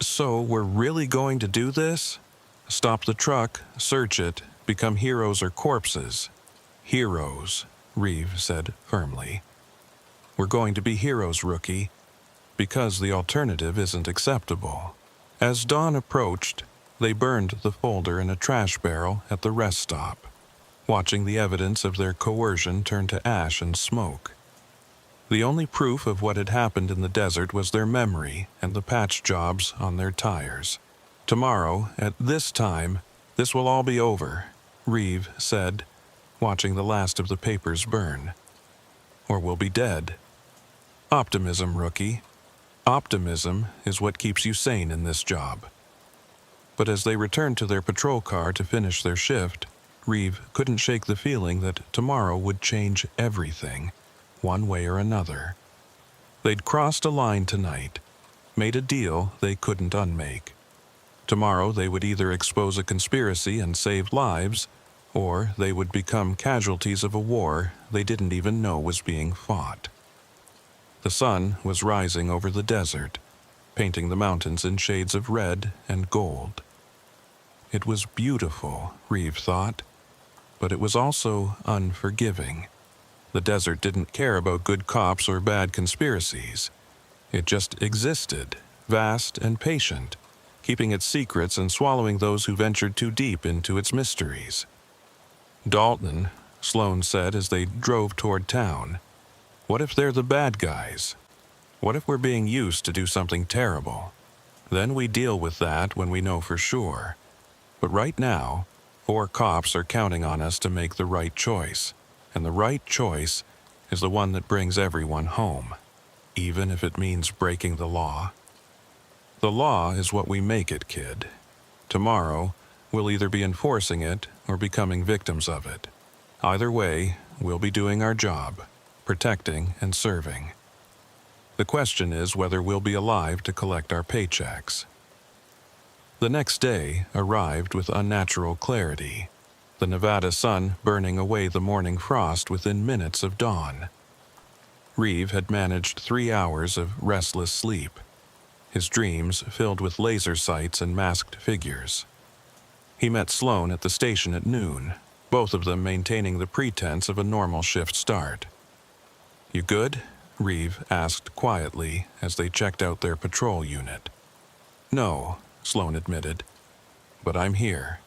"So we're really going to do this? Stop the truck, search it, become heroes or corpses?" "Heroes," Reeve said firmly. "We're going to be heroes, rookie, because the alternative isn't acceptable." As dawn approached, they burned the folder in a trash barrel at the rest stop, watching the evidence of their coercion turn to ash and smoke. The only proof of what had happened in the desert was their memory and the patch jobs on their tires. "Tomorrow, at this time, this will all be over," Reeve said, watching the last of the papers burn. "Or we'll be dead." "Optimism, rookie. Optimism is what keeps you sane in this job." But as they returned to their patrol car to finish their shift, Reeve couldn't shake the feeling that tomorrow would change everything, one way or another. They'd crossed a line tonight, made a deal they couldn't unmake. Tomorrow they would either expose a conspiracy and save lives, or they would become casualties of a war they didn't even know was being fought. The sun was rising over the desert, painting the mountains in shades of red and gold. It was beautiful, Reeve thought, but it was also unforgiving. The desert didn't care about good cops or bad conspiracies. It just existed, vast and patient, keeping its secrets and swallowing those who ventured too deep into its mysteries. "Dalton," Sloan said as they drove toward town, "what if they're the bad guys? What if we're being used to do something terrible? Then we deal with that when we know for sure. But right now, 4 cops are counting on us to make the right choice, and the right choice is the one that brings everyone home, even if it means breaking the law. The law is what we make it, kid. Tomorrow, we'll either be enforcing it or becoming victims of it. Either way, we'll be doing our job, protecting and serving. The question is whether we'll be alive to collect our paychecks." The next day arrived with unnatural clarity, the Nevada sun burning away the morning frost within minutes of dawn. Reeve had managed 3 hours of restless sleep, his dreams filled with laser sights and masked figures. He met Sloan at the station at noon, both of them maintaining the pretense of a normal shift start. "You good?" Reeve asked quietly as they checked out their patrol unit. "No," Sloan admitted, "but I'm here."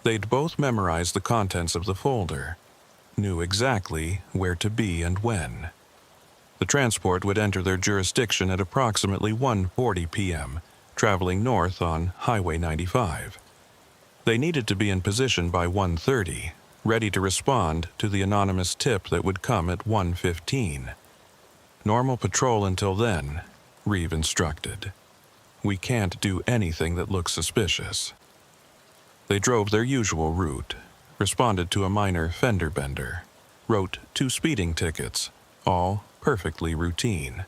They'd both memorized the contents of the folder, knew exactly where to be and when. The transport would enter their jurisdiction at approximately 1:40 p.m., traveling north on Highway 95. They needed to be in position by 1:30, ready to respond to the anonymous tip that would come at 1:15. "Normal patrol until then," Reeve instructed. "We can't do anything that looks suspicious." They drove their usual route, responded to a minor fender bender, wrote 2 speeding tickets, all perfectly routine.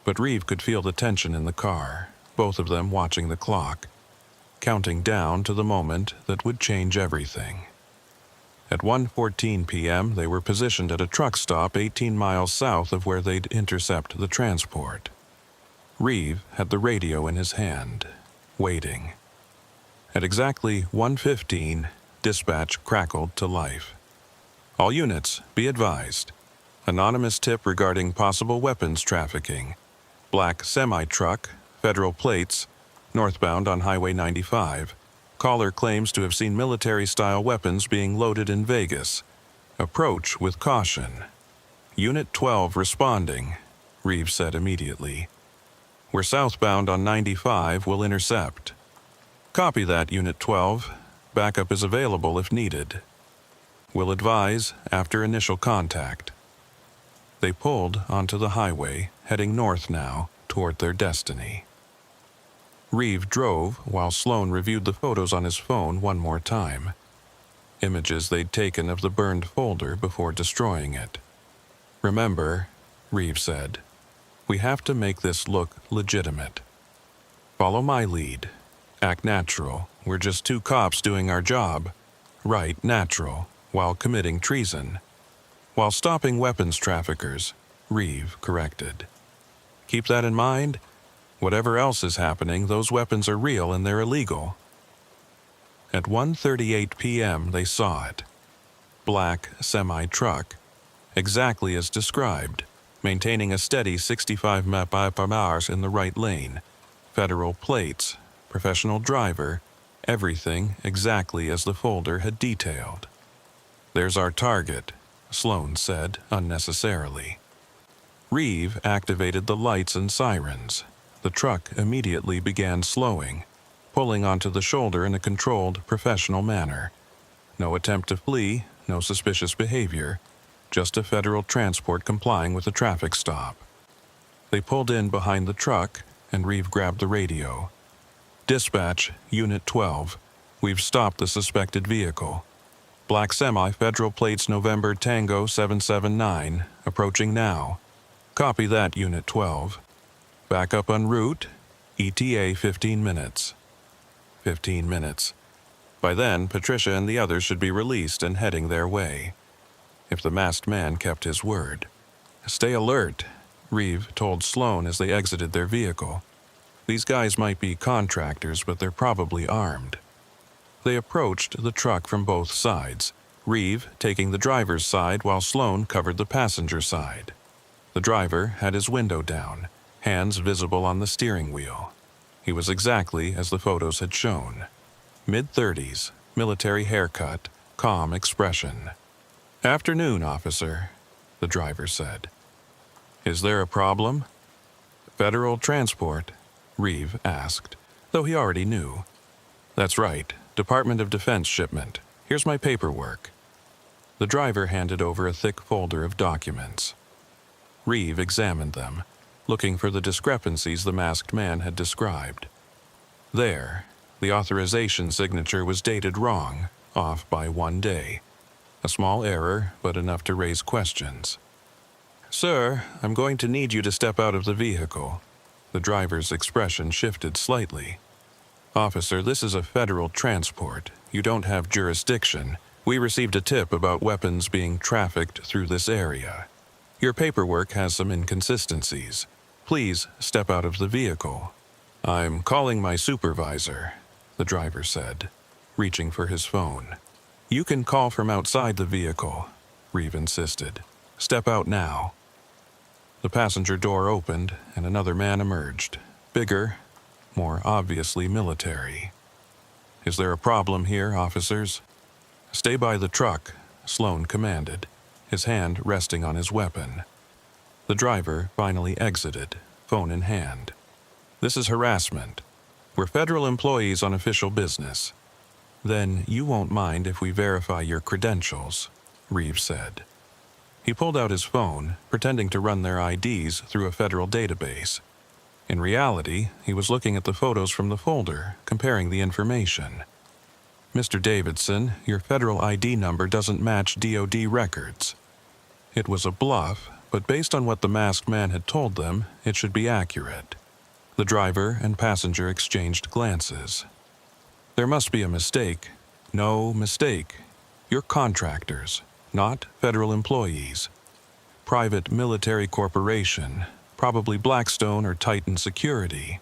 But Reeve could feel the tension in the car, both of them watching the clock, counting down to the moment that would change everything. At 1:14 p.m., they were positioned at a truck stop 18 miles south of where they'd intercept the transport. Reeve had the radio in his hand, waiting. At exactly 1:15, dispatch crackled to life. "All units, be advised. Anonymous tip regarding possible weapons trafficking. Black semi-truck, federal plates, northbound on Highway 95. Caller claims to have seen military-style weapons being loaded in Vegas. Approach with caution." "Unit 12 responding," Reeve said immediately. "We're southbound on 95, will intercept." "Copy that, Unit 12. Backup is available if needed. We'll advise after initial contact." They pulled onto the highway, heading north now, toward their destiny. Reeve drove while Sloan reviewed the photos on his phone one more time. Images they'd taken of the burned folder before destroying it. "Remember," Reeve said, "we have to make this look legitimate. Follow my lead. Act natural. We're just 2 cops doing our job. Right, natural, while committing treason. While stopping weapons traffickers," Reeve corrected. "Keep that in mind. Whatever else is happening, those weapons are real and they're illegal." At 1:38 p.m. they saw it. Black semi-truck, exactly as described, maintaining a steady 65 mph in the right lane. Federal plates, professional driver, everything exactly as the folder had detailed. "There's our target," Sloan said unnecessarily. Reeve activated the lights and sirens. The truck immediately began slowing, pulling onto the shoulder in a controlled, professional manner. No attempt to flee, no suspicious behavior, just a federal transport complying with a traffic stop. They pulled in behind the truck, and Reeve grabbed the radio. "Dispatch, Unit 12. We've stopped the suspected vehicle. Black semi, federal plates November Tango 779, approaching now. Copy that, Unit 12. Back up en route, ETA 15 minutes. 15 minutes. By then, Patricia and the others should be released and heading their way. If the masked man kept his word. "Stay alert," Reeve told Sloan as they exited their vehicle. "These guys might be contractors, but they're probably armed." They approached the truck from both sides, Reeve taking the driver's side while Sloan covered the passenger side. The driver had his window down, hands visible on the steering wheel. He was exactly as the photos had shown. Mid-30s, military haircut, calm expression. "Afternoon, officer," the driver said. "Is there a problem?" "Federal transport?" Reeve asked, though he already knew. "That's right, Department of Defense shipment. Here's my paperwork." The driver handed over a thick folder of documents. Reeve examined them, looking for the discrepancies the masked man had described. There, the authorization signature was dated wrong, off by 1 day. A small error, but enough to raise questions. "Sir, I'm going to need you to step out of the vehicle." The driver's expression shifted slightly. "Officer, this is a federal transport. You don't have jurisdiction. We received a tip about weapons being trafficked through this area. Your paperwork has some inconsistencies. Please step out of the vehicle." "I'm calling my supervisor," the driver said, reaching for his phone. "You can call from outside the vehicle," Reeve insisted. "Step out now." The passenger door opened and another man emerged, bigger, more obviously military. "Is there a problem here, officers?" "Stay by the truck," Sloan commanded, his hand resting on his weapon. The driver finally exited, phone in hand. "This is harassment. We're federal employees on official business." "Then you won't mind if we verify your credentials," Reeve said. He pulled out his phone, pretending to run their IDs through a federal database. In reality, he was looking at the photos from the folder, comparing the information. "Mr. Davidson, your federal ID number doesn't match DoD records." It was a bluff, but based on what the masked man had told them, it should be accurate. The driver and passenger exchanged glances. "There must be a mistake." "No mistake. You're contractors, not federal employees. Private military corporation, probably Blackstone or Titan Security.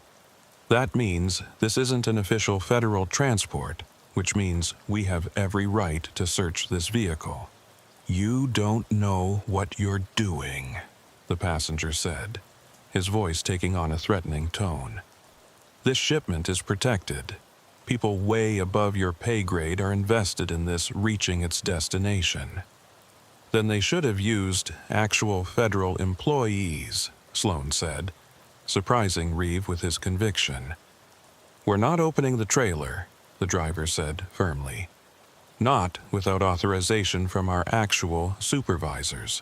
That means this isn't an official federal transport, which means we have every right to search this vehicle." "You don't know what you're doing," the passenger said, his voice taking on a threatening tone. "This shipment is protected. People way above your pay grade are invested in this reaching its destination." "Then they should have used actual federal employees," Sloan said, surprising Reeve with his conviction. "We're not opening the trailer," the driver said firmly. "Not without authorization from our actual supervisors.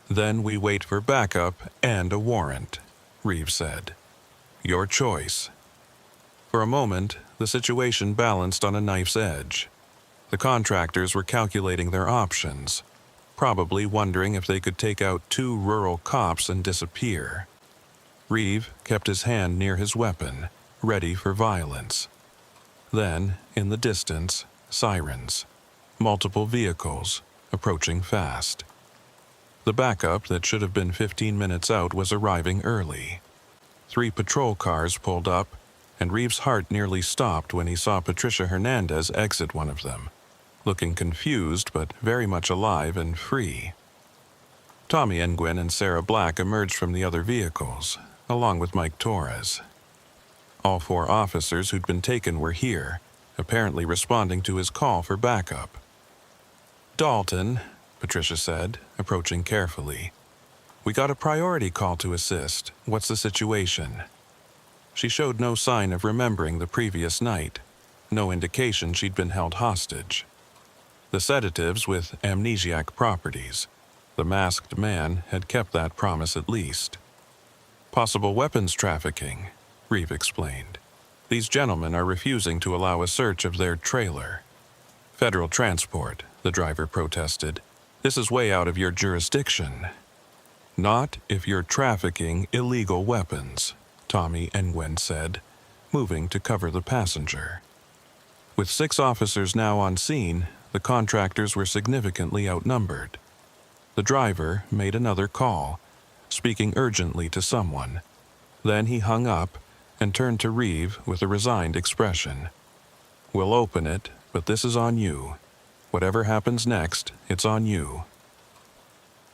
Then we wait for backup and a warrant," Reeve said. "Your choice." For a moment, the situation balanced on a knife's edge. The contractors were calculating their options, probably wondering if they could take out 2 rural cops and disappear. Reeve kept his hand near his weapon, ready for violence. Then, in the distance, sirens. Multiple vehicles, approaching fast. The backup that should have been 15 minutes out was arriving early. 3 patrol cars pulled up, and Reeve's heart nearly stopped when he saw Patricia Hernandez exit one of them, looking confused but very much alive and free. Tommy Engwin and Sarah Black emerged from the other vehicles, along with Mike Torres. All 4 officers who'd been taken were here, apparently responding to his call for backup. "Dalton," Patricia said, approaching carefully. "We got a priority call to assist. What's the situation?" She showed no sign of remembering the previous night, no indication she'd been held hostage. The sedatives with amnesiac properties. The masked man had kept that promise at least. "Possible weapons trafficking," Reeve explained. "These gentlemen are refusing to allow a search of their trailer." "Federal transport," the driver protested. "This is way out of your jurisdiction." "Not if you're trafficking illegal weapons," Tommy Engwin said, moving to cover the passenger. With 6 officers now on scene, the contractors were significantly outnumbered. The driver made another call, speaking urgently to someone. Then he hung up and turned to Reeve with a resigned expression. "We'll open it, but this is on you. Whatever happens next, it's on you."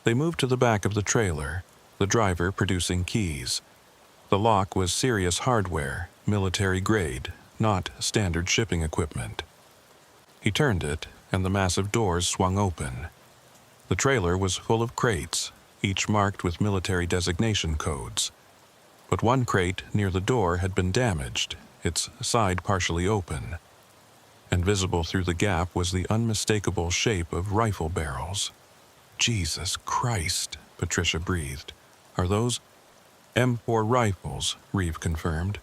They moved to the back of the trailer, the driver producing keys. The The lock was serious hardware, military grade, not standard shipping equipment. He turned it, and the massive doors swung open. The trailer was full of crates, each marked with military designation codes. But one crate near the door had been damaged, its side partially open, and visible through the gap was the unmistakable shape of rifle barrels. "Jesus Christ," Patricia breathed. "Are those M4 rifles?" Reeve confirmed.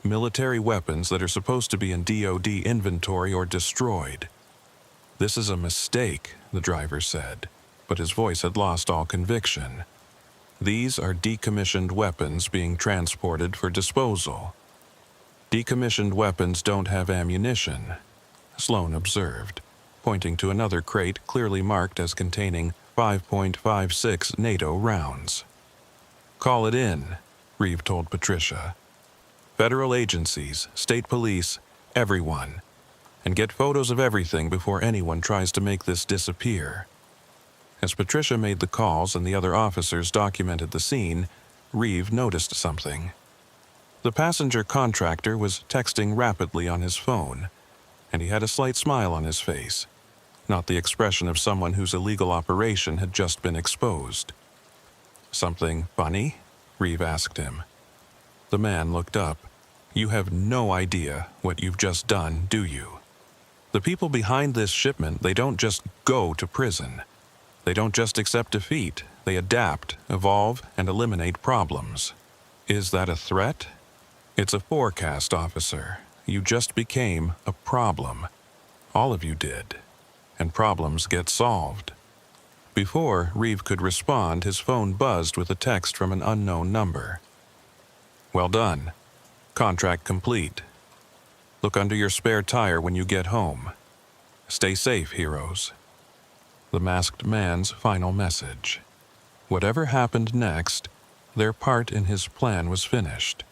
"Military weapons that are supposed to be in DoD inventory or destroyed." "This is a mistake," the driver said, but his voice had lost all conviction. "These are decommissioned weapons being transported for disposal." "Decommissioned weapons don't have ammunition," Sloan observed, pointing to another crate clearly marked as containing 5.56 NATO rounds. "Call it in," Reeve told Patricia. "Federal agencies, state police, everyone. And get photos of everything before anyone tries to make this disappear." As Patricia made the calls and the other officers documented the scene, Reeve noticed something. The passenger contractor was texting rapidly on his phone, and he had a slight smile on his face, not the expression of someone whose illegal operation had just been exposed. "Something funny?" Reeve asked him. The man looked up. "You have no idea what you've just done, do you? The people behind this shipment, they don't just go to prison. They don't just accept defeat. They adapt, evolve, and eliminate problems. Is that a threat? It's a forecast, officer. You just became a problem. All of you did. And problems get solved." Before Reeve could respond, his phone buzzed with a text from an unknown number. "Well done. Contract complete. Look under your spare tire when you get home. Stay safe, heroes." The masked man's final message. Whatever happened next, their part in his plan was finished.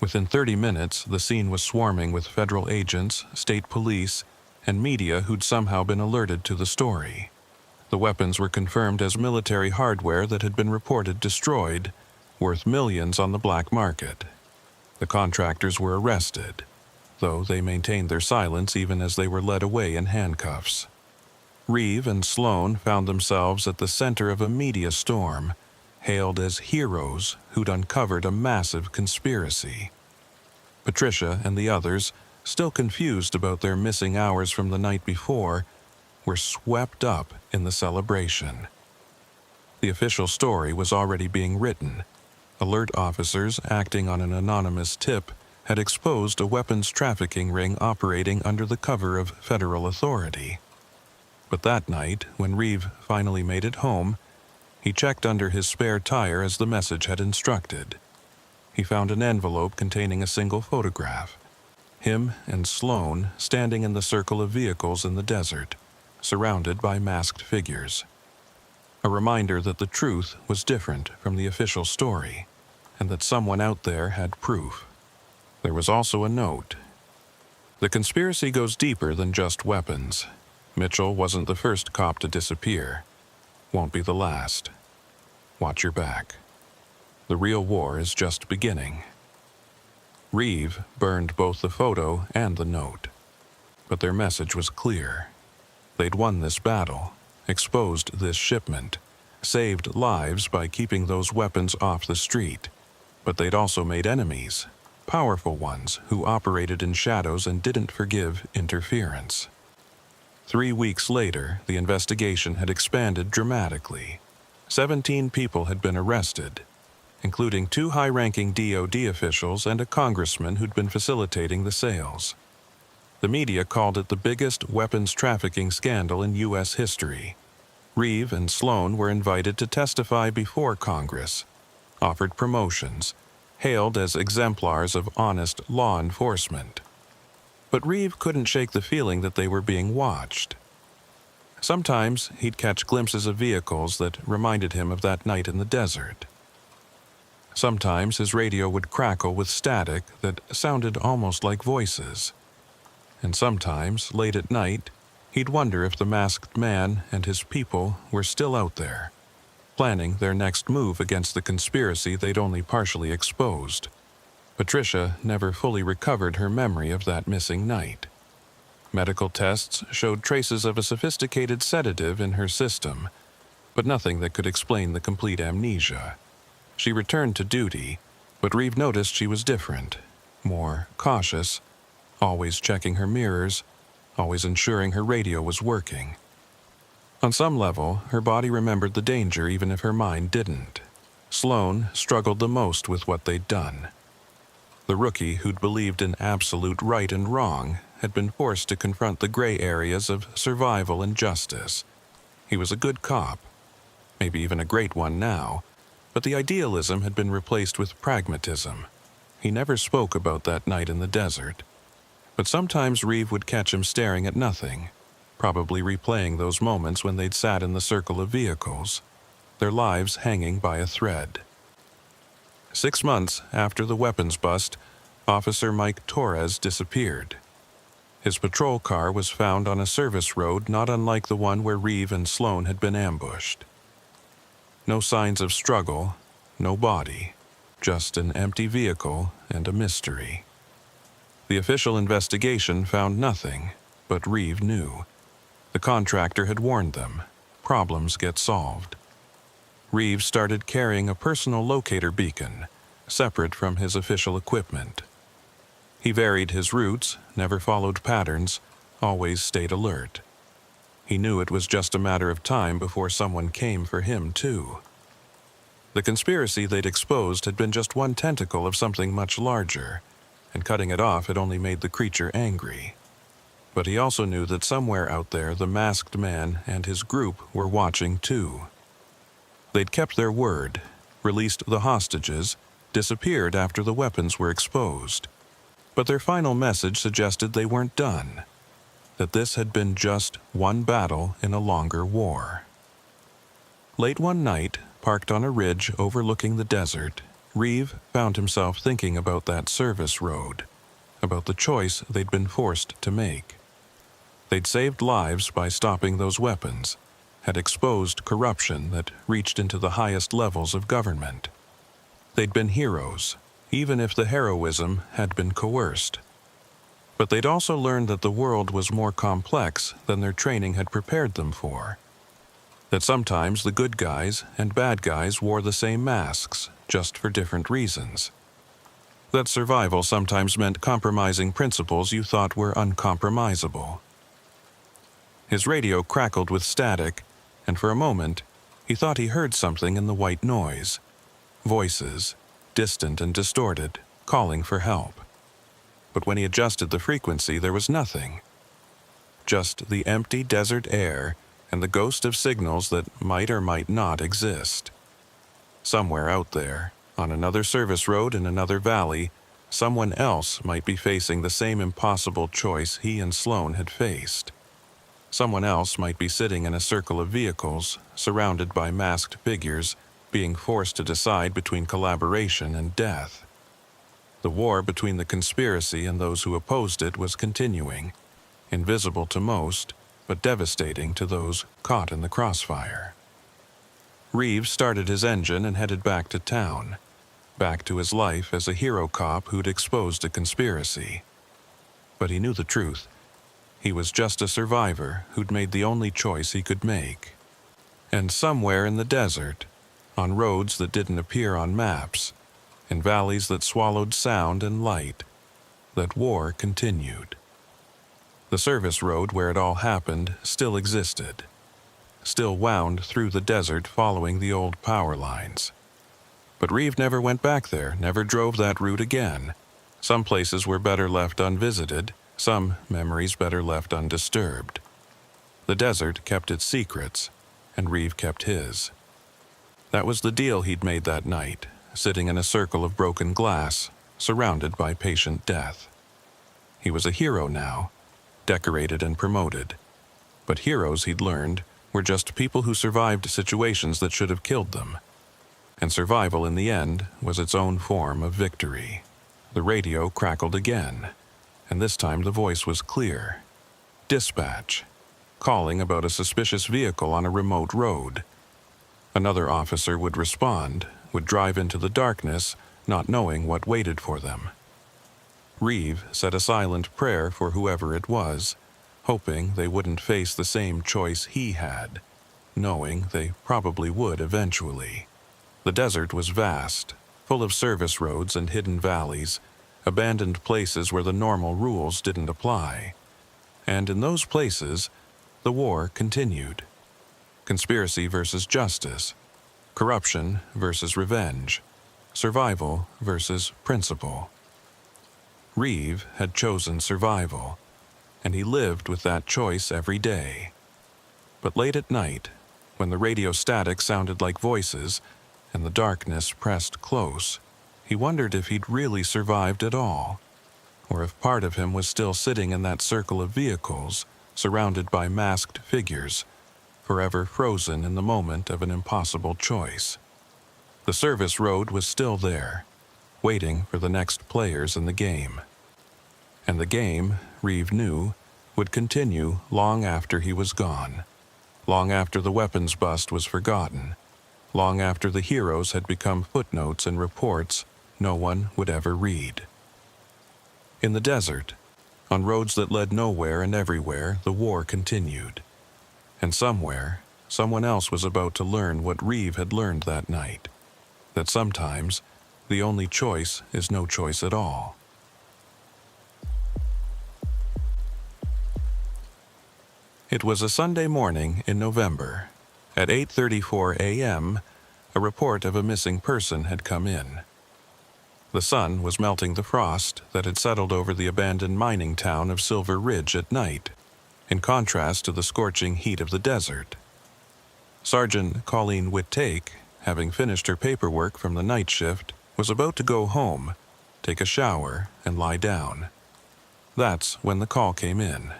Within 30 minutes, the scene was swarming with federal agents, state police, and media who'd somehow been alerted to the story. The weapons were confirmed as military hardware that had been reported destroyed, worth millions on the black market. The contractors were arrested, though they maintained their silence even as they were led away in handcuffs. Reeve and Sloan found themselves at the center of a media storm, hailed as heroes who'd uncovered a massive conspiracy. Patricia and the others, still confused about their missing hours from the night before, were swept up in the celebration. The official story was already being written. Alert officers acting on an anonymous tip had exposed a weapons trafficking ring operating under the cover of federal authority. But that night, when Reeve finally made it home, he checked under his spare tire as the message had instructed. He found an envelope containing a single photograph. Him and Sloan standing in the circle of vehicles in the desert, surrounded by masked figures. A reminder that the truth was different from the official story, and that someone out there had proof. There was also a note. "The conspiracy goes deeper than just weapons. Mitchell wasn't the first cop to disappear. Won't be the last. Watch your back. The real war is just beginning." Reeve burned both the photo and the note. But their message was clear. They'd won this battle, exposed this shipment, saved lives by keeping those weapons off the street. But they'd also made enemies, powerful ones who operated in shadows and didn't forgive interference. 3 weeks later, the investigation had expanded dramatically. 17 people had been arrested, including 2 high-ranking DoD officials and a congressman who'd been facilitating the sales. The media called it the biggest weapons trafficking scandal in U.S. history. Reeve and Sloan were invited to testify before Congress, offered promotions, hailed as exemplars of honest law enforcement. But Reeve couldn't shake the feeling that they were being watched. Sometimes he'd catch glimpses of vehicles that reminded him of that night in the desert. Sometimes his radio would crackle with static that sounded almost like voices. And sometimes, late at night, he'd wonder if the masked man and his people were still out there, planning their next move against the conspiracy they'd only partially exposed. Patricia never fully recovered her memory of that missing night. Medical tests showed traces of a sophisticated sedative in her system, but nothing that could explain the complete amnesia. She returned to duty, but Reeve noticed she was different, more cautious, always checking her mirrors, always ensuring her radio was working. On some level, her body remembered the danger even if her mind didn't. Sloane struggled the most with what they'd done. The rookie who'd believed in absolute right and wrong had been forced to confront the gray areas of survival and justice. He was a good cop, maybe even a great one now, but the idealism had been replaced with pragmatism. He never spoke about that night in the desert, but sometimes Reeve would catch him staring at nothing, probably replaying those moments when they'd sat in the circle of vehicles, their lives hanging by a thread. 6 months after the weapons bust, Officer Mike Torres disappeared. His patrol car was found on a service road not unlike the one where Reeve and Sloane had been ambushed. No signs of struggle, no body, just an empty vehicle and a mystery. The official investigation found nothing, but Reeve knew. The contractor had warned them. Problems get solved. Reeve started carrying a personal locator beacon, separate from his official equipment. He varied his routes, never followed patterns, always stayed alert. He knew it was just a matter of time before someone came for him, too. The conspiracy they'd exposed had been just one tentacle of something much larger, and cutting it off had only made the creature angry. But he also knew that somewhere out there the masked man and his group were watching too. They'd kept their word, released the hostages, disappeared after the weapons were exposed. But their final message suggested they weren't done, that this had been just one battle in a longer war. Late one night, parked on a ridge overlooking the desert, Reeve found himself thinking about that service road, about the choice they'd been forced to make. They'd saved lives by stopping those weapons, had exposed corruption that reached into the highest levels of government. They'd been heroes, even if the heroism had been coerced. But they'd also learned that the world was more complex than their training had prepared them for. That sometimes the good guys and bad guys wore the same masks, just for different reasons. That survival sometimes meant compromising principles you thought were uncompromisable. His radio crackled with static, and for a moment, he thought he heard something in the white noise. Voices, distant and distorted, calling for help. But when he adjusted the frequency, there was nothing. Just the empty desert air and the ghost of signals that might or might not exist. Somewhere out there, on another service road in another valley, someone else might be facing the same impossible choice he and Sloane had faced. Someone else might be sitting in a circle of vehicles, surrounded by masked figures, being forced to decide between collaboration and death. The war between the conspiracy and those who opposed it was continuing, invisible to most, but devastating to those caught in the crossfire. Reeve started his engine and headed back to town, back to his life as a hero cop who'd exposed a conspiracy. But he knew the truth. He was just a survivor who'd made the only choice he could make. And somewhere in the desert, on roads that didn't appear on maps, in valleys that swallowed sound and light, that war continued. The service road where it all happened still existed, still wound through the desert following the old power lines. But Reeve never went back there, never drove that route again. Some places were better left unvisited, some memories better left undisturbed. The desert kept its secrets, and Reeve kept his. That was the deal he'd made that night, sitting in a circle of broken glass, surrounded by patient death. He was a hero now, decorated and promoted. But heroes, he'd learned, were just people who survived situations that should have killed them. And survival, in the end, was its own form of victory. The radio crackled again, and this time the voice was clear. Dispatch, calling about a suspicious vehicle on a remote road. Another officer would respond, would drive into the darkness, not knowing what waited for them. Reeve said a silent prayer for whoever it was, hoping they wouldn't face the same choice he had, knowing they probably would eventually. The desert was vast, full of service roads and hidden valleys, abandoned places where the normal rules didn't apply. And in those places, the war continued. Conspiracy versus justice, corruption versus revenge, survival versus principle. Reeve had chosen survival, and he lived with that choice every day. But late at night, when the radio static sounded like voices and the darkness pressed close, he wondered if he'd really survived at all, or if part of him was still sitting in that circle of vehicles, surrounded by masked figures, forever frozen in the moment of an impossible choice. The service road was still there, waiting for the next players in the game. And the game, Reeve knew, would continue long after he was gone, long after the weapons bust was forgotten, long after the heroes had become footnotes in reports no one would ever read. In the desert, on roads that led nowhere and everywhere, the war continued. And somewhere, someone else was about to learn what Reeve had learned that night, that sometimes the only choice is no choice at all. It was a Sunday morning in November. At 8:34 a.m., a report of a missing person had come in. The sun was melting the frost that had settled over the abandoned mining town of Silver Ridge at night, in contrast to the scorching heat of the desert. Sergeant Colleen Whittake, having finished her paperwork from the night shift, was about to go home, take a shower, and lie down. That's when the call came in.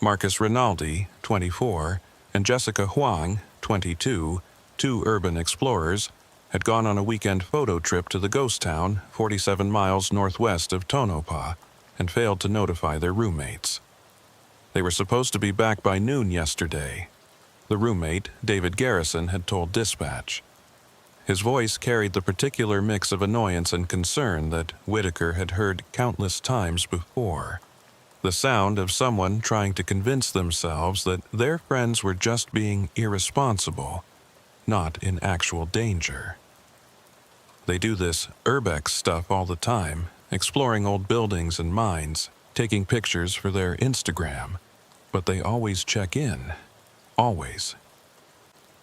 Marcus Rinaldi, 24, and Jessica Huang, 22, two urban explorers, had gone on a weekend photo trip to the ghost town 47 miles northwest of Tonopah and failed to notify their roommates. They were supposed to be back by noon yesterday. The roommate, David Garrison, had told dispatch. His voice carried the particular mix of annoyance and concern that Whitaker had heard countless times before. The sound of someone trying to convince themselves that their friends were just being irresponsible, not in actual danger. They do this urbex stuff all the time, exploring old buildings and mines, taking pictures for their Instagram, but they always check in. Always.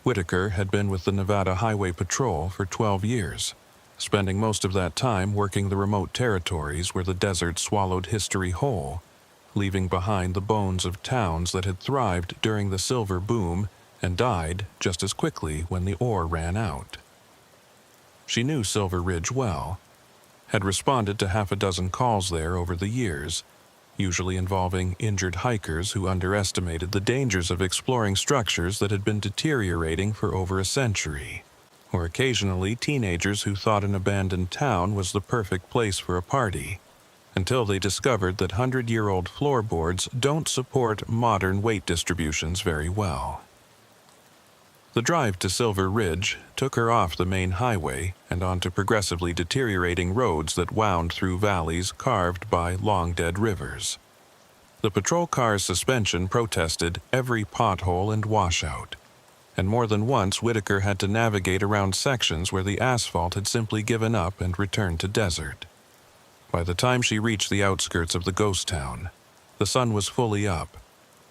Whitaker had been with the Nevada Highway Patrol for 12 years, spending most of that time working the remote territories where the desert swallowed history whole, leaving behind the bones of towns that had thrived during the silver boom and died just as quickly when the ore ran out. She knew Silver Ridge well, had responded to half a dozen calls there over the years, usually involving injured hikers who underestimated the dangers of exploring structures that had been deteriorating for over a century, or occasionally teenagers who thought an abandoned town was the perfect place for a party, until they discovered that 100-year-old floorboards don't support modern weight distributions very well. The drive to Silver Ridge took her off the main highway and onto progressively deteriorating roads that wound through valleys carved by long-dead rivers. The patrol car's suspension protested every pothole and washout, and more than once Whitaker had to navigate around sections where the asphalt had simply given up and returned to desert. By the time she reached the outskirts of the ghost town, the sun was fully up,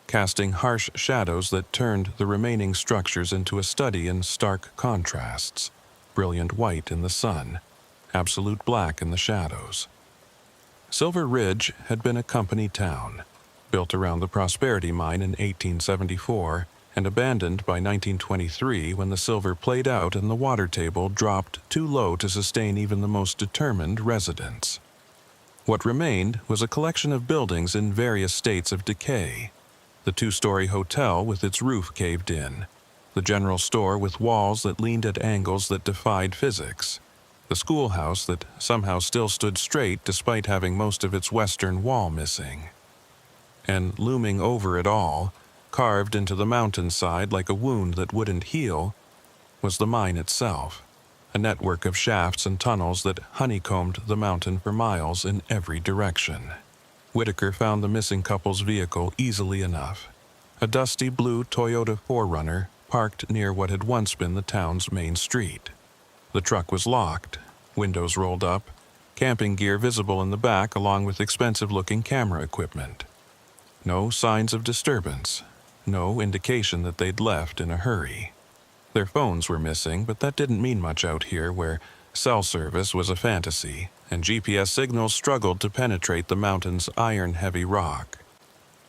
casting harsh shadows that turned the remaining structures into a study in stark contrasts, brilliant white in the sun, absolute black in the shadows. Silver Ridge had been a company town, built around the Prosperity Mine in 1874 and abandoned by 1923 when the silver played out and the water table dropped too low to sustain even the most determined residents. What remained was a collection of buildings in various states of decay. The two-story hotel with its roof caved in, the general store with walls that leaned at angles that defied physics, the schoolhouse that somehow still stood straight despite having most of its western wall missing. And looming over it all, carved into the mountainside like a wound that wouldn't heal, was the mine itself, a network of shafts and tunnels that honeycombed the mountain for miles in every direction. Whitaker found the missing couple's vehicle easily enough, a dusty blue Toyota 4Runner parked near what had once been the town's main street. The truck was locked, windows rolled up, camping gear visible in the back along with expensive-looking camera equipment. No signs of disturbance, no indication that they'd left in a hurry. Their phones were missing, but that didn't mean much out here where cell service was a fantasy and GPS signals struggled to penetrate the mountain's iron-heavy rock.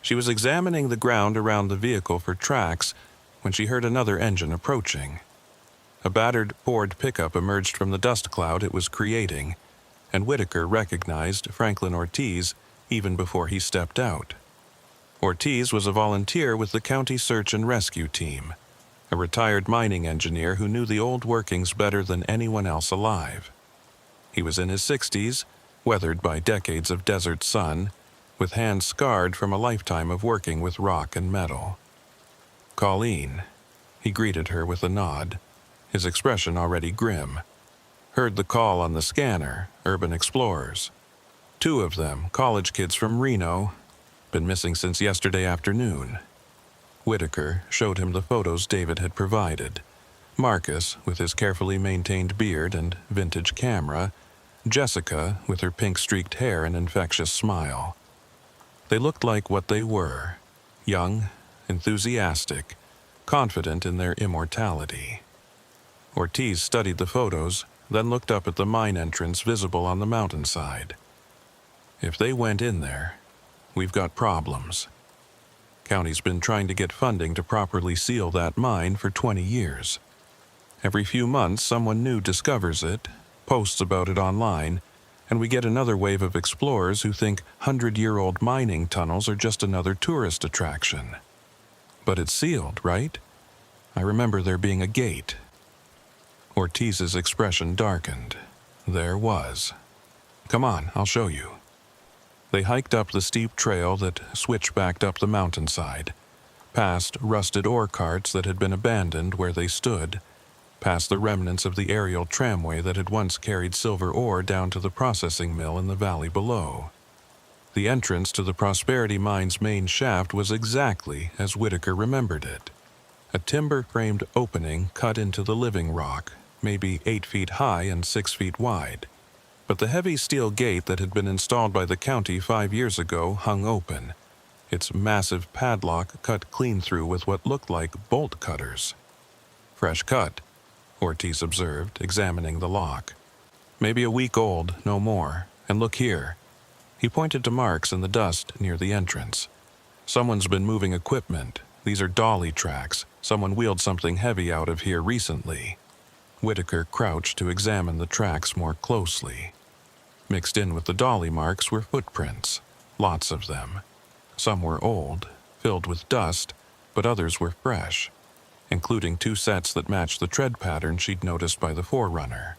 She was examining the ground around the vehicle for tracks when she heard another engine approaching. A battered Ford pickup emerged from the dust cloud it was creating, and Whitaker recognized Franklin Ortiz even before he stepped out. Ortiz was a volunteer with the county search and rescue team, a retired mining engineer who knew the old workings better than anyone else alive. He was in his 60s, weathered by decades of desert sun, with hands scarred from a lifetime of working with rock and metal. "Colleen," he greeted her with a nod, his expression already grim. "Heard the call on the scanner, urban explorers. 2 of them, college kids from Reno, been missing since yesterday afternoon." Whitaker showed him the photos David had provided. Marcus, with his carefully maintained beard and vintage camera, Jessica, with her pink-streaked hair and infectious smile. They looked like what they were, young, enthusiastic, confident in their immortality. Ortiz studied the photos, then looked up at the mine entrance visible on the mountainside. "If they went in there, we've got problems. County's been trying to get funding to properly seal that mine for 20 years. Every few months, someone new discovers it, posts about it online, and we get another wave of explorers who think 100-year-old mining tunnels are just another tourist attraction. But it's sealed, right? I remember there being a gate." Ortiz's expression darkened. There was. "Come on, I'll show you." They hiked up the steep trail that switchbacked up the mountainside, past rusted ore carts that had been abandoned where they stood, past the remnants of the aerial tramway that had once carried silver ore down to the processing mill in the valley below. The entrance to the Prosperity Mine's main shaft was exactly as Whitaker remembered it. A timber-framed opening cut into the living rock, maybe 8 feet high and 6 feet wide. But the heavy steel gate that had been installed by the county 5 years ago hung open, its massive padlock cut clean through with what looked like bolt cutters. "Fresh cut," Ortiz observed, examining the lock. "Maybe a week old, no more. And look here." He pointed to marks in the dust near the entrance. "Someone's been moving equipment. These are dolly tracks. Someone wheeled something heavy out of here recently." Whitaker crouched to examine the tracks more closely. Mixed in with the dolly marks were footprints, lots of them. Some were old, filled with dust, but others were fresh, including 2 sets that matched the tread pattern she'd noticed by the 4Runner.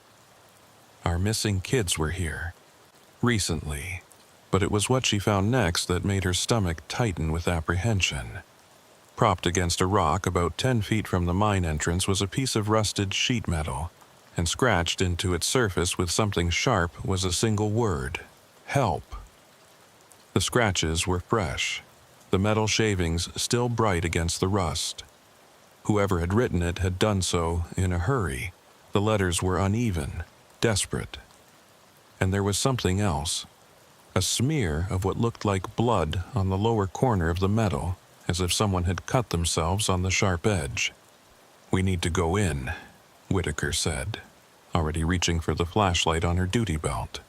Our missing kids were here. Recently. But it was what she found next that made her stomach tighten with apprehension. Propped against a rock about 10 feet from the mine entrance was a piece of rusted sheet metal, and scratched into its surface with something sharp was a single word: "Help." The scratches were fresh, the metal shavings still bright against the rust. Whoever had written it had done so in a hurry. The letters were uneven, desperate. And there was something else. A smear of what looked like blood on the lower corner of the metal, as if someone had cut themselves on the sharp edge. "We need to go in," Whitaker said, already reaching for the flashlight on her duty belt.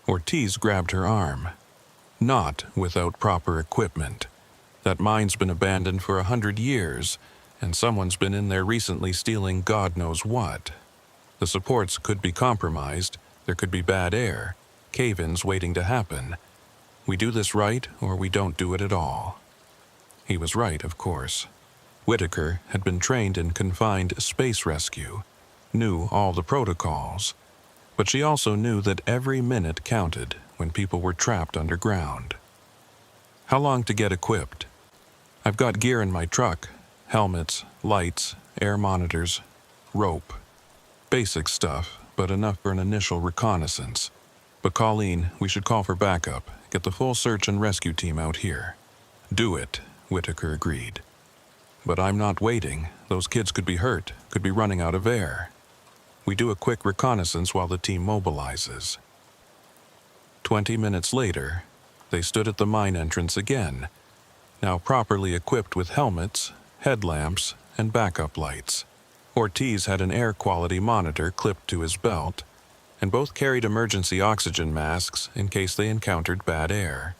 Ortiz grabbed her arm. "Not without proper equipment. That mine's been abandoned for 100 years, and someone's been in there recently stealing God knows what. The supports could be compromised, there could be bad air, cave-ins waiting to happen. We do this right, or we don't do it at all." He was right, of course. Whitaker had been trained in confined space rescue, knew all the protocols, but she also knew that every minute counted when people were trapped underground. "How long to get equipped?" "I've got gear in my truck, helmets, lights, air monitors. rope. Basic stuff, but enough for an initial reconnaissance. But Colleen, we should call for backup. Get the full search and rescue team out here. Do it, Whitaker agreed. But I'm not waiting. Those kids could be hurt, could be running out of air. We do a quick reconnaissance while the team mobilizes. 20 minutes later, they stood at the mine entrance again, now properly equipped with helmets, headlamps, and backup lights. Ortiz had an air quality monitor clipped to his belt, and both carried emergency oxygen masks in case they encountered bad air.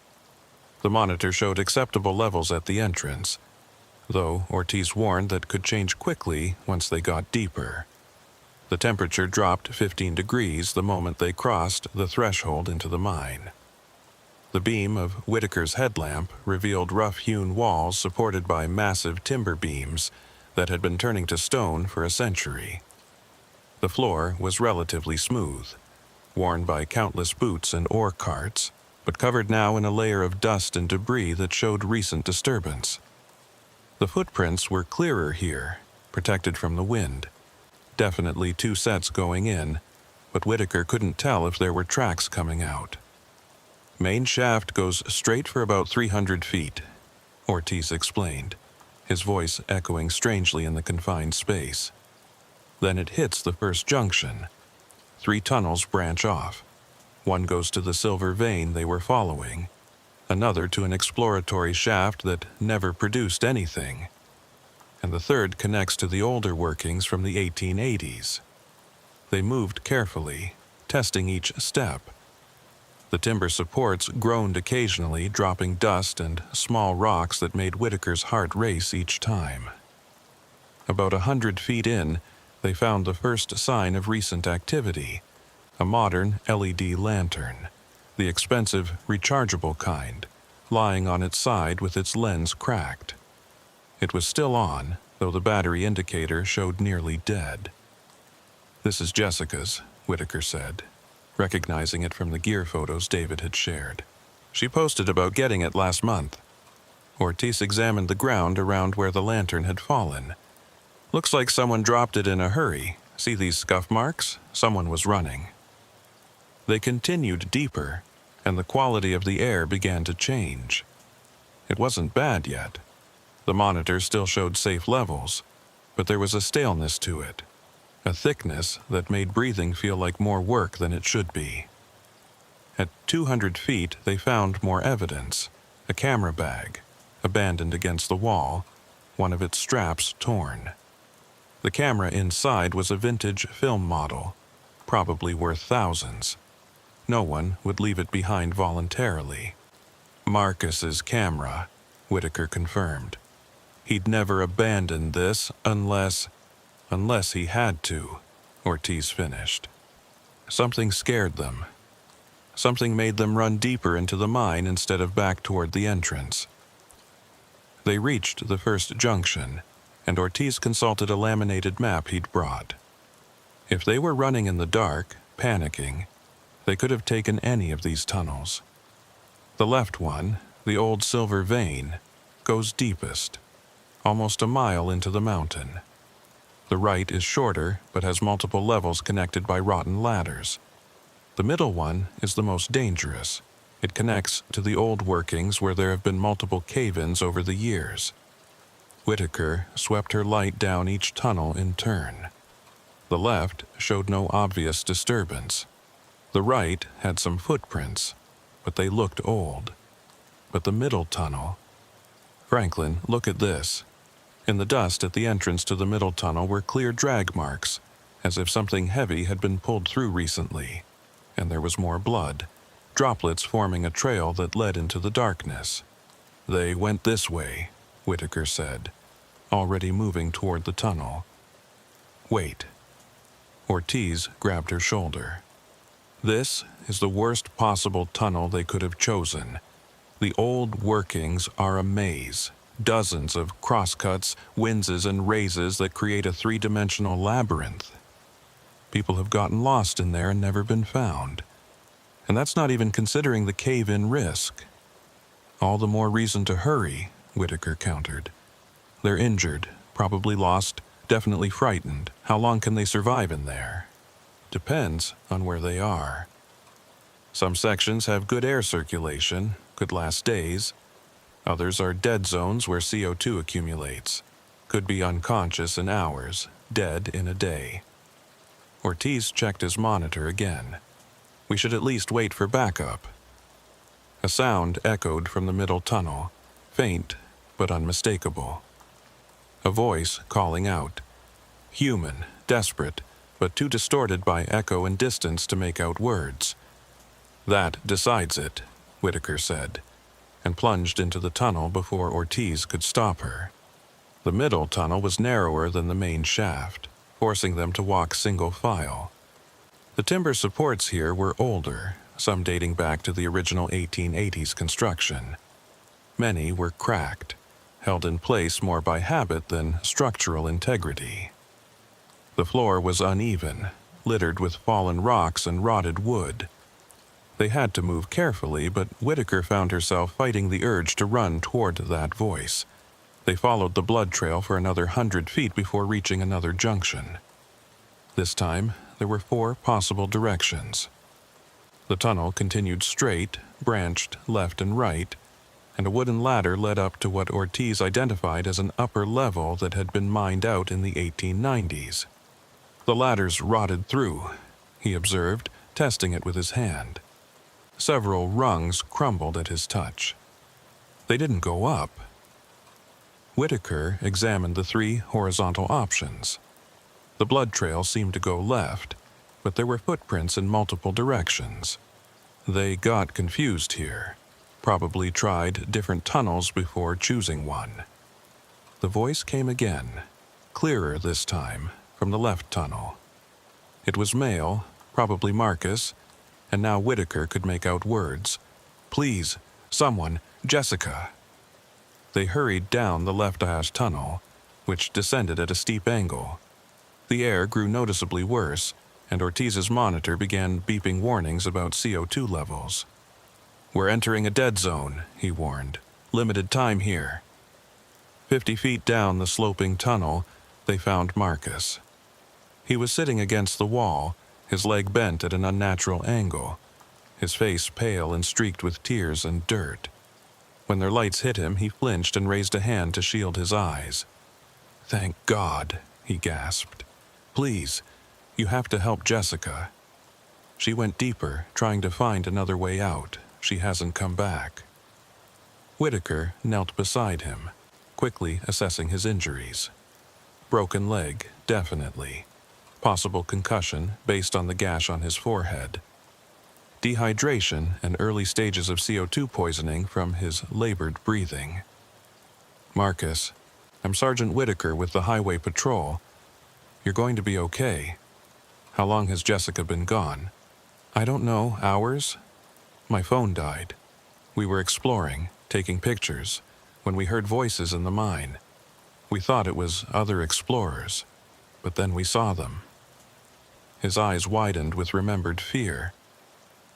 The monitor showed acceptable levels at the entrance, though Ortiz warned that could change quickly once they got deeper. The temperature dropped 15 degrees the moment they crossed the threshold into the mine. The beam of Whitaker's headlamp revealed rough-hewn walls supported by massive timber beams that had been turning to stone for a century. The floor was relatively smooth, worn by countless boots and ore carts, but covered now in a layer of dust and debris that showed recent disturbance. The footprints were clearer here, protected from the wind. Definitely 2 sets going in, but Whitaker couldn't tell if there were tracks coming out. Main shaft goes straight for about 300 feet, Ortiz explained, his voice echoing strangely in the confined space. Then it hits the first junction. 3 tunnels branch off. One goes to the silver vein they were following, another to an exploratory shaft that never produced anything, and the third connects to the older workings from the 1880s. They moved carefully, testing each step. The timber supports groaned occasionally, dropping dust and small rocks that made Whitaker's heart race each time. About 100 feet in, they found the first sign of recent activity, a modern LED lantern, the expensive rechargeable kind, lying on its side with its lens cracked. It was still on, though the battery indicator showed nearly dead. "This is Jessica's," Whitaker said, recognizing it from the gear photos David had shared. "She posted about getting it last month." Ortiz examined the ground around where the lantern had fallen. "Looks like someone dropped it in a hurry. See these scuff marks? Someone was running." They continued deeper, and the quality of the air began to change. It wasn't bad yet. The monitor still showed safe levels, but there was a staleness to it, a thickness that made breathing feel like more work than it should be. At 200 feet, they found more evidence, a camera bag, abandoned against the wall, one of its straps torn. The camera inside was a vintage film model, probably worth thousands. No one would leave it behind voluntarily. "Marcus's camera," Whitaker confirmed. "He'd never abandoned this unless he had to," Ortiz finished. Something scared them. Something made them run deeper into the mine instead of back toward the entrance. They reached the first junction, and Ortiz consulted a laminated map he'd brought. If they were running in the dark, panicking, they could have taken any of these tunnels. The left one, the old silver vein, goes deepest, almost a mile into the mountain. The right is shorter, but has multiple levels connected by rotten ladders. The middle one is the most dangerous. It connects to the old workings where there have been multiple cave-ins over the years. Whitaker swept her light down each tunnel in turn. The left showed no obvious disturbance. The right had some footprints, but they looked old. But the middle tunnel... "Franklin, look at this." In the dust at the entrance to the middle tunnel were clear drag marks, as if something heavy had been pulled through recently, and there was more blood, droplets forming a trail that led into the darkness. "They went this way," Whitaker said, already moving toward the tunnel. "Wait." Ortiz grabbed her shoulder. "This is the worst possible tunnel they could have chosen. The old workings are a maze. Dozens of crosscuts, winzes, and raises that create a 3-dimensional labyrinth. People have gotten lost in there and never been found. And that's not even considering the cave-in risk. All the more reason to hurry," Whitaker countered. "They're injured, probably lost definitely frightened. How long can they survive in there? Depends on where they are. Some sections have good air circulation, could last days. Others are dead zones where CO2 accumulates. Could be unconscious in hours, dead in a day. Ortiz checked his monitor again. We should at least wait for backup. A sound echoed from the middle tunnel, faint but unmistakable. A voice calling out. Human, desperate, but too distorted by echo and distance to make out words. That decides it, Whitaker said, and plunged into the tunnel before Ortiz could stop her. The middle tunnel was narrower than the main shaft, forcing them to walk single file. The timber supports here were older, some dating back to the original 1880s construction. Many were cracked, held in place more by habit than structural integrity. The floor was uneven, littered with fallen rocks and rotted wood. They had to move carefully, but Whitaker found herself fighting the urge to run toward that voice. They followed the blood trail for another 100 feet before reaching another junction. This time, there were 4 possible directions. The tunnel continued straight, branched left and right, and a wooden ladder led up to what Ortiz identified as an upper level that had been mined out in the 1890s. The ladder's rotted through, he observed, testing it with his hand. Several rungs crumbled at his touch. They didn't go up. Whitaker examined the 3 horizontal options. The blood trail seemed to go left, but there were footprints in multiple directions. They got confused here, probably tried different tunnels before choosing one. The voice came again, clearer this time, from the left tunnel. It was male, probably Marcus, and now Whitaker could make out words. Please, someone, Jessica. They hurried down the left-ass tunnel, which descended at a steep angle. The air grew noticeably worse, and Ortiz's monitor began beeping warnings about CO2 levels. We're entering a dead zone, he warned. Limited time here. 50 feet down the sloping tunnel, they found Marcus. He was sitting against the wall, his leg bent at an unnatural angle, his face pale and streaked with tears and dirt. When their lights hit him, he flinched and raised a hand to shield his eyes. Thank God, he gasped. Please, you have to help Jessica. She went deeper, trying to find another way out. She hasn't come back. Whitaker knelt beside him, quickly assessing his injuries. Broken leg, definitely. Possible concussion based on the gash on his forehead. Dehydration and early stages of CO2 poisoning from his labored breathing. Marcus, I'm Sergeant Whitaker with the Highway Patrol. You're going to be okay. How long has Jessica been gone? I don't know, hours? My phone died. We were exploring, taking pictures, when we heard voices in the mine. We thought it was other explorers, but then we saw them. His eyes widened with remembered fear.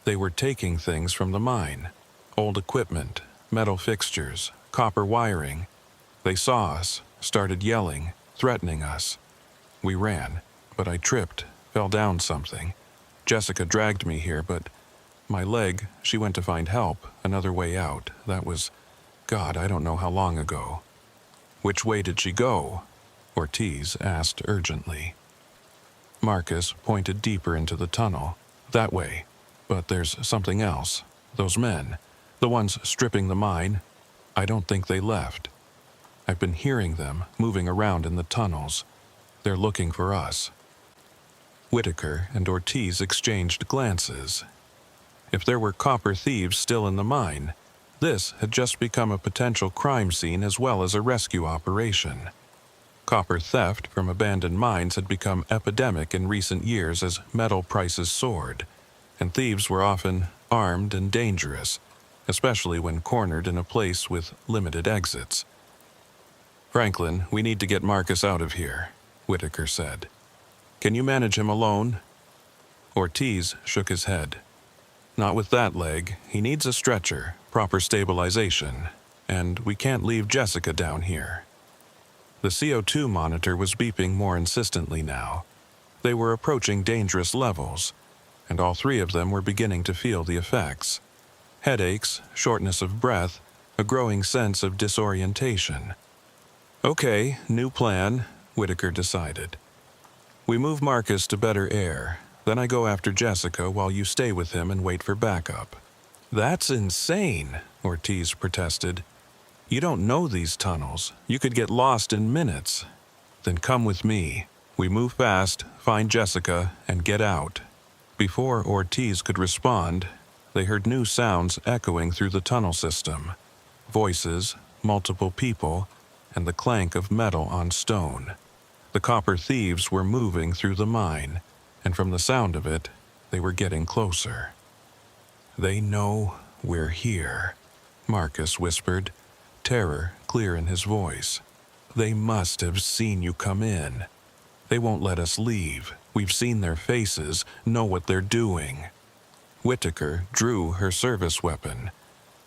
They were taking things from the mine. Old equipment, metal fixtures, copper wiring. They saw us, started yelling, threatening us. We ran, but I tripped, fell down something. Jessica dragged me here, but my leg, she went to find help, another way out. That was, God, I don't know how long ago. Which way did she go? Ortiz asked urgently. Marcus pointed deeper into the tunnel. That way. But there's something else. Those men, the ones stripping the mine, I don't think they left. I've been hearing them moving around in the tunnels. They're looking for us. Whitaker and Ortiz exchanged glances. If there were copper thieves still in the mine, this had just become a potential crime scene as well as a rescue operation. Copper theft from abandoned mines had become epidemic in recent years as metal prices soared, and thieves were often armed and dangerous, especially when cornered in a place with limited exits. Franklin, we need to get Marcus out of here, Whitaker said. Can you manage him alone? Ortiz shook his head. Not with that leg. He needs a stretcher, proper stabilization, and we can't leave Jessica down here. The CO2 monitor was beeping more insistently now. They were approaching dangerous levels, and all three of them were beginning to feel the effects. Headaches, shortness of breath, a growing sense of disorientation. Okay, new plan, Whitaker decided. We move Marcus to better air, then I go after Jessica while you stay with him and wait for backup. That's insane, Ortiz protested. You don't know these tunnels. You could get lost in minutes. Then come with me. We move fast, find Jessica, and get out. Before Ortiz could respond, they heard new sounds echoing through the tunnel system. Voices, multiple people, and the clank of metal on stone. The copper thieves were moving through the mine, and from the sound of it, they were getting closer. They know we're here, Marcus whispered, terror clear in his voice. They must have seen you come in. They won't let us leave. We've seen their faces, know what they're doing. Whitaker drew her service weapon,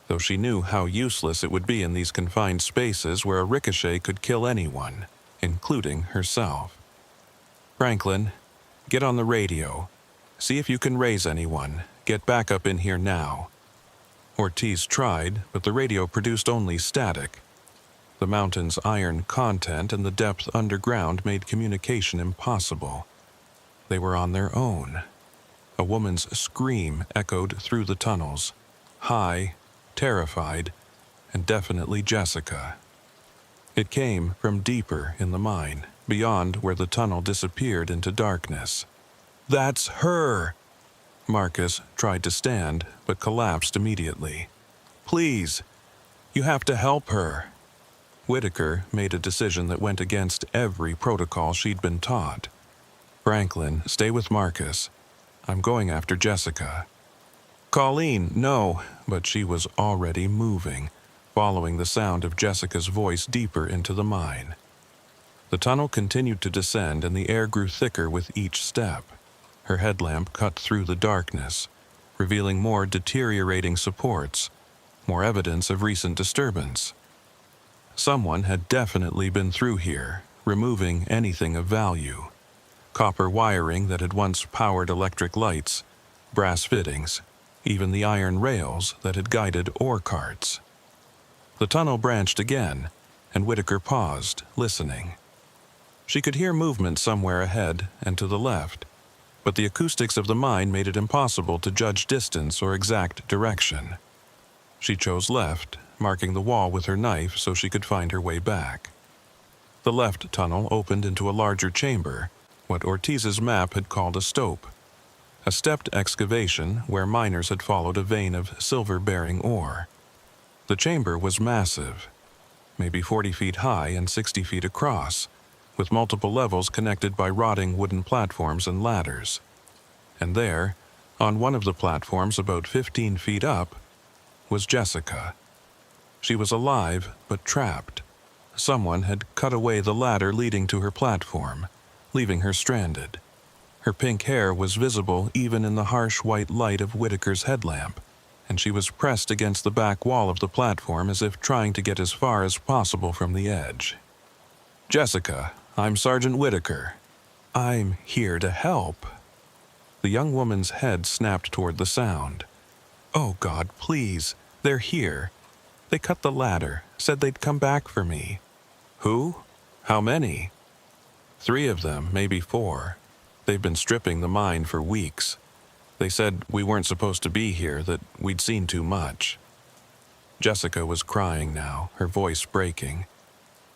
though she knew how useless it would be in these confined spaces where a ricochet could kill anyone, including herself. Franklin, get on the radio. See if you can raise anyone. Get backup in here now. Ortiz tried, but the radio produced only static. The mountain's iron content and the depth underground made communication impossible. They were on their own. A woman's scream echoed through the tunnels, high, terrified, and definitely Jessica. It came from deeper in the mine, beyond where the tunnel disappeared into darkness. That's her! Marcus tried to stand, but collapsed immediately. Please, you have to help her. Whitaker made a decision that went against every protocol she'd been taught. Franklin, stay with Marcus. I'm going after Jessica. Colleen, no, but she was already moving, following the sound of Jessica's voice deeper into the mine. The tunnel continued to descend and the air grew thicker with each step. Her headlamp cut through the darkness, revealing more deteriorating supports, more evidence of recent disturbance. Someone had definitely been through here, removing anything of value. Copper wiring that had once powered electric lights, brass fittings, even the iron rails that had guided ore carts. The tunnel branched again, and Whitaker paused, listening. She could hear movement somewhere ahead and to the left, but the acoustics of the mine made it impossible to judge distance or exact direction. She chose left, marking the wall with her knife so she could find her way back. The left tunnel opened into a larger chamber, what Ortiz's map had called a stope, a stepped excavation where miners had followed a vein of silver-bearing ore. The chamber was massive, maybe 40 feet high and 60 feet across, with multiple levels connected by rotting wooden platforms and ladders. And there, on one of the platforms about 15 feet up, was Jessica. She was alive, but trapped. Someone had cut away the ladder leading to her platform, leaving her stranded. Her pink hair was visible even in the harsh white light of Whitaker's headlamp, and she was pressed against the back wall of the platform as if trying to get as far as possible from the edge. Jessica, I'm Sergeant Whitaker. I'm here to help. The young woman's head snapped toward the sound. Oh God, please, they're here. They cut the ladder, said they'd come back for me. Who? How many? 3 of them, maybe 4. They've been stripping the mine for weeks. They said we weren't supposed to be here, that we'd seen too much. Jessica was crying now, her voice breaking.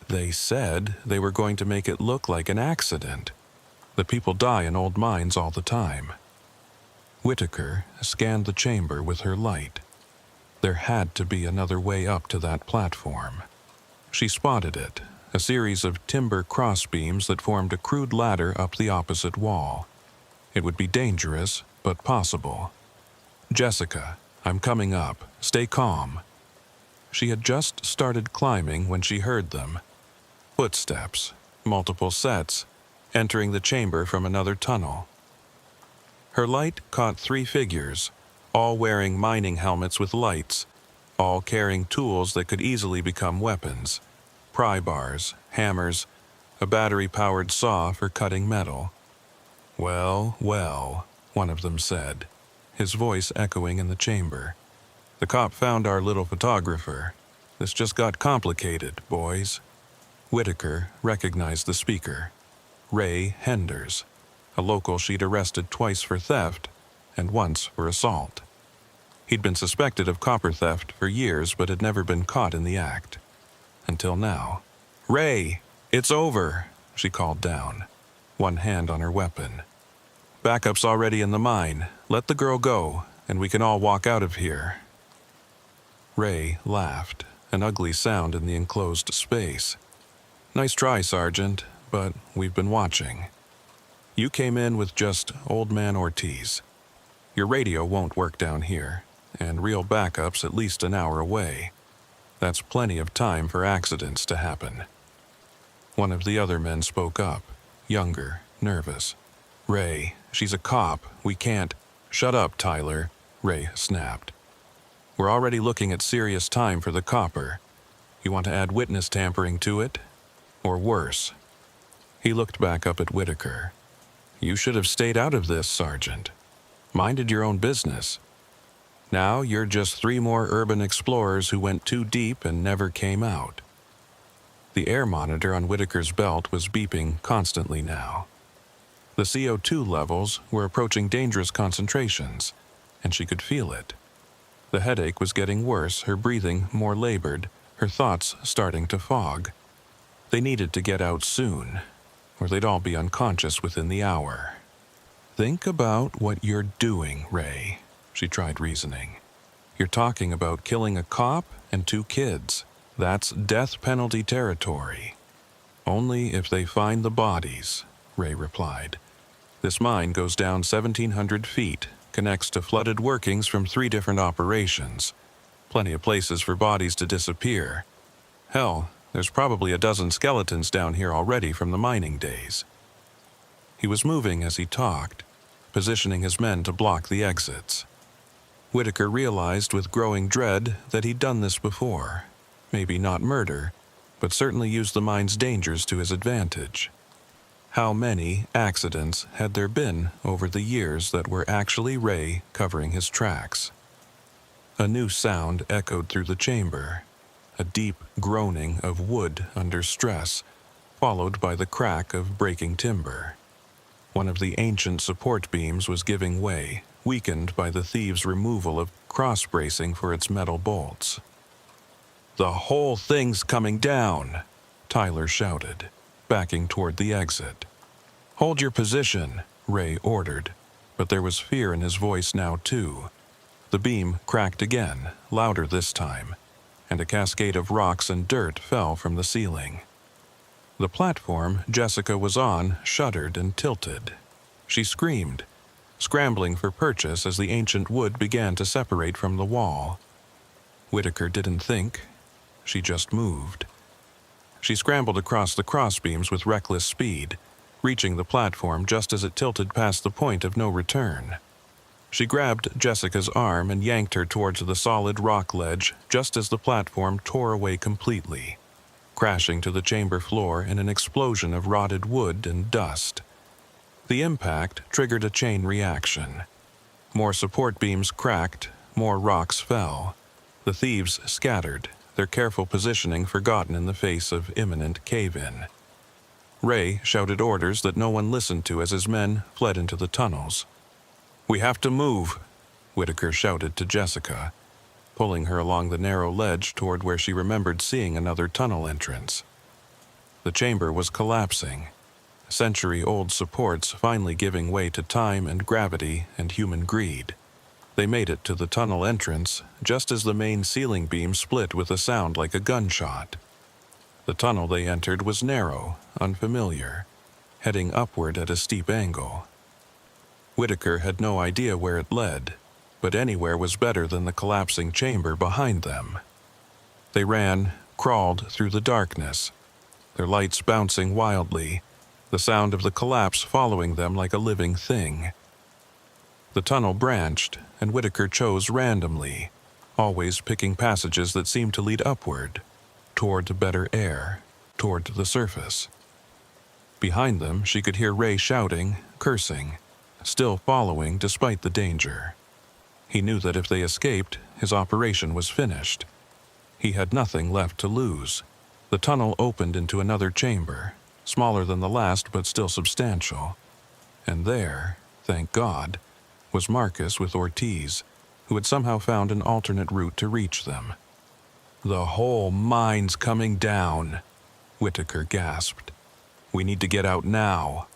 They said they were going to make it look like an accident. The people die in old mines all the time. Whitaker scanned the chamber with her light. There had to be another way up to that platform. She spotted it, a series of timber crossbeams that formed a crude ladder up the opposite wall. It would be dangerous, but possible. Jessica, I'm coming up. Stay calm. She had just started climbing when she heard them. Footsteps, multiple sets, entering the chamber from another tunnel. Her light caught 3 figures, all wearing mining helmets with lights, all carrying tools that could easily become weapons. Pry bars, hammers, a battery-powered saw for cutting metal. "Well, well," one of them said, his voice echoing in the chamber. "The cop found our little photographer. This just got complicated, boys." Whitaker recognized the speaker. Ray Henders, a local she'd arrested twice for theft and once for assault. He'd been suspected of copper theft for years but had never been caught in the act. Until now. "Ray, it's over," she called down, one hand on her weapon. "Backup's already in the mine. Let the girl go, and we can all walk out of here." Ray laughed, an ugly sound in the enclosed space. "Nice try, Sergeant, but we've been watching. You came in with just Old Man Ortiz. Your radio won't work down here, and real backup's at least an hour away. That's plenty of time for accidents to happen." One of the other men spoke up, younger, nervous. "Ray, she's a cop. We can't—" "Shut up, Tyler," Ray snapped. "We're already looking at serious time for the copper. You want to add witness tampering to it? Or worse?" He looked back up at Whitaker. "You should have stayed out of this, Sergeant. Minded your own business. Now you're just 3 more urban explorers who went too deep and never came out." The air monitor on Whitaker's belt was beeping constantly now. The CO2 levels were approaching dangerous concentrations, and she could feel it. The headache was getting worse, her breathing more labored, her thoughts starting to fog. They needed to get out soon, or they'd all be unconscious within the hour. "Think about what you're doing, Ray," she tried reasoning. "You're talking about killing a cop and 2 kids. That's death penalty territory." "Only if they find the bodies," Ray replied. "This mine goes down 1,700 feet, connects to flooded workings from 3 different operations. Plenty of places for bodies to disappear. Hell, there's probably a dozen skeletons down here already from the mining days." He was moving as he talked, positioning his men to block the exits. Whitaker realized with growing dread that he'd done this before. Maybe not murder, but certainly used the mine's dangers to his advantage. How many accidents had there been over the years that were actually Ray covering his tracks? A new sound echoed through the chamber, a deep groaning of wood under stress, followed by the crack of breaking timber. One of the ancient support beams was giving way, weakened by the thieves' removal of cross-bracing for its metal bolts. "The whole thing's coming down," Tyler shouted, backing toward the exit. "Hold your position," Ray ordered, but there was fear in his voice now too. The beam cracked again, louder this time, and a cascade of rocks and dirt fell from the ceiling. The platform Jessica was on shuddered and tilted. She screamed, scrambling for purchase as the ancient wood began to separate from the wall. Whitaker didn't think. She just moved. She scrambled across the crossbeams with reckless speed, reaching the platform just as it tilted past the point of no return. She grabbed Jessica's arm and yanked her towards the solid rock ledge just as the platform tore away completely, crashing to the chamber floor in an explosion of rotted wood and dust. The impact triggered a chain reaction. More support beams cracked, more rocks fell. The thieves scattered, their careful positioning forgotten in the face of imminent cave-in. Ray shouted orders that no one listened to as his men fled into the tunnels. "We have to move," Whitaker shouted to Jessica, pulling her along the narrow ledge toward where she remembered seeing another tunnel entrance. The chamber was collapsing, century-old supports finally giving way to time and gravity and human greed. They made it to the tunnel entrance just as the main ceiling beam split with a sound like a gunshot. The tunnel they entered was narrow, unfamiliar, heading upward at a steep angle. Whitaker had no idea where it led, but anywhere was better than the collapsing chamber behind them. They ran, crawled through the darkness, their lights bouncing wildly, the sound of the collapse following them like a living thing. The tunnel branched, and Whitaker chose randomly, always picking passages that seemed to lead upward, toward better air, toward the surface. Behind them, she could hear Ray shouting, cursing, still following despite the danger. He knew that if they escaped, his operation was finished. He had nothing left to lose. The tunnel opened into another chamber, smaller than the last but still substantial. And there, thank God, was Marcus with Ortiz, who had somehow found an alternate route to reach them. "The whole mine's coming down," Whitaker gasped. "We need to get out now."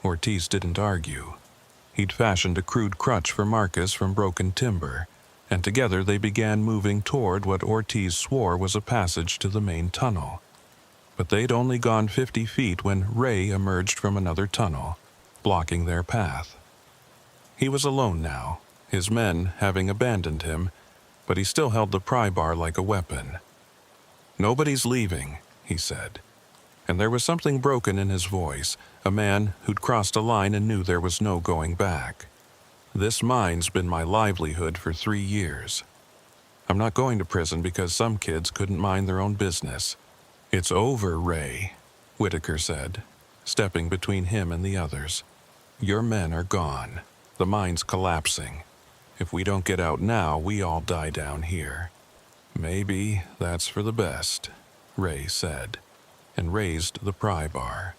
Ortiz didn't argue. He'd fashioned a crude crutch for Marcus from broken timber, and together they began moving toward what Ortiz swore was a passage to the main tunnel. But they'd only gone 50 feet when Ray emerged from another tunnel, blocking their path. He was alone now, his men having abandoned him, but he still held the pry bar like a weapon. "Nobody's leaving," he said. And there was something broken in his voice, a man who'd crossed a line and knew there was no going back. "This mine's been my livelihood for 3 years. I'm not going to prison because some kids couldn't mind their own business. It's over, Ray," Whitaker said, stepping between him and the others. "Your men are gone. The mine's collapsing. If we don't get out now, we all die down here." "Maybe that's for the best," Ray said, and raised the pry bar.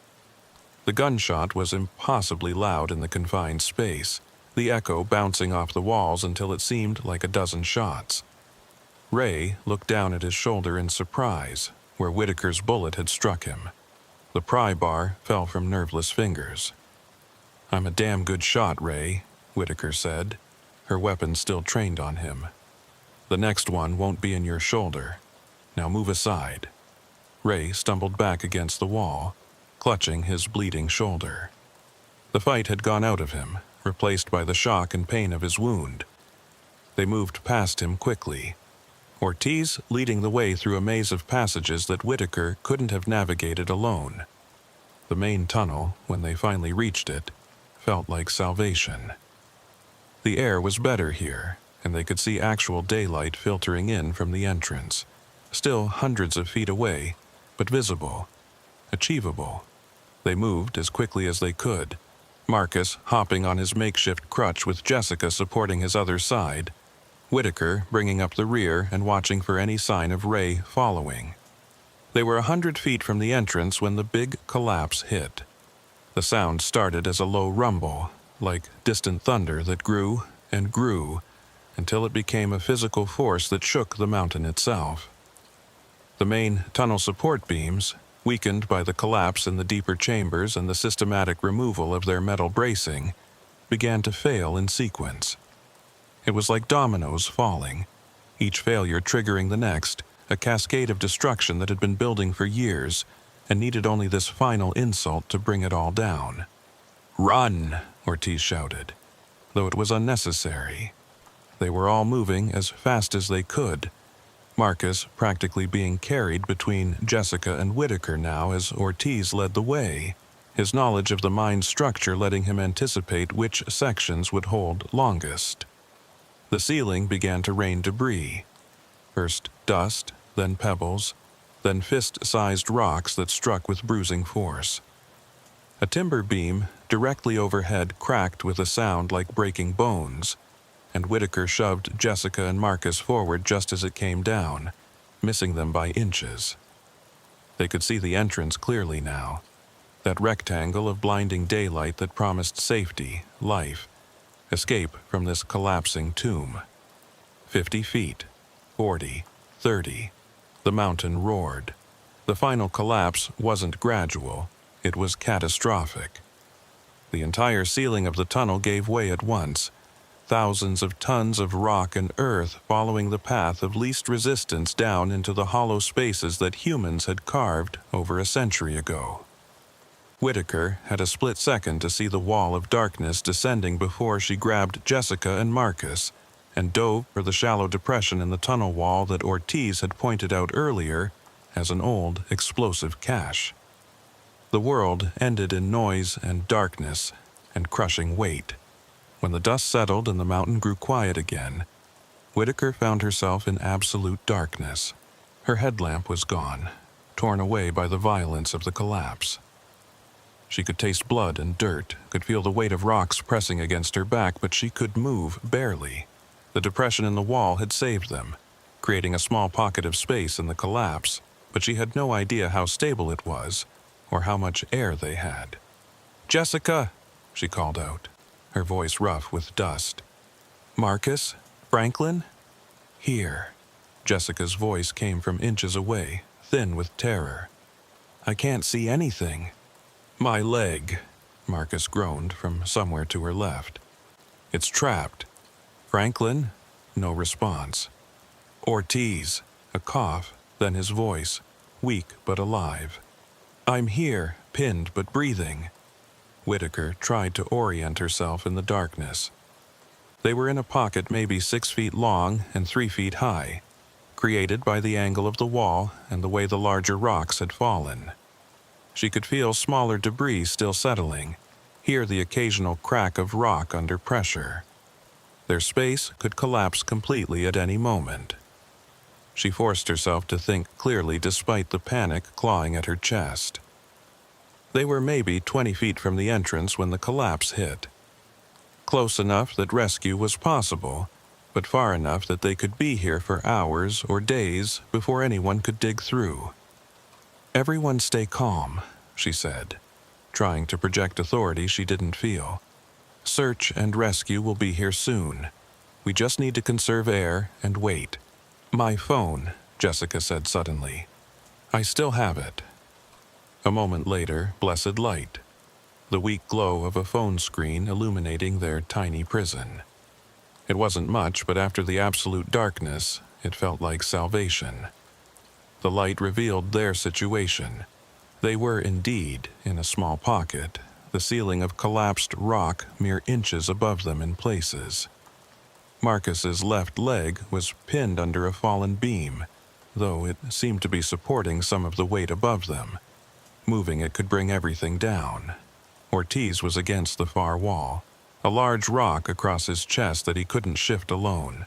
The gunshot was impossibly loud in the confined space, the echo bouncing off the walls until it seemed like a dozen shots. Ray looked down at his shoulder in surprise, where Whitaker's bullet had struck him. The pry bar fell from nerveless fingers. "I'm a damn good shot, Ray," Whitaker said, her weapon still trained on him. "The next one won't be in your shoulder. Now move aside." Ray stumbled back against the wall, clutching his bleeding shoulder. The fight had gone out of him, replaced by the shock and pain of his wound. They moved past him quickly, Ortiz leading the way through a maze of passages that Whitaker couldn't have navigated alone. The main tunnel, when they finally reached it, felt like salvation. The air was better here, and they could see actual daylight filtering in from the entrance, still hundreds of feet away, but visible, achievable. They moved as quickly as they could, Marcus hopping on his makeshift crutch with Jessica supporting his other side, Whitaker bringing up the rear and watching for any sign of Ray following. They were 100 feet from the entrance when the big collapse hit. The sound started as a low rumble, like distant thunder that grew and grew until it became a physical force that shook the mountain itself. The main tunnel support beams, weakened by the collapse in the deeper chambers and the systematic removal of their metal bracing, began to fail in sequence. It was like dominoes falling, each failure triggering the next, a cascade of destruction that had been building for years and needed only this final insult to bring it all down. "Run!" Ortiz shouted, though it was unnecessary. They were all moving as fast as they could, Marcus practically being carried between Jessica and Whitaker now as Ortiz led the way, his knowledge of the mine's structure letting him anticipate which sections would hold longest. The ceiling began to rain debris, first dust, then pebbles, then fist-sized rocks that struck with bruising force. A timber beam directly overhead cracked with a sound like breaking bones, and Whitaker shoved Jessica and Marcus forward just as it came down, missing them by inches. They could see the entrance clearly now, that rectangle of blinding daylight that promised safety, life, escape from this collapsing tomb. 50 feet, 40, 30. The mountain roared. The final collapse wasn't gradual, it was catastrophic. The entire ceiling of the tunnel gave way at once, thousands of tons of rock and earth following the path of least resistance down into the hollow spaces that humans had carved over a century ago. Whitaker had a split second to see the wall of darkness descending before she grabbed Jessica and Marcus and dove for the shallow depression in the tunnel wall that Ortiz had pointed out earlier as an old explosive cache. The world ended in noise and darkness and crushing weight. When the dust settled and the mountain grew quiet again, Whitaker found herself in absolute darkness. Her headlamp was gone. torn away by the violence of the collapse. She could taste blood and dirt, could feel the weight of rocks pressing against her back, but she could move barely. The depression in the wall had saved them, creating a small pocket of space in the collapse, but she had no idea how stable it was, or how much air they had. "Jessica!" she called out, her voice rough with dust. "Marcus? Franklin?" "Here." Jessica's voice came from inches away, thin with terror. "I can't see anything." "My leg," Marcus groaned from somewhere to her left. "It's trapped." "Franklin?" No response. "Ortiz," a cough, then his voice, weak but alive. "I'm here, pinned but breathing." Whitaker tried to orient herself in the darkness. They were in a pocket maybe 6 feet long and 3 feet high, created by the angle of the wall and the way the larger rocks had fallen. She could feel smaller debris still settling, hear the occasional crack of rock under pressure. Their space could collapse completely at any moment. She forced herself to think clearly despite the panic clawing at her chest. They were maybe 20 feet from the entrance when the collapse hit. Close enough that rescue was possible, but far enough that they could be here for hours or days before anyone could dig through. "Everyone stay calm," she said, trying to project authority she didn't feel. "Search and rescue will be here soon. We just need to conserve air and wait." "My phone," Jessica said suddenly. "I still have it." A moment later, blessed light. The weak glow of a phone screen illuminating their tiny prison. It wasn't much, but after the absolute darkness, it felt like salvation. The light revealed their situation. They were indeed in a small pocket, the ceiling of collapsed rock mere inches above them in places. Marcus's left leg was pinned under a fallen beam, though it seemed to be supporting some of the weight above them. Moving it could bring everything down. Ortiz was against the far wall, a large rock across his chest that he couldn't shift alone.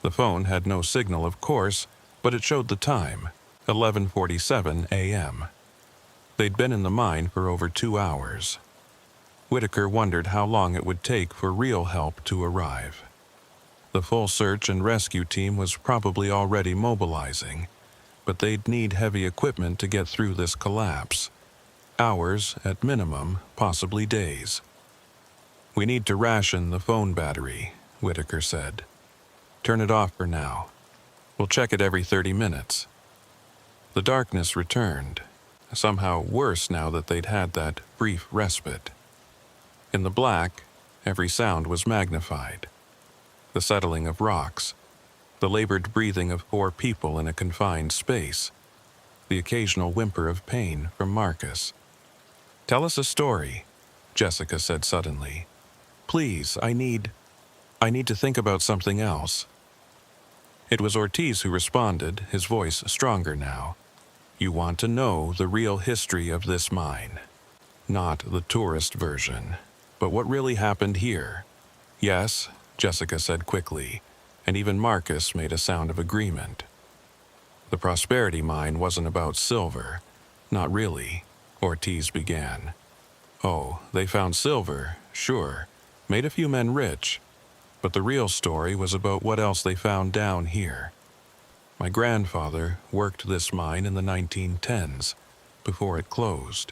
The phone had no signal, of course, but it showed the time, 11:47 a.m. They'd been in the mine for over 2 hours. Whitaker wondered how long it would take for real help to arrive. The full search and rescue team was probably already mobilizing, but they'd need heavy equipment to get through this collapse. Hours at minimum, possibly days. "We need to ration the phone battery," Whitaker said. "Turn it off for now. We'll check it every 30 minutes. The darkness returned, somehow worse now that they'd had that brief respite. In the black, every sound was magnified. The settling of rocks, the labored breathing of 4 people in a confined space, the occasional whimper of pain from Marcus. "Tell us a story," Jessica said suddenly. "Please, I need to think about something else." It was Ortiz who responded, his voice stronger now. "You want to know the real history of this mine. Not the tourist version, but what really happened here." "Yes," Jessica said quickly, and even Marcus made a sound of agreement. "The Prosperity Mine wasn't about silver. Not really," Ortiz began. "Oh, they found silver, sure, made a few men rich, but the real story was about what else they found down here. My grandfather worked this mine in the 1910s, before it closed.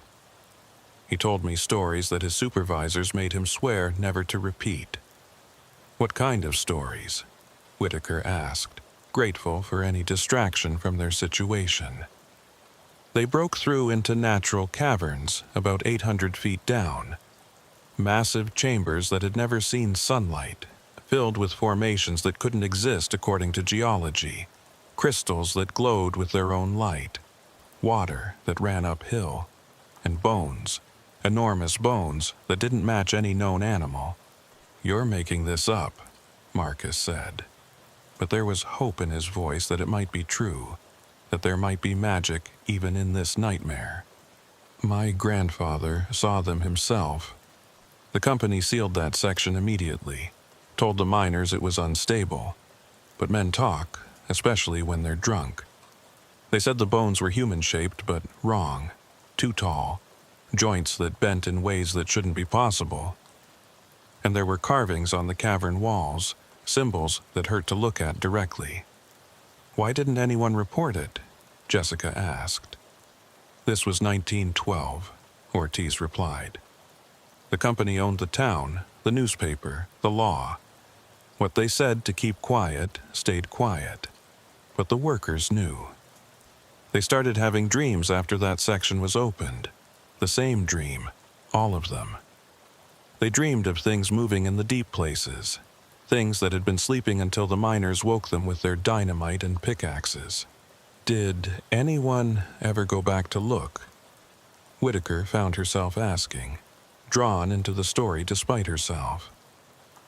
He told me stories that his supervisors made him swear never to repeat." "What kind of stories?" Whitaker asked, grateful for any distraction from their situation. "They broke through into natural caverns about 800 feet down. Massive chambers that had never seen sunlight, filled with formations that couldn't exist according to geology, crystals that glowed with their own light, water that ran uphill, and bones, enormous bones that didn't match any known animal." "You're making this up," Marcus said. But there was hope in his voice that it might be true, that there might be magic even in this nightmare. "My grandfather saw them himself. The company sealed that section immediately, told the miners it was unstable. But men talk, especially when they're drunk. They said the bones were human-shaped, but wrong, too tall, joints that bent in ways that shouldn't be possible. And there were carvings on the cavern walls, symbols that hurt to look at directly. Why didn't anyone report it? Jessica asked. This was 1912, Ortiz replied. The company owned the town, the newspaper, the law. What they said to keep quiet stayed quiet. But the workers knew. They started having dreams after that section was opened. The same dream, all of them. They dreamed of things moving in the deep places, things that had been sleeping until the miners woke them with their dynamite and pickaxes. Did anyone ever go back to look? Whitaker found herself asking, drawn into the story despite herself.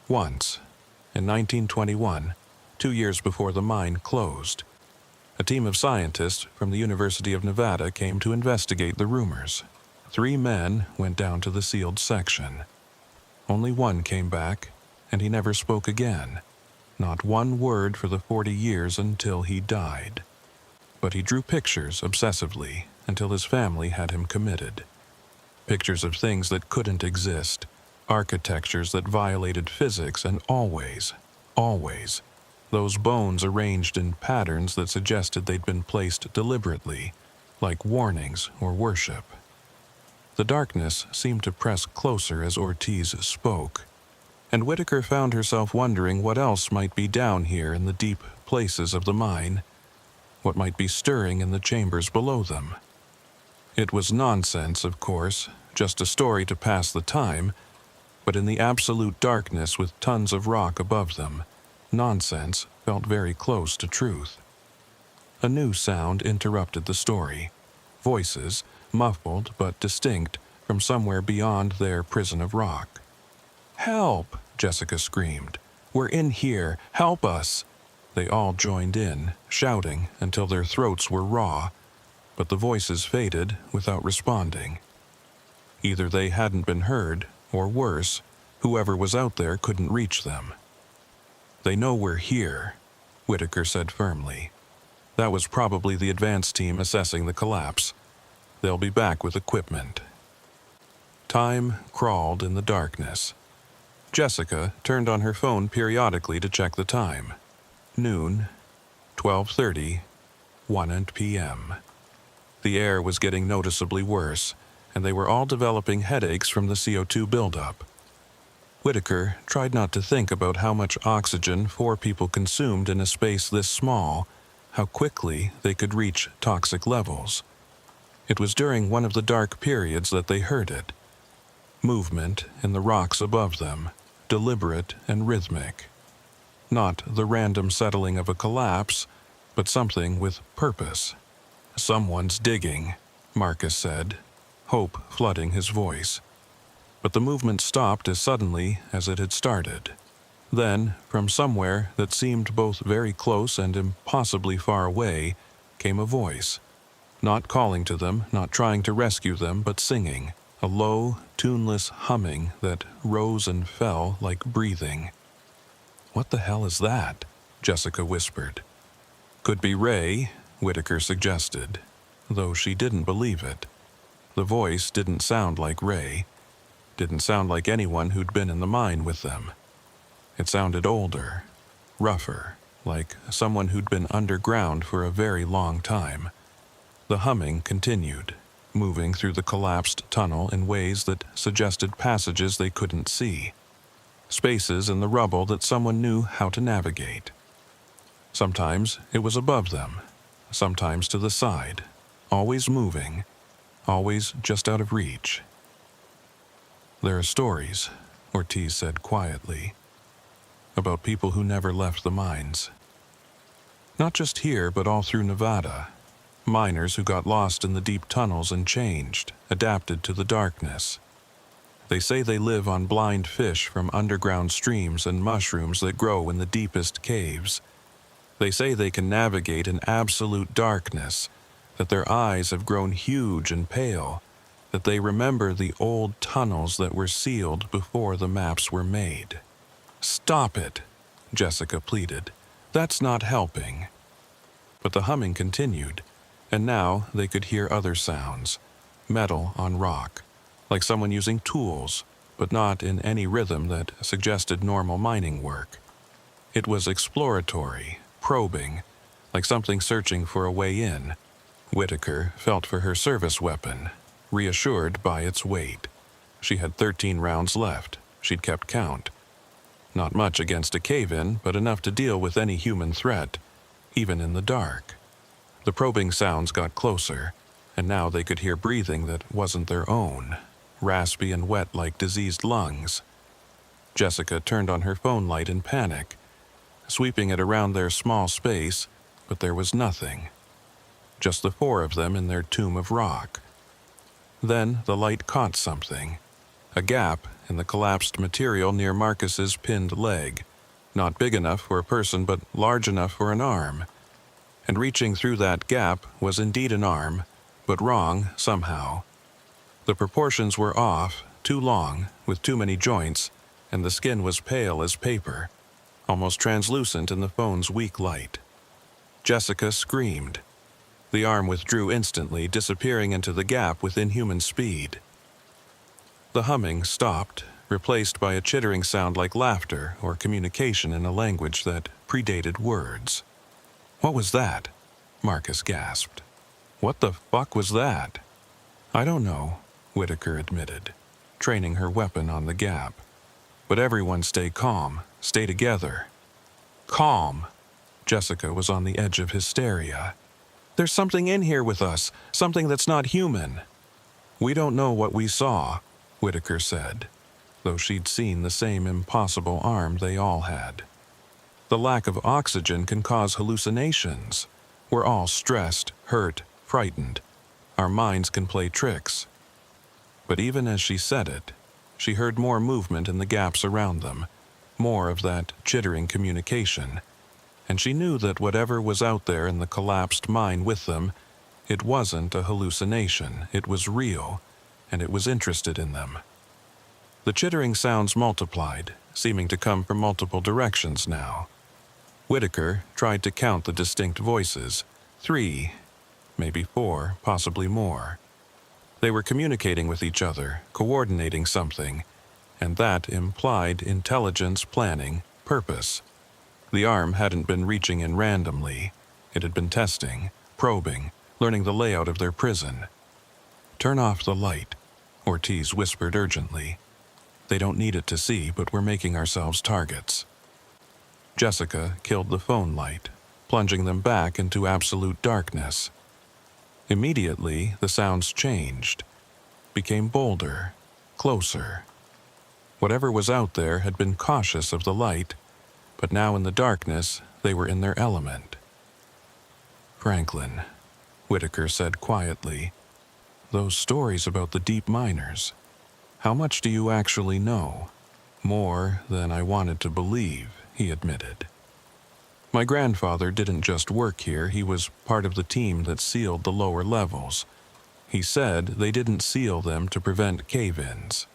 Once, in 1921, 2 years before the mine closed, a team of scientists from the University of Nevada came to investigate the rumors. 3 men went down to the sealed section. Only one came back, and he never spoke again. Not one word for the 40 years until he died. But he drew pictures obsessively until his family had him committed. Pictures of things that couldn't exist, architectures that violated physics, and always, those bones arranged in patterns that suggested they'd been placed deliberately, like warnings or worship. The darkness seemed to press closer as Ortiz spoke, and Whitaker found herself wondering what else might be down here in the deep places of the mine, what might be stirring in the chambers below them. It was nonsense, of course, just a story to pass the time, but in the absolute darkness with tons of rock above them, nonsense felt very close to truth. A new sound interrupted the story. Voices, muffled but distinct, from somewhere beyond their prison of rock. "Help!" Jessica screamed. "We're in here! Help us!" They all joined in, shouting until their throats were raw, but the voices faded without responding. Either they hadn't been heard, or worse, whoever was out there couldn't reach them. "They know we're here," Whitaker said firmly. That was probably the advance team assessing the collapse. They'll be back with equipment. Time crawled in the darkness. Jessica turned on her phone periodically to check the time. Noon, 12:30, 1 p.m. The air was getting noticeably worse, and they were all developing headaches from the CO2 buildup. Whitaker tried not to think about how much oxygen 4 people consumed in a space this small, how quickly they could reach toxic levels. It was during one of the dark periods that they heard it. Movement in the rocks above them, deliberate and rhythmic. Not the random settling of a collapse, but something with purpose. "Someone's digging," Marcus said, hope flooding his voice. But the movement stopped as suddenly as it had started. Then, from somewhere that seemed both very close and impossibly far away, came a voice. Not calling to them, not trying to rescue them, but singing. A low, tuneless humming that rose and fell like breathing. "What the hell is that?" Jessica whispered. "Could be Ray," Whitaker suggested, though she didn't believe it. The voice didn't sound like Ray. Didn't sound like anyone who'd been in the mine with them. It sounded older, rougher, like someone who'd been underground for a very long time. The humming continued, moving through the collapsed tunnel in ways that suggested passages they couldn't see, spaces in the rubble that someone knew how to navigate. Sometimes it was above them, sometimes to the side, always moving, always just out of reach. "There are stories," Ortiz said quietly, "about people who never left the mines. Not just here, but all through Nevada. Miners who got lost in the deep tunnels and changed, adapted to the darkness. They say they live on blind fish from underground streams and mushrooms that grow in the deepest caves. They say they can navigate in absolute darkness, that their eyes have grown huge and pale, that they remember the old tunnels that were sealed before the maps were made." "Stop it," Jessica pleaded. "That's not helping." But the humming continued, And now they could hear other sounds, metal on rock, like someone using tools, but not in any rhythm that suggested normal mining work. It was exploratory, probing, like something searching for a way in. Whitaker felt for her service weapon, reassured by its weight. She had 13 rounds left. She'd kept count. Not much against a cave-in, but enough to deal with any human threat, even in the dark. The probing sounds got closer, and now they could hear breathing that wasn't their own, raspy and wet like diseased lungs. Jessica turned on her phone light in panic, sweeping it around their small space, but there was nothing. Just the four of them in their tomb of rock. Then the light caught something. A gap in the collapsed material near Marcus's pinned leg, not big enough for a person but large enough for an arm. And reaching through that gap was indeed an arm, but wrong somehow. The proportions were off, too long, with too many joints, and the skin was pale as paper, almost translucent in the phone's weak light. Jessica screamed. The arm withdrew instantly, disappearing into the gap with inhuman speed. The humming stopped, replaced by a chittering sound like laughter or communication in a language that predated words. "What was that?" Marcus gasped. "What the fuck was that?" "I don't know," Whitaker admitted, training her weapon on the gap. "But everyone stay calm, stay together." Calm! Jessica was on the edge of hysteria. "There's something in here with us, something that's not human." "We don't know what we saw," Whitaker said, though she'd seen the same impossible arm they all had. "The lack of oxygen can cause hallucinations. We're all stressed, hurt, frightened. Our minds can play tricks." But even as she said it, she heard more movement in the gaps around them, more of that chittering communication, and she knew that whatever was out there in the collapsed mine with them, it wasn't a hallucination, it was real, and it was interested in them. The chittering sounds multiplied, seeming to come from multiple directions now. Whitaker tried to count the distinct voices, 3, maybe 4, possibly more. They were communicating with each other, coordinating something, and that implied intelligence, planning, purpose. The arm hadn't been reaching in randomly. It had been testing, probing, learning the layout of their prison. "Turn off the light," Ortiz whispered urgently. "They don't need it to see, but we're making ourselves targets." Jessica killed the phone light, plunging them back into absolute darkness. Immediately, the sounds changed, became bolder, closer. Whatever was out there had been cautious of the light, but now in the darkness, they were in their element. "Franklin," Whitaker said quietly, "those stories about the deep miners, how much do you actually know?" "More than I wanted to believe," he admitted. "My grandfather didn't just work here, he was part of the team that sealed the lower levels. He said they didn't seal them to prevent cave-ins.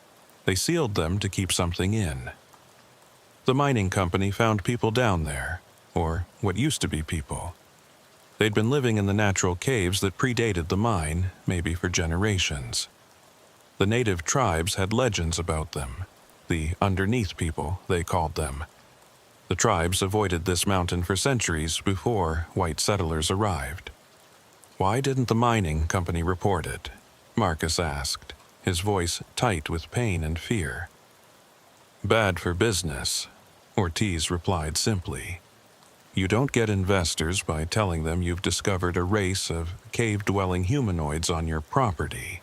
They sealed them to keep something in. The mining company found people down there, or what used to be people. They'd been living in the natural caves that predated the mine, maybe for generations. The native tribes had legends about them, the underneath people, they called them. The tribes avoided this mountain for centuries before white settlers arrived." "Why didn't the mining company report it?" Marcus asked, his voice tight with pain and fear. "Bad for business," Ortiz replied simply. "You don't get investors by telling them you've discovered a race of cave-dwelling humanoids on your property.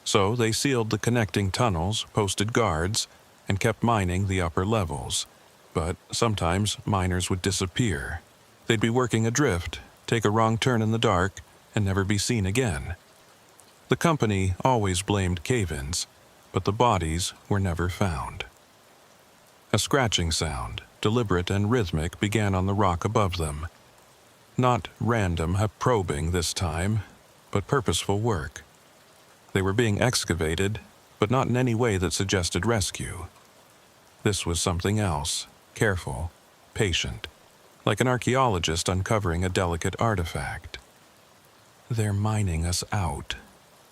So they sealed the connecting tunnels, posted guards, and kept mining the upper levels. But sometimes miners would disappear. They'd be working adrift, take a wrong turn in the dark, and never be seen again. The company always blamed cave-ins, but the bodies were never found." A scratching sound, deliberate and rhythmic, began on the rock above them. Not random probing this time, but purposeful work. They were being excavated, but not in any way that suggested rescue. This was something else, careful, patient, like an archaeologist uncovering a delicate artifact. "They're mining us out,"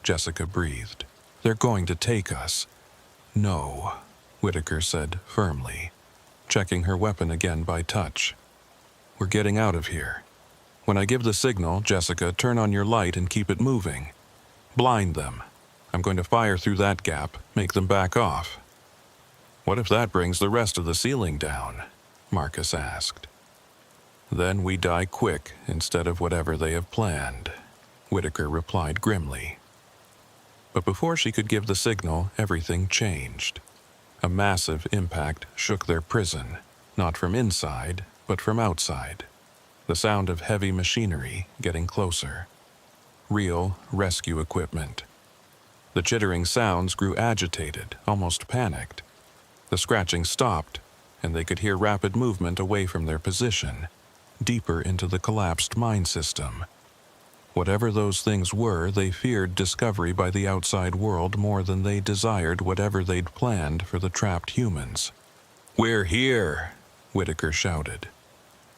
Jessica breathed. "They're going to take us." "No," Whitaker said firmly, checking her weapon again by touch. "We're getting out of here. When I give the signal, Jessica, turn on your light and keep it moving. Blind them. I'm going to fire through that gap, make them back off." "What if that brings the rest of the ceiling down?" Marcus asked. "Then we die quick instead of whatever they have planned," Whitaker replied grimly. But before she could give the signal, everything changed. A massive impact shook their prison, not from inside, but from outside. The sound of heavy machinery getting closer. Real rescue equipment. The chittering sounds grew agitated, almost panicked. The scratching stopped, and they could hear rapid movement away from their position, deeper into the collapsed mine system. Whatever those things were, they feared discovery by the outside world more than they desired whatever they'd planned for the trapped humans. "We're here," Whitaker shouted.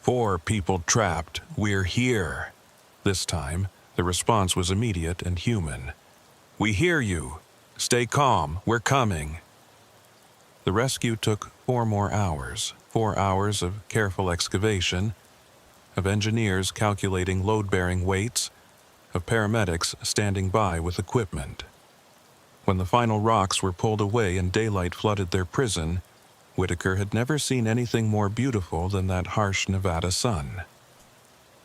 "4 people trapped. We're here." This time, the response was immediate and human. "We hear you. Stay calm. We're coming." The rescue took 4 more hours, 4 hours of careful excavation, of engineers calculating load-bearing weights, of paramedics standing by with equipment. When the final rocks were pulled away and daylight flooded their prison, Whitaker had never seen anything more beautiful than that harsh Nevada sun.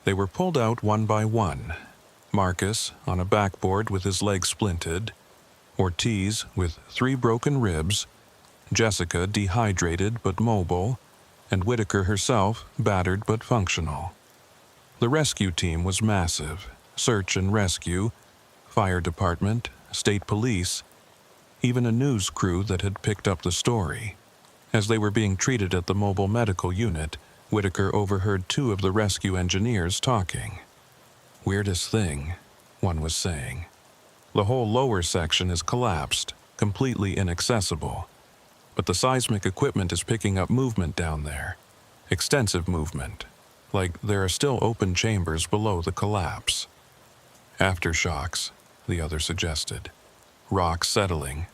They were pulled out one by one. Marcus, on a backboard with his leg splinted, Ortiz with 3 broken ribs, Jessica dehydrated but mobile, and Whitaker herself battered but functional. The rescue team was massive. Search and rescue, fire department, state police, even a news crew that had picked up the story. As they were being treated at the mobile medical unit, Whitaker overheard 2 of the rescue engineers talking. "Weirdest thing," one was saying. "The whole lower section is collapsed, completely inaccessible. But the seismic equipment is picking up movement down there. Extensive movement. Like there are still open chambers below the collapse." "Aftershocks," the other suggested. "Rock settling."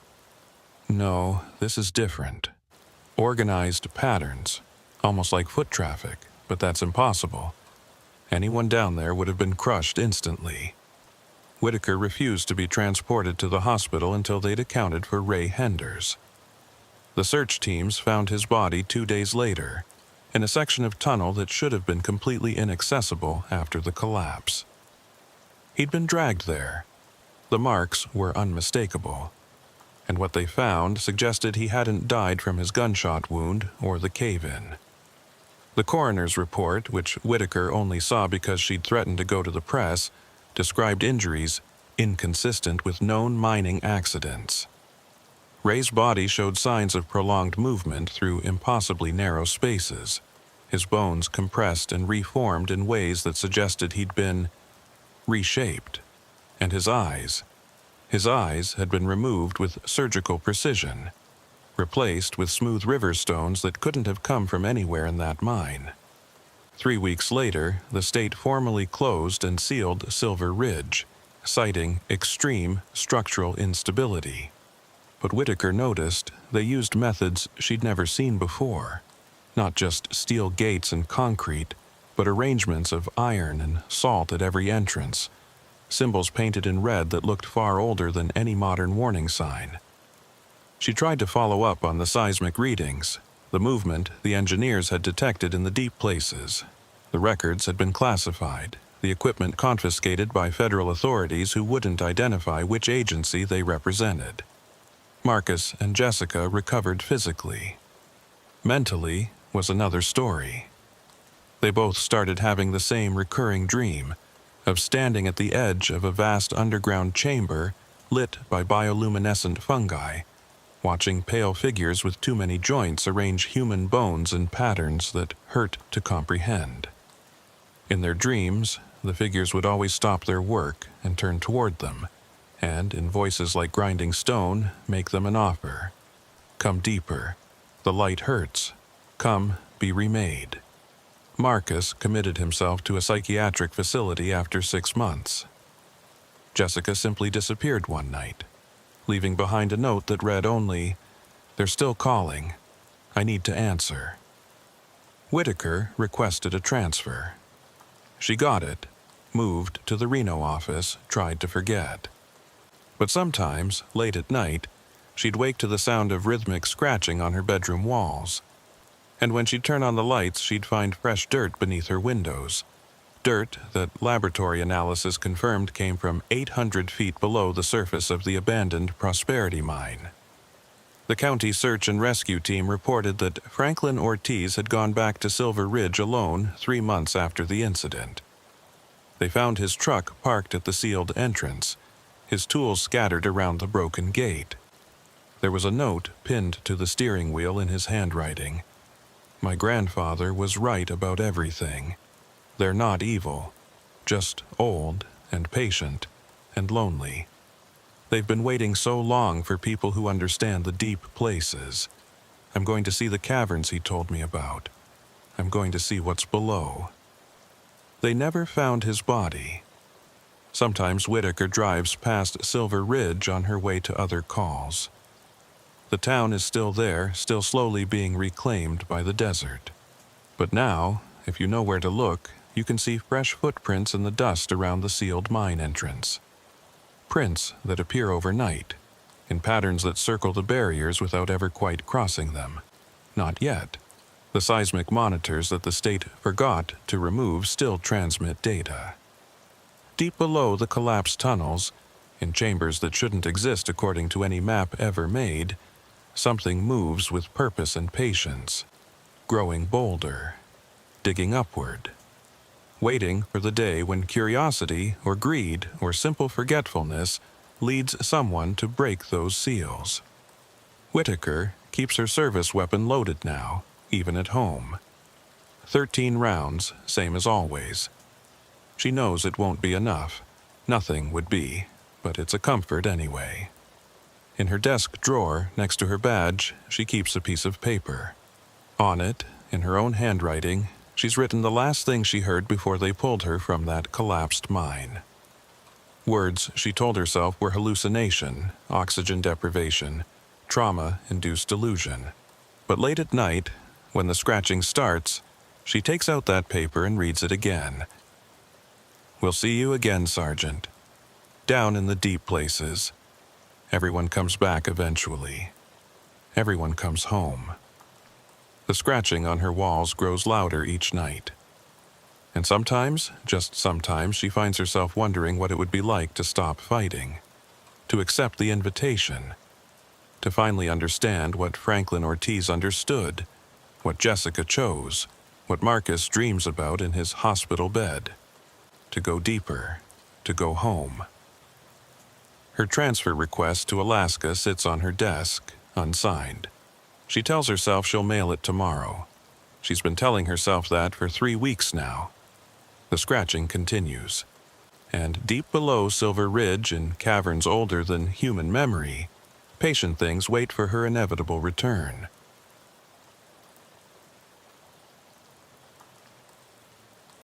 "No, this is different. Organized patterns, almost like foot traffic, but that's impossible. Anyone down there would have been crushed instantly." Whitaker refused to be transported to the hospital until they'd accounted for Ray Henders. The search teams found his body 2 days later, in a section of tunnel that should have been completely inaccessible after the collapse. He'd been dragged there. The marks were unmistakable, and what they found suggested he hadn't died from his gunshot wound or the cave-in. The coroner's report, which Whitaker only saw because she'd threatened to go to the press, described injuries inconsistent with known mining accidents. Ray's body showed signs of prolonged movement through impossibly narrow spaces, his bones compressed and reformed in ways that suggested he'd been reshaped. And his eyes had been removed with surgical precision, replaced with smooth river stones that couldn't have come from anywhere in that mine. 3 weeks later, the state formally closed and sealed Silver Ridge, citing extreme structural instability. But Whitaker noticed they used methods she'd never seen before. Not just steel gates and concrete, but arrangements of iron and salt at every entrance, symbols painted in red that looked far older than any modern warning sign. She tried to follow up on the seismic readings, the movement the engineers had detected in the deep places. The records had been classified, the equipment confiscated by federal authorities who wouldn't identify which agency they represented. Marcus and Jessica recovered physically. Mentally was another story. They both started having the same recurring dream of standing at the edge of a vast underground chamber lit by bioluminescent fungi, watching pale figures with too many joints arrange human bones in patterns that hurt to comprehend. In their dreams, the figures would always stop their work and turn toward them, and, in voices like grinding stone, make them an offer. "Come deeper. The light hurts. Come, be remade." Marcus committed himself to a psychiatric facility after 6 months. Jessica simply disappeared one night, leaving behind a note that read only, "They're still calling. I need to answer." Whitaker requested a transfer. She got it, moved to the Reno office, tried to forget. But sometimes, late at night, she'd wake to the sound of rhythmic scratching on her bedroom walls. And when she'd turn on the lights, she'd find fresh dirt beneath her windows. Dirt that laboratory analysis confirmed came from 800 feet below the surface of the abandoned Prosperity Mine. The county search and rescue team reported that Franklin Ortiz had gone back to Silver Ridge alone 3 months after the incident. They found his truck parked at the sealed entrance, his tools scattered around the broken gate. There was a note pinned to the steering wheel in his handwriting. "My grandfather was right about everything. They're not evil, just old and patient and lonely. They've been waiting so long for people who understand the deep places. I'm going to see the caverns he told me about. I'm going to see what's below." They never found his body. Sometimes Whitaker drives past Silver Ridge on her way to other calls. The town is still there, still slowly being reclaimed by the desert. But now, if you know where to look, you can see fresh footprints in the dust around the sealed mine entrance. Prints that appear overnight, in patterns that circle the barriers without ever quite crossing them. Not yet. The seismic monitors that the state forgot to remove still transmit data. Deep below the collapsed tunnels, in chambers that shouldn't exist according to any map ever made, something moves with purpose and patience, growing bolder, digging upward, waiting for the day when curiosity or greed or simple forgetfulness leads someone to break those seals. Whitaker keeps her service weapon loaded now, even at home. 13 rounds, same as always. She knows it won't be enough. Nothing would be, but it's a comfort anyway. In her desk drawer, next to her badge, she keeps a piece of paper. On it, in her own handwriting, she's written the last thing she heard before they pulled her from that collapsed mine. Words she told herself were hallucination, oxygen deprivation, trauma-induced delusion. But late at night, when the scratching starts, she takes out that paper and reads it again. "We'll see you again, Sergeant. Down in the deep places. Everyone comes back eventually. Everyone comes home." The scratching on her walls grows louder each night. And sometimes, just sometimes, she finds herself wondering what it would be like to stop fighting, to accept the invitation, to finally understand what Franklin Ortiz understood, what Jessica chose, what Marcus dreams about in his hospital bed, to go deeper, to go home. Her transfer request to Alaska sits on her desk, unsigned. She tells herself she'll mail it tomorrow. She's been telling herself that for 3 weeks now. The scratching continues. And deep below Silver Ridge, in caverns older than human memory, patient things wait for her inevitable return.